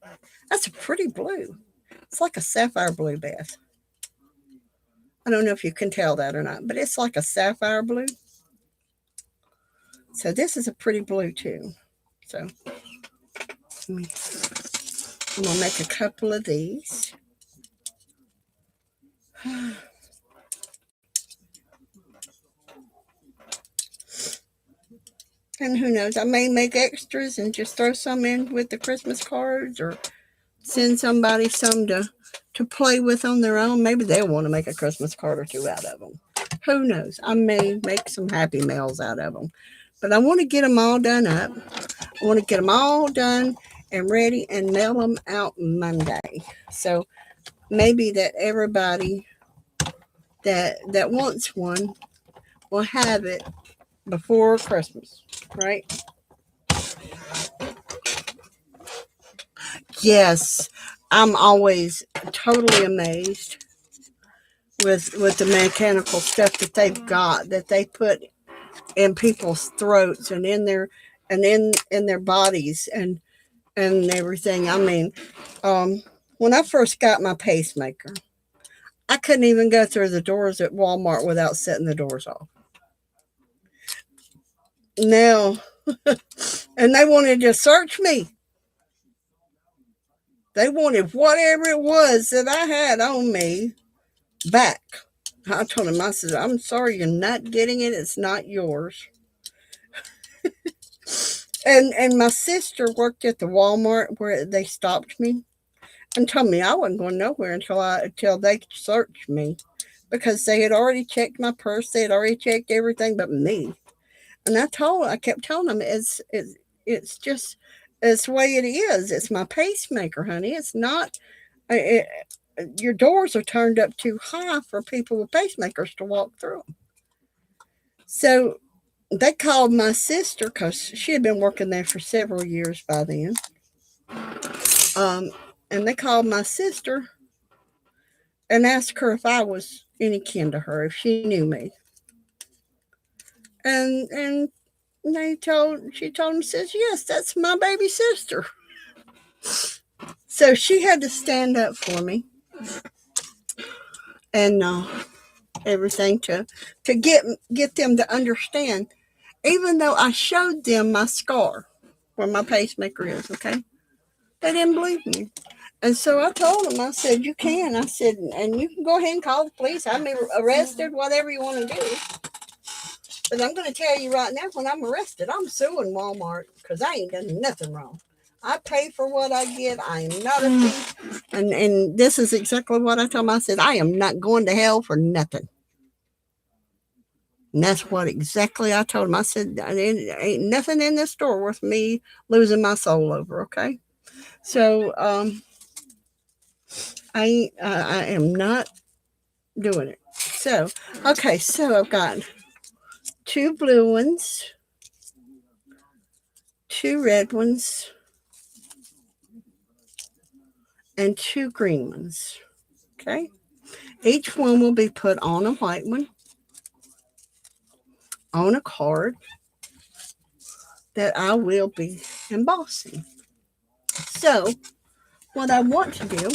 That's a pretty blue. It's like a sapphire blue, Beth. I don't know if you can tell that or not, but it's like a sapphire blue. So this is a pretty blue too. So I'm going to make a couple of these. And who knows, I may make extras and just throw some in with the Christmas cards, or send somebody some to play with on their own. Maybe they'll want to make a Christmas card or two out of them. Who knows? I may make some happy mails out of them. But I want to get them all done up. I want to get them all done and ready and mail them out Monday. So maybe that everybody that wants one will have it before Christmas, right? Yes, I'm always totally amazed with the mechanical stuff that they've got, that they put in people's throats and in their bodies and everything. I mean, when I first got my pacemaker, I couldn't even go through the doors at Walmart without setting the doors off. Now, and they wanted to search me. They wanted whatever it was that I had on me back. I told him, I said, I'm sorry, you're not getting it. It's not yours. And my sister worked at the Walmart where they stopped me and told me I wasn't going nowhere until they searched me, because they had already checked my purse. They had already checked everything but me. And I kept telling them, it's just, it's the way it is. It's my pacemaker, honey. It's not. It, your doors are turned up too high for people with pacemakers to walk through them. So they called my sister, because she had been working there for several years by then. And they called my sister and asked her if I was any kin to her, if she knew me. And she told them, says, yes, that's my baby sister. So she had to stand up for me and everything to get them to understand, even though I showed them my scar where my pacemaker is, okay? They didn't believe me. And so I told them, I said, you can. I said, and you can go ahead and call the police. Have me arrested, whatever you want to do. But I'm going to tell you right now, when I'm arrested, I'm suing Walmart, because I ain't done nothing wrong. I pay for what I get. I am not a thief. And this is exactly what I told them. I said, I am not going to hell for nothing. And that's what exactly I told him. I said, there ain't nothing in this store worth me losing my soul over, okay? So I am not doing it. So, okay, so I've got 2 blue ones, 2 red ones, and 2 green ones, okay? Each one will be put on a white one, on a card that I will be embossing. So, what I want to do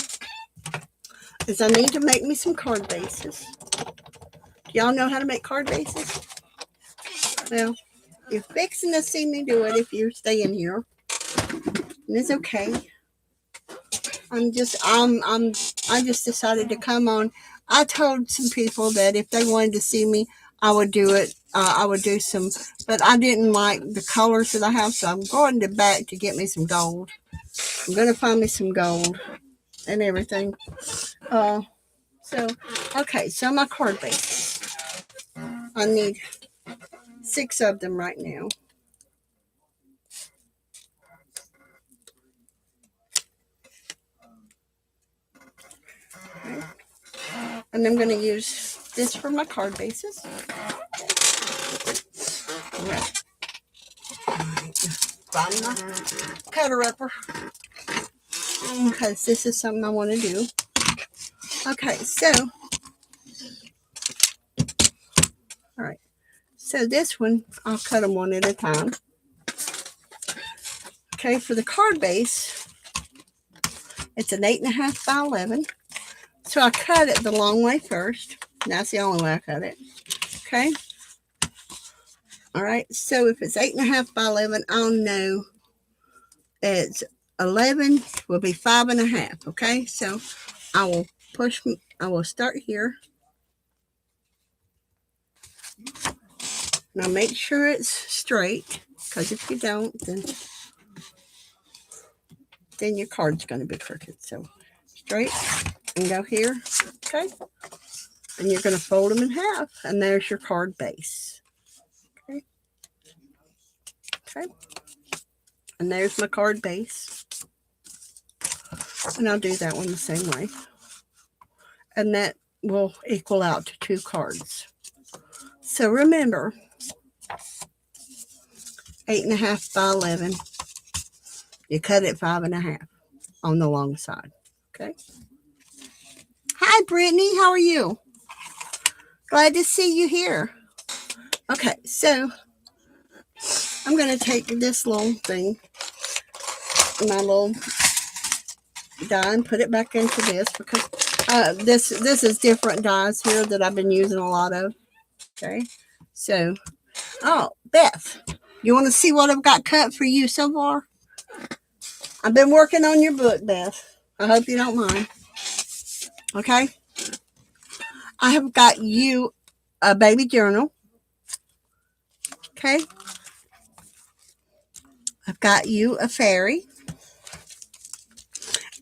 is I need to make me some card bases. Do y'all know how to make card bases? Well, you're fixing to see me do it if you're staying here. And it's okay. I just decided to come on. I told some people that if they wanted to see me, I would do it. I would do some, but I didn't like the colors that I have, so I'm going to back to get me some gold. I'm going to find me some gold and everything. Okay, so my card base. I need 6 of them right now. Okay. And I'm going to use this for my card bases. Right. Find my cutter upper, because this is something I want to do. Okay, so, all right. So this one, I'll cut them one at a time. Okay, for the card base, it's an 8.5 by 11. So I cut it the long way first. That's the only way I cut it. Okay. All right. So if it's 8.5 by 11, I'll know it's 11 will be 5.5. Okay. So I will start here. Now make sure it's straight, because if you don't, then your card's going to be crooked. So straight and go here. Okay. And you're going to fold them in half, and there's your card base. Okay. Okay. And there's my card base. And I'll do that one the same way. And that will equal out to 2 cards. So remember, 8.5 by 11. You cut it 5.5 on the long side. Okay. Hi, Brittany. How are you? Glad to see you here. Okay, so I'm going to take this little thing, my little die, and put it back into this because this is different dies here that I've been using a lot of. Okay, so, oh, Beth, you want to see what I've got cut for you so far? I've been working on your book, Beth. I hope you don't mind. Okay, I have got you a baby journal. Okay, I've got you a fairy.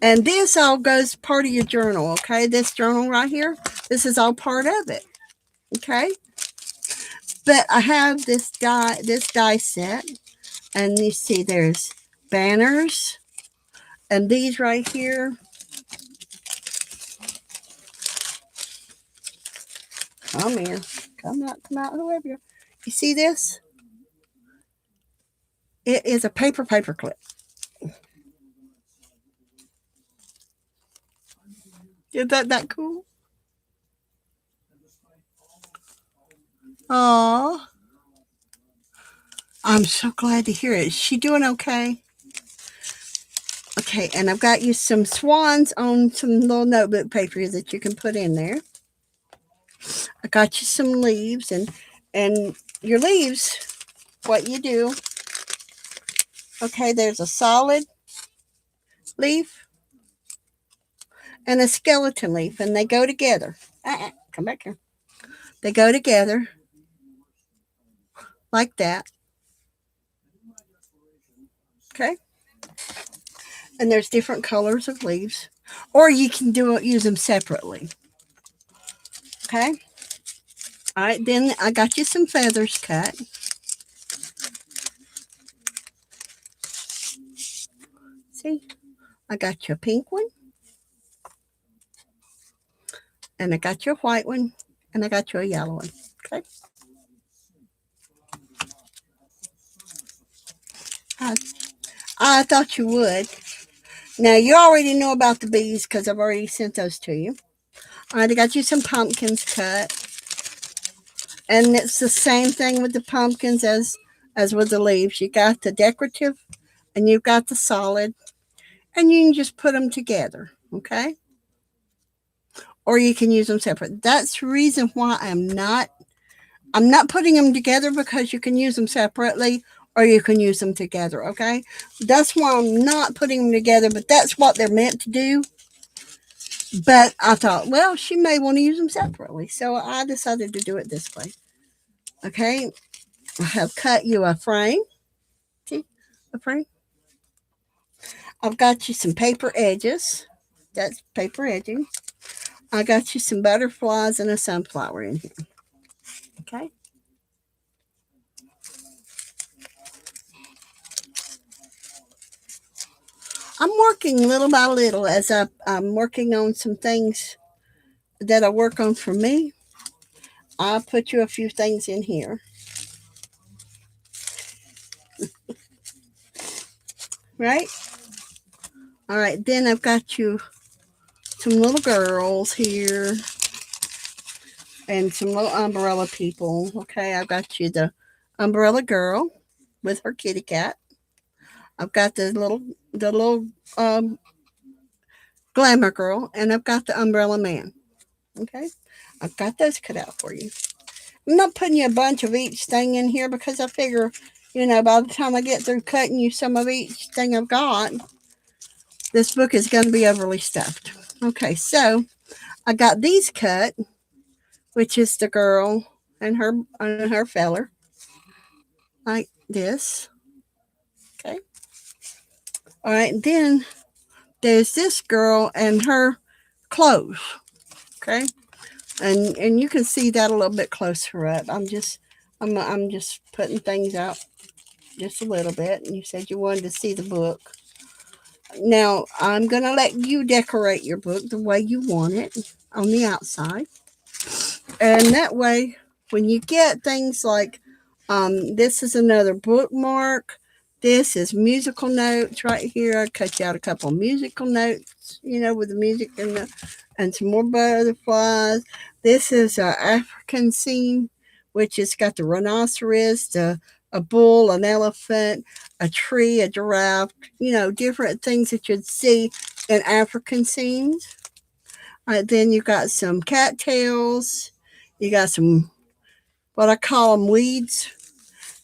And this all goes part of your journal, okay? This journal right here, this is all part of it, okay? But I have this die set, and you see there's banners, and these right here. Come here, come out, whoever you are. You see this? It is a paper clip. Is that cool? Aw. I'm so glad to hear it. Is she doing okay? Okay, and I've got you some swans on some little notebook paper that you can put in there. I got you some leaves, and your leaves, what you do, okay, there's a solid leaf and a skeleton leaf, and they go together. Come back here. They go together like that. Okay. And there's different colors of leaves, or you can use them separately. Okay. All right. Then I got you some feathers cut. See, I got you a pink one, and I got you a white one, and I got you a yellow one. Okay. I thought you would. Now, you already know about the bees because I've already sent those to you. All right, I got you some pumpkins cut. And it's the same thing with the pumpkins as with the leaves. You got the decorative and you've got the solid. And you can just put them together, okay? Or you can use them separate. That's the reason why I'm not putting them together, because you can use them separately or you can use them together, okay? That's why I'm not putting them together, but that's what they're meant to do. But I thought, well, she may want to use them separately. So I decided to do it this way. Okay. I have cut you a frame. See? A frame. I've got you some paper edges. That's paper edging. I got you some butterflies and a sunflower in here. Okay. I'm working little by little as I'm working on some things that I work on for me. I'll put you a few things in here. Right? All right. Then I've got you some little girls here and some little umbrella people. Okay. I've got you the umbrella girl with her kitty cat. I've got the little glamour girl, and I've got the umbrella man. Okay. I've got those cut out for you. I'm not putting you a bunch of each thing in here because I figure, by the time I get through cutting you some of each thing I've got, this book is going to be overly stuffed. Okay, so I got these cut, which is the girl and her feller, like this. Okay. All right, then there's this girl and her clothes. Okay. And you can see that a little bit closer up. I'm just putting things out just a little bit. And you said you wanted to see the book. Now, I'm going to let you decorate your book the way you want it on the outside. And that way, when you get things like This is another bookmark. This is musical notes right here. I cut you out a couple of musical notes, with the music and some more butterflies. This is an African scene, which has got the rhinoceros, a bull, an elephant, a tree, a giraffe, different things that you'd see in African scenes. Then you got some cattails. You got some, what I call them, weeds.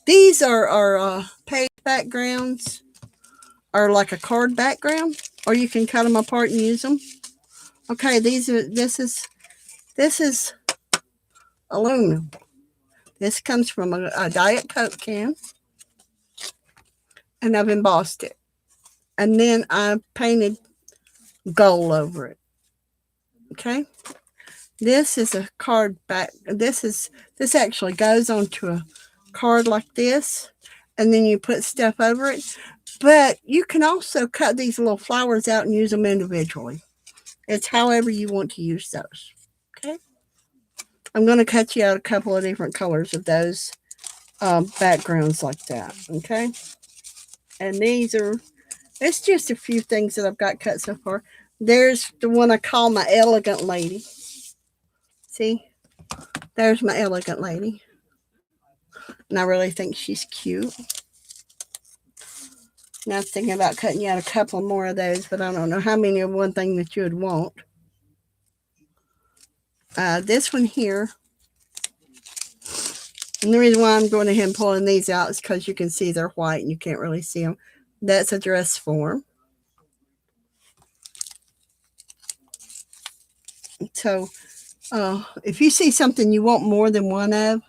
These are page backgrounds, or like a card background, or you can cut them apart and use them. Okay, this is aluminum. This comes from a Diet Coke can, and I've embossed it, and then I painted gold over it. Okay, this is a card back. This actually goes onto a card like this, and then you put stuff over it. But you can also cut these little flowers out and use them individually. It's however you want to use those. Okay. I'm going to cut you out a couple of different colors of those backgrounds like that. Okay. And it's just a few things that I've got cut so far. There's the one I call my elegant lady. See? There's my elegant lady. And I really think she's cute. Now I was thinking about cutting you out a couple more of those, but I don't know how many of one thing that you would want. This one here, and the reason why I'm going ahead and pulling these out is because you can see they're white and you can't really see them. That's a dress form. So if you see something you want more than one of,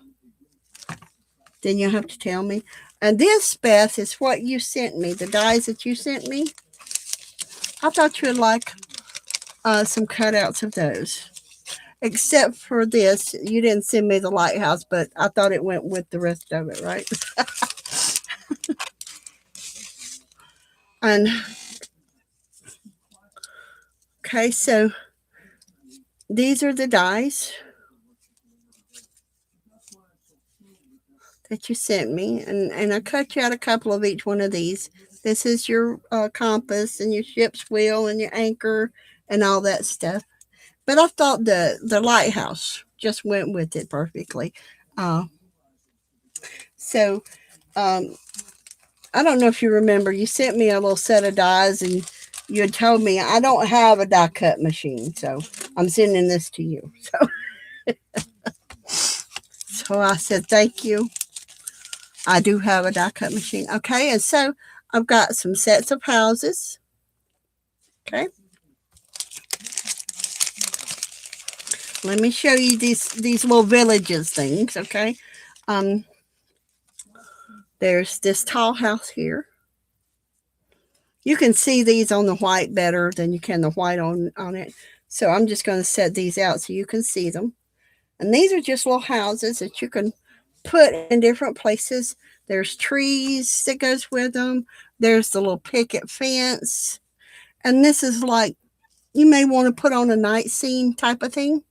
then you'll have to tell me. And this, Beth, is what you sent me, the dies that you sent me. I thought you would like some cutouts of those. Except for this, you didn't send me the lighthouse, but I thought it went with the rest of it, right? And okay, so these are the dies that you sent me, and I cut you out a couple of each one of these. This is your compass and your ship's wheel and your anchor and all that stuff. But I thought the lighthouse just went with it perfectly. So I don't know if you remember, you sent me a little set of dies, and you had told me I don't have a die cut machine, so I'm sending this to you. So I said, thank you. I do have a die cut machine. Okay, and so I've got some sets of houses. Okay. Let me show you these little villages things, okay? There's this tall house here. You can see these on the white better than you can the white on it. So I'm just going to set these out so you can see them. And these are just little houses that you can put in different places. There's trees that goes with them. There's the little picket fence. And this is like, you may want to put on a night scene type of thing.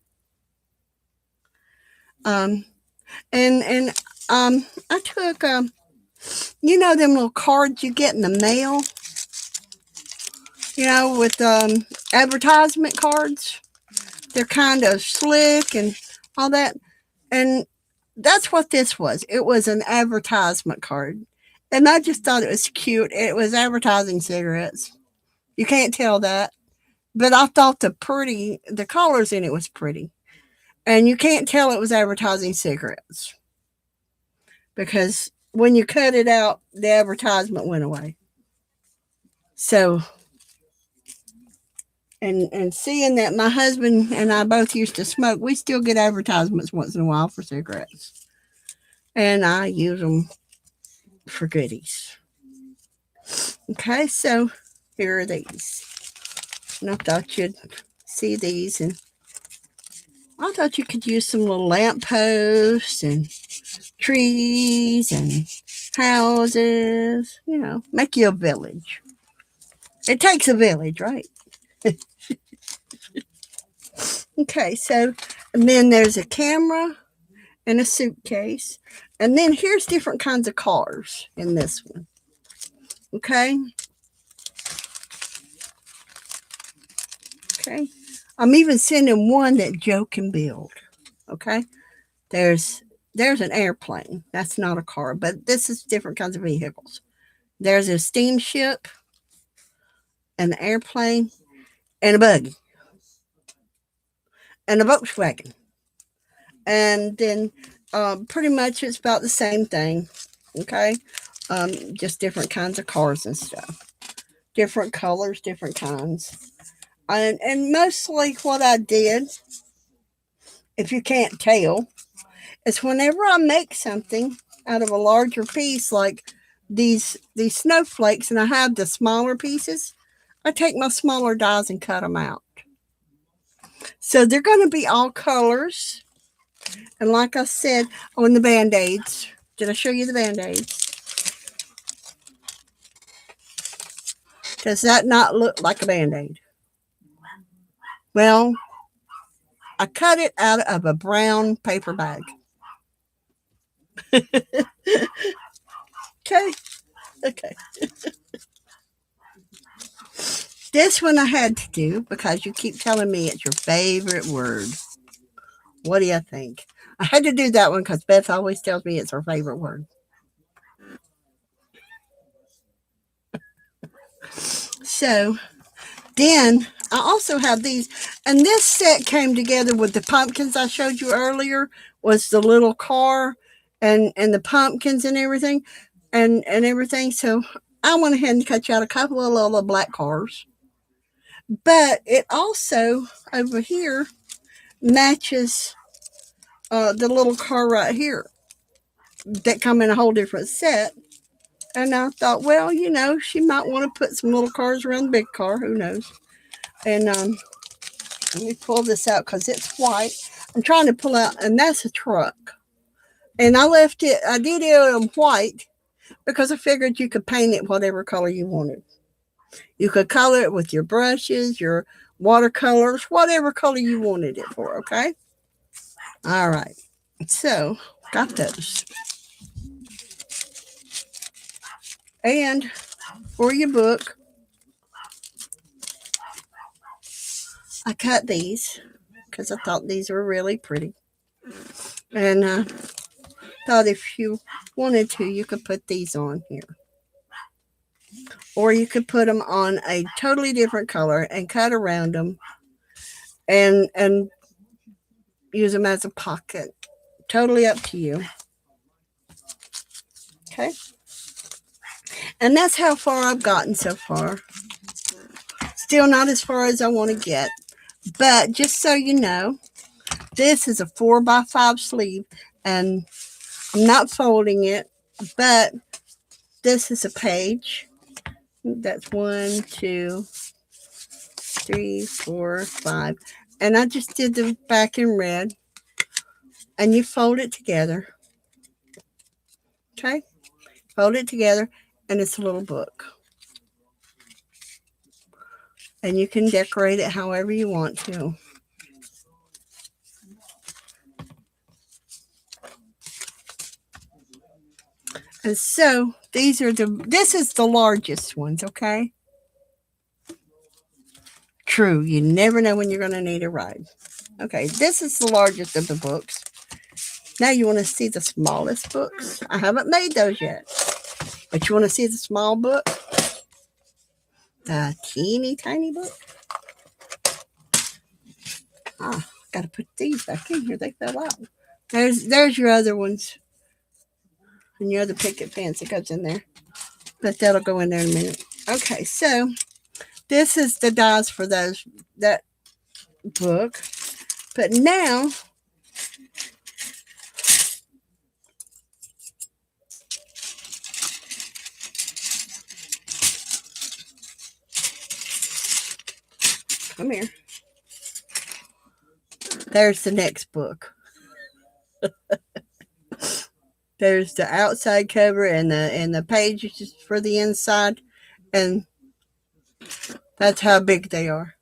I took, them little cards you get in the mail, with advertisement cards. They're kind of slick and all that. And that's what this was. It was an advertisement card. And I just thought it was cute. It was advertising cigarettes. You can't tell that. But I thought the colors in it was pretty. And you can't tell it was advertising cigarettes. Because when you cut it out, the advertisement went away. So, and seeing that my husband and I both used to smoke, we still get advertisements once in a while for cigarettes. And I use them for goodies. Okay, so here are these. And I thought you'd see these, and I thought you could use some little lampposts and trees and houses, make you a village. It takes a village, right? Okay, so, and then there's a camera, and a suitcase. And then here's different kinds of cars in this one. Okay. Okay. I'm even sending one that Joe can build. Okay. There's an airplane. That's not a car, but this is different kinds of vehicles. There's a steamship, an airplane, and a buggy, and a Volkswagen. And then pretty much it's about the same thing. Okay. Just different kinds of cars and stuff. Different colors, different kinds. And mostly what I did, if you can't tell, is whenever I make something out of a larger piece, like these snowflakes, and I have the smaller pieces, I take my smaller dies and cut them out. So they're going to be all colors. And like I said, on the Band-Aids, did I show you the Band-Aids? Does that not look like a Band-Aid? Well, I cut it out of a brown paper bag. Okay. Okay. This one I had to do because you keep telling me it's your favorite word. What do you think? I had to do that one because Beth always tells me it's her favorite word. So then I also have these, and this set came together with the pumpkins I showed you earlier, was the little car and the pumpkins and everything and everything. So I went ahead and cut you out a couple of little black cars. But it also over here matches the little car right here that come in a whole different set. And I thought, well, she might want to put some little cars around the big car. Who knows? And let me pull this out because it's white. I'm trying to pull out, and that's a truck. And I did it in white because I figured you could paint it whatever color you wanted. You could color it with your brushes, your watercolors, whatever color you wanted it for, okay? All right. So, got those. And for your book, I cut these because I thought these were really pretty. And thought if you wanted to, you could put these on here. Or you could put them on a totally different color and cut around them and use them as a pocket. Totally up to you. Okay. And that's how far I've gotten so far. Still not as far as I want to get. But just so you know, this is a 4x5 sleeve. And I'm not folding it. But this is a page. That's 1, 2, 3, 4, 5. And I just did the back in red. And you fold it together. Okay? Fold it together. And it's a little book. And you can decorate it however you want to. And so this is the largest ones, okay? True, you never know when you're going to need a ride. Okay, this is the largest of the books. Now you want to see the smallest books? I haven't made those yet. But you want to see the small book? The teeny tiny book? Got to put these back in here. They fell out. There's your other ones. And your other picket fence that goes in there. But that'll go in there in a minute. Okay, so this is the dies for that book. But now, come here. There's the next book. There's the outside cover and the pages for the inside, and that's how big they are.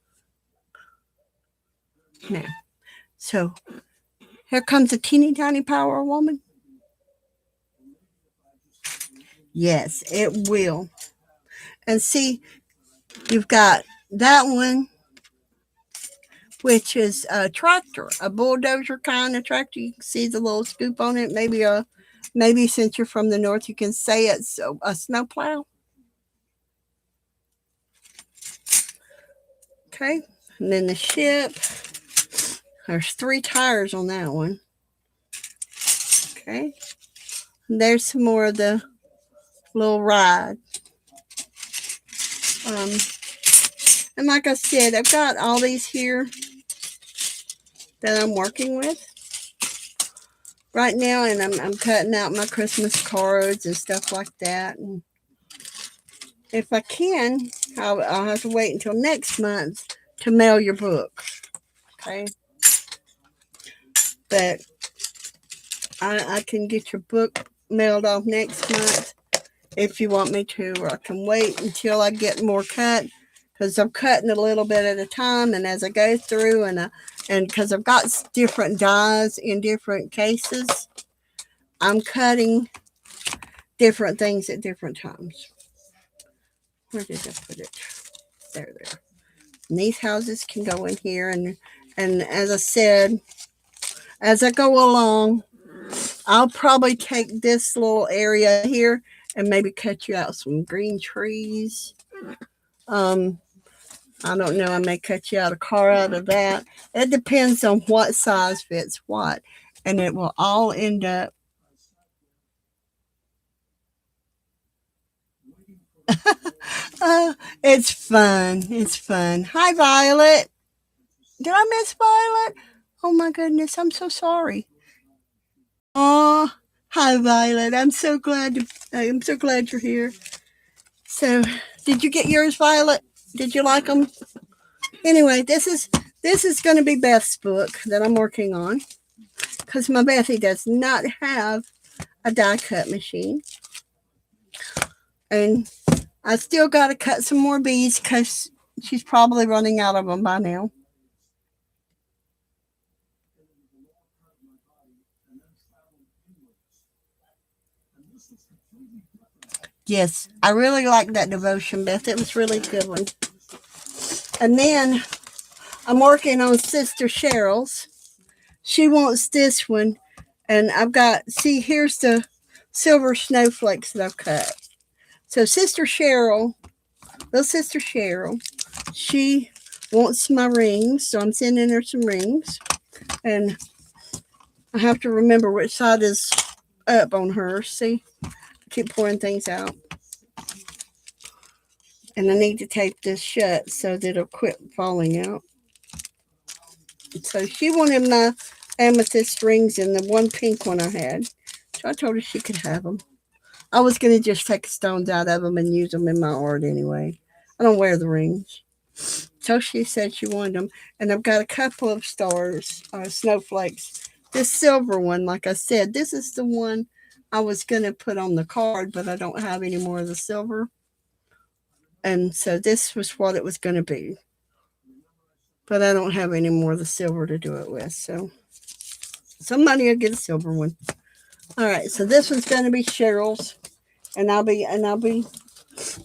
Now, so Here comes a teeny tiny power woman. Yes, it will. And see, you've got that one, which is a tractor, a bulldozer kind of tractor. You can see the little scoop on it. Maybe since you're from the north, you can say it's a snowplow. Okay, and then the ship. There's 3 tires on that one. Okay, and there's some more of the little ride. And like I said, I've got all these here that I'm working with right now, and I'm cutting out my Christmas cards and stuff like that. And if I can, I'll have to wait until next month to mail your book. Okay, but I can get your book mailed off next month if you want me to, or I can wait until I get more cut, because I'm cutting a little bit at a time, and as I go through, and because I've got different dies in different cases, I'm cutting different things at different times. Where did I put it? There. And these houses can go in here, and as I said, as I go along, I'll probably take this little area here and maybe cut you out some green trees. I don't know. I may cut you out a car out of that. It depends on what size fits what, and it will all end up. It's fun. It's fun. Hi, Violet. Did I miss Violet? Oh my goodness, I'm so sorry. Oh, hi, Violet. I'm so glad you're here. So, did you get yours, Violet? Did you like them? Anyway, this is going to be Beth's book that I'm working on, because my Bethy does not have a die cut machine, and I still got to cut some more beads because she's probably running out of them by now. Yes, I really like that devotion, Beth. It was really good one. And then I'm working on Sister Cheryl's. She wants this one, and I've got, see, here's the silver snowflakes that I've cut. So little Sister Cheryl, she wants my rings, so I'm sending her some rings, and I have to remember which side is up on her. See, I keep pouring things out. And I need to tape this shut so that it'll quit falling out. So she wanted my amethyst rings and the one pink one I had. So I told her she could have them. I was going to just take the stones out of them and use them in my art anyway. I don't wear the rings. So she said she wanted them. And I've got a couple of stars, snowflakes. This silver one, like I said, this is the one I was going to put on the card, but I don't have any more of the silver. And so this was what it was going to be. But I don't have any more of the silver to do it with. So somebody will get a silver one. All right, so this one's going to be Cheryl's, and I'll be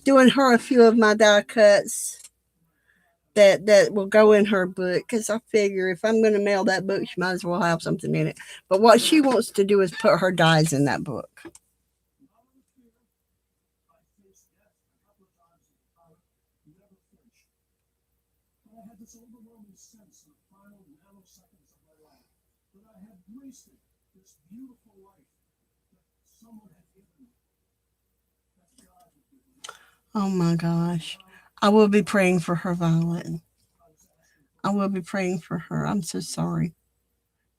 doing her a few of my die cuts that will go in her book, because I figure if I'm going to mail that book, she might as well have something in it. But what she wants to do is put her dies in that book. Oh my gosh. I will be praying for her, Violet. I will be praying for her. I'm so sorry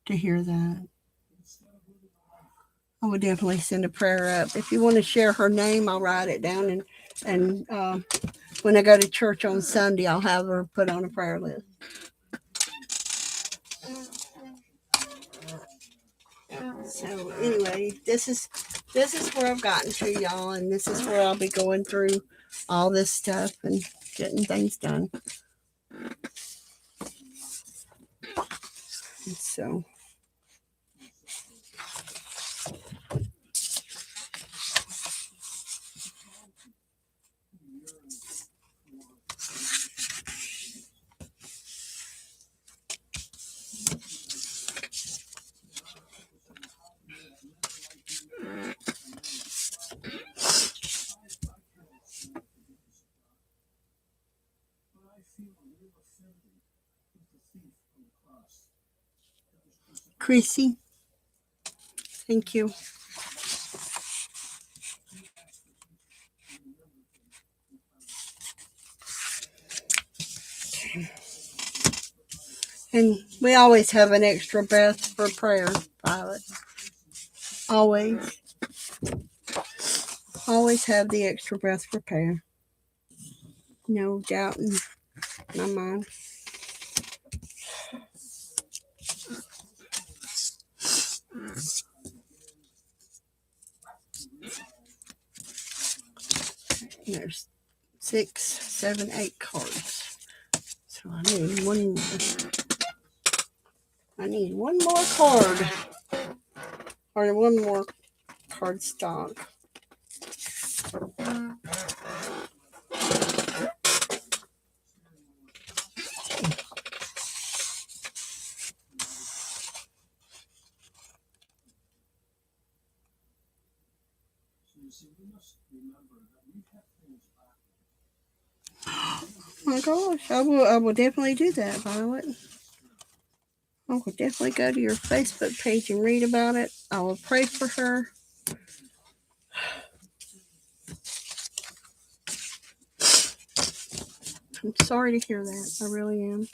to hear that. I would definitely send a prayer up. If you want to share her name, I'll write it down, and when I go to church on Sunday, I'll have her put on a prayer list. So anyway, this is where I've gotten to, y'all, and this is where I'll be going through all this stuff and getting things done. And so Chrissy. Thank you. And we always have an extra breath for prayer, Violet. Always. Always have the extra breath for prayer. No doubt in my mind. There's 6, 7, 8 cards. So I need one more card. Or one more card stock. Oh my gosh, I will definitely do that, Violet. I will definitely go to your Facebook page and read about it. I will pray for her. I'm sorry to hear that. I really am.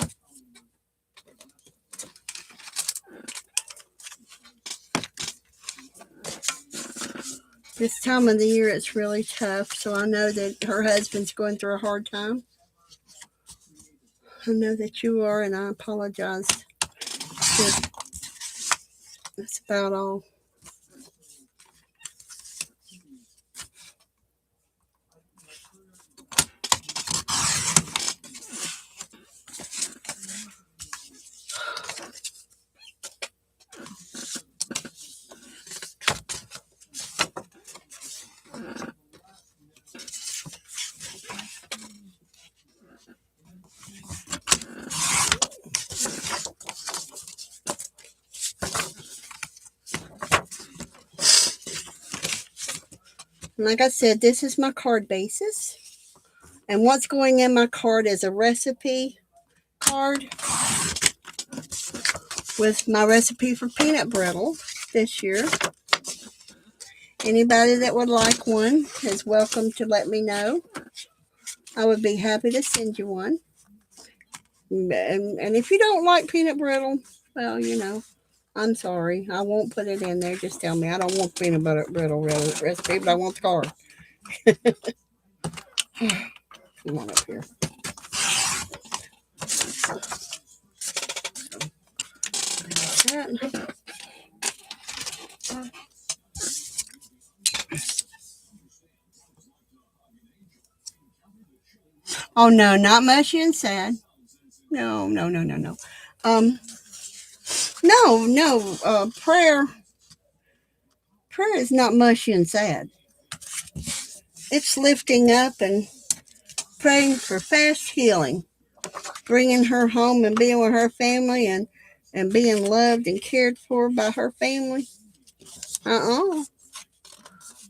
This time of the year, it's really tough. So I know that her husband's going through a hard time. I know that you are, and I apologize. That's about all. Like I said, this is my card basis. And what's going in my card is a recipe card with my recipe for peanut brittle this year. Anybody that would like one is welcome to let me know. I would be happy to send you one. And if you don't like peanut brittle, well, I'm sorry. I won't put it in there. Just tell me I don't want peanut butter brittle recipe, but I want the card. Come on up here. That. Oh no, not mushy and sad. No. Prayer is not mushy and sad. It's lifting up and praying for fast healing, bringing her home and being with her family and being loved and cared for by her family.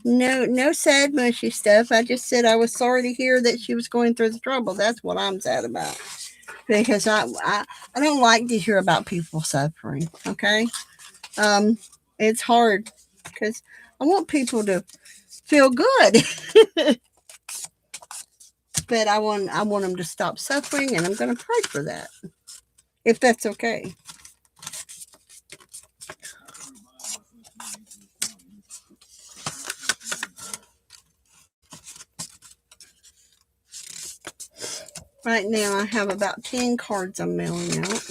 No sad mushy stuff. I just said I was sorry to hear that she was going through the trouble. That's what I'm sad about. Because I don't like to hear about people suffering, okay? It's hard because I want people to feel good. But I want them to stop suffering, and I'm going to pray for that, if that's okay. Right now, I have about 10 cards I'm mailing out.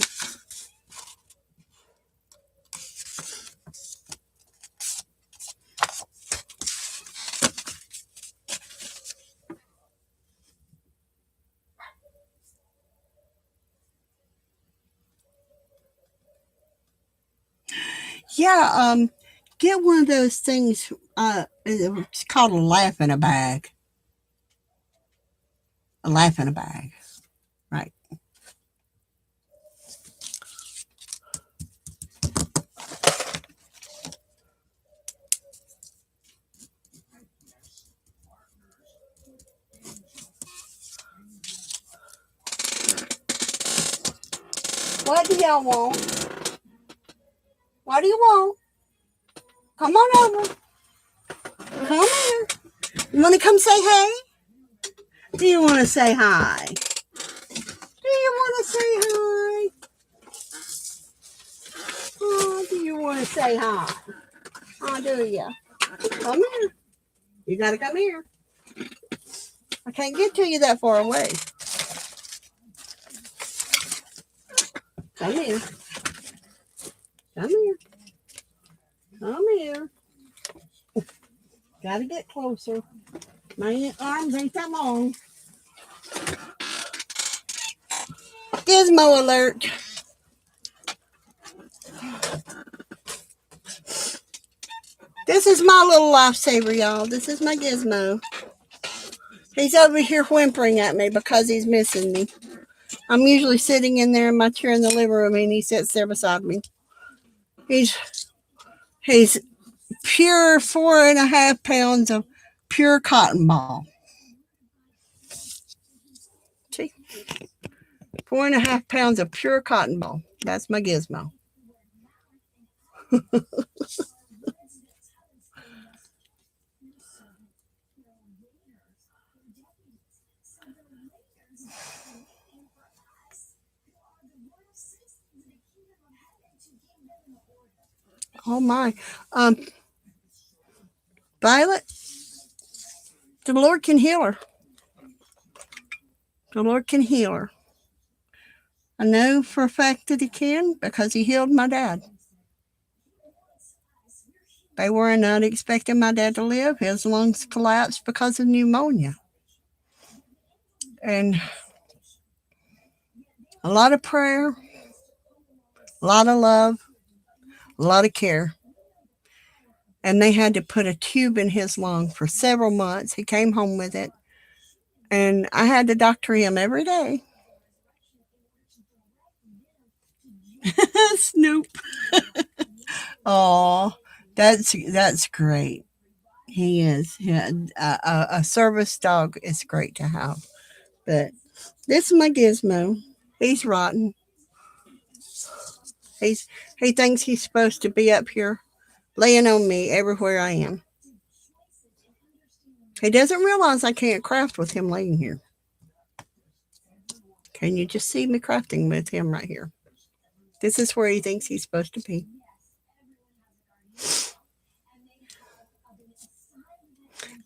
Yeah, get one of those things. It's called a laugh in a bag. A laugh in a bag. Right. What do y'all want? What do you want? Come on over. Come here. You want to come say hey? Do you want to say hi? Do you want to say hi? Oh, do you want to say hi? Oh, do you? Come here. You got to come here. I can't get to you that far away. Come here. Come here. Come here. Got to get closer. My arms ain't that long. Gizmo alert. This is my little lifesaver, y'all. This is my Gizmo. He's over here whimpering at me because he's missing me. I'm usually sitting in there in my chair in the living room, and he sits there beside me. He's pure 4.5 pounds of pure cotton ball. See? 4.5 pounds of pure cotton ball. That's my Gizmo. Oh my. Violet, the Lord can heal her. The Lord can heal her. I know for a fact that he can because he healed my dad. They were not expecting my dad to live. His lungs collapsed because of pneumonia. And a lot of prayer, a lot of love, a lot of care. And they had to put a tube in his lung for several months. He came home with it. And I had to doctor him every day. Snoop. Oh, that's great. He is. Yeah, a service dog is great to have. But this is my Gizmo. He's rotten. He thinks he's supposed to be up here laying on me everywhere I am. He doesn't realize I can't craft with him laying here. Can you just see me crafting with him right here? This is where he thinks he's supposed to be.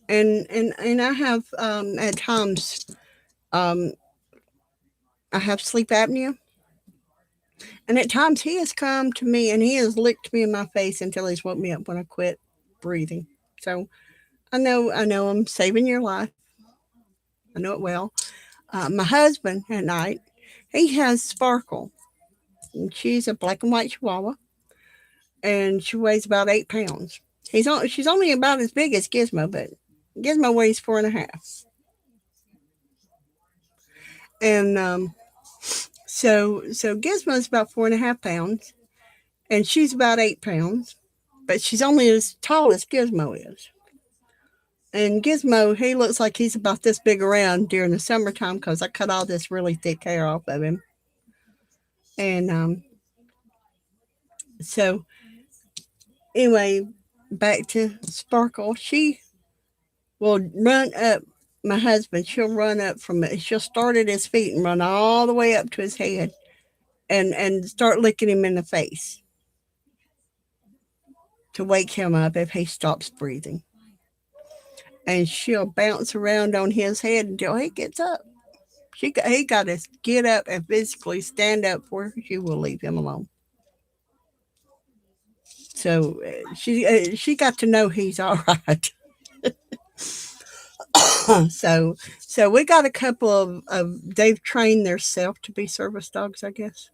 And I have at times I have sleep apnea. And at times he has come to me and he has licked me in my face until he's woke me up when I quit breathing. So I know I'm saving your life. I know it well. My husband at night, he has Sparkle. And she's a black and white Chihuahua. And she weighs about 8 pounds. She's only about as big as Gizmo, but Gizmo weighs 4.5. And so Gizmo's about 4.5 pounds, and she's about 8 pounds, but she's only as tall as Gizmo is. And Gizmo, he looks like he's about this big around during the summertime because I cut all this really thick hair off of him. And so anyway, back to Sparkle. She will run up my husband. She'll run up she'll start at his feet and run all the way up to his head and start licking him in the face to wake him up if he stops breathing. And she'll bounce around on his head until he gets up. He got to get up and physically stand up where she will leave him alone. So she got to know he's all right. so we got a couple of they've trained themselves to be service dogs, I guess,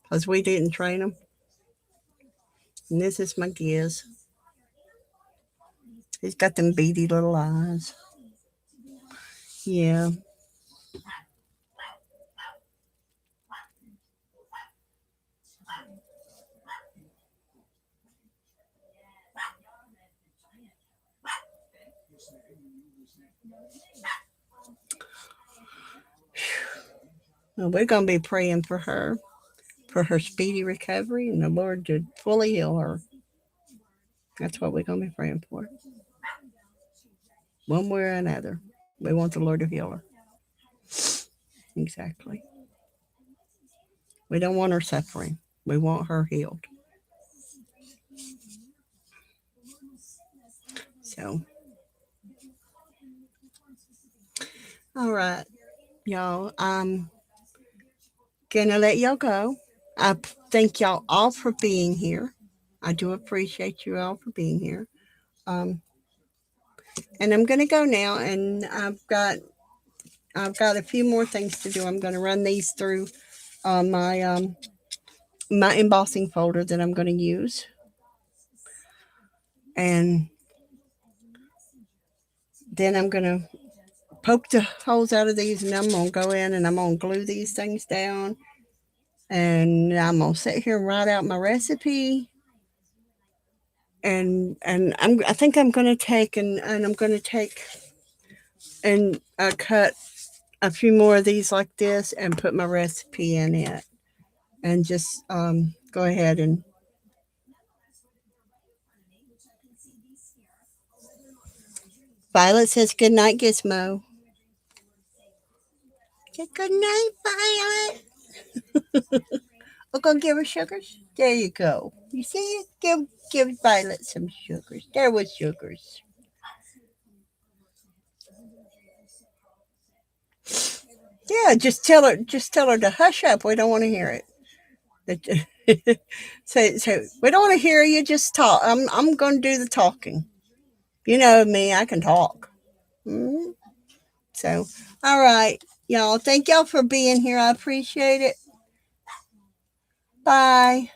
because we didn't train them. And this is my Giz. He's got them beady little eyes. Yeah. Well, we're going to be praying for her for her speedy recovery and the Lord to fully heal her. That's what we're going to be praying for. One way or another. We want the Lord to heal her. Exactly. We don't want her suffering. We want her healed. So, all right, y'all. I'm gonna let y'all go. I thank y'all all for being here. I do appreciate you all for being here. Um, and I'm gonna go now, and I've got a few more things to do. I'm gonna run these through my embossing folder that I'm gonna use, and then I'm gonna poke the holes out of these, and I'm gonna go in and I'm gonna glue these things down, and I'm gonna sit here and write out my recipe. And I think I'm gonna take and I'm gonna take and cut a few more of these like this and put my recipe in it, and just go ahead and Violet says good night, Gizmo. Good night, Violet. We're gonna give her sugars. There you go. You see it? Give Violet some sugars. There was sugars. Yeah, just tell her to hush up. We don't want to hear it. So we don't want to hear you. Just talk. I'm going to do the talking. You know me. I can talk. Mm-hmm. So, all right, y'all. Thank y'all for being here. I appreciate it. Bye.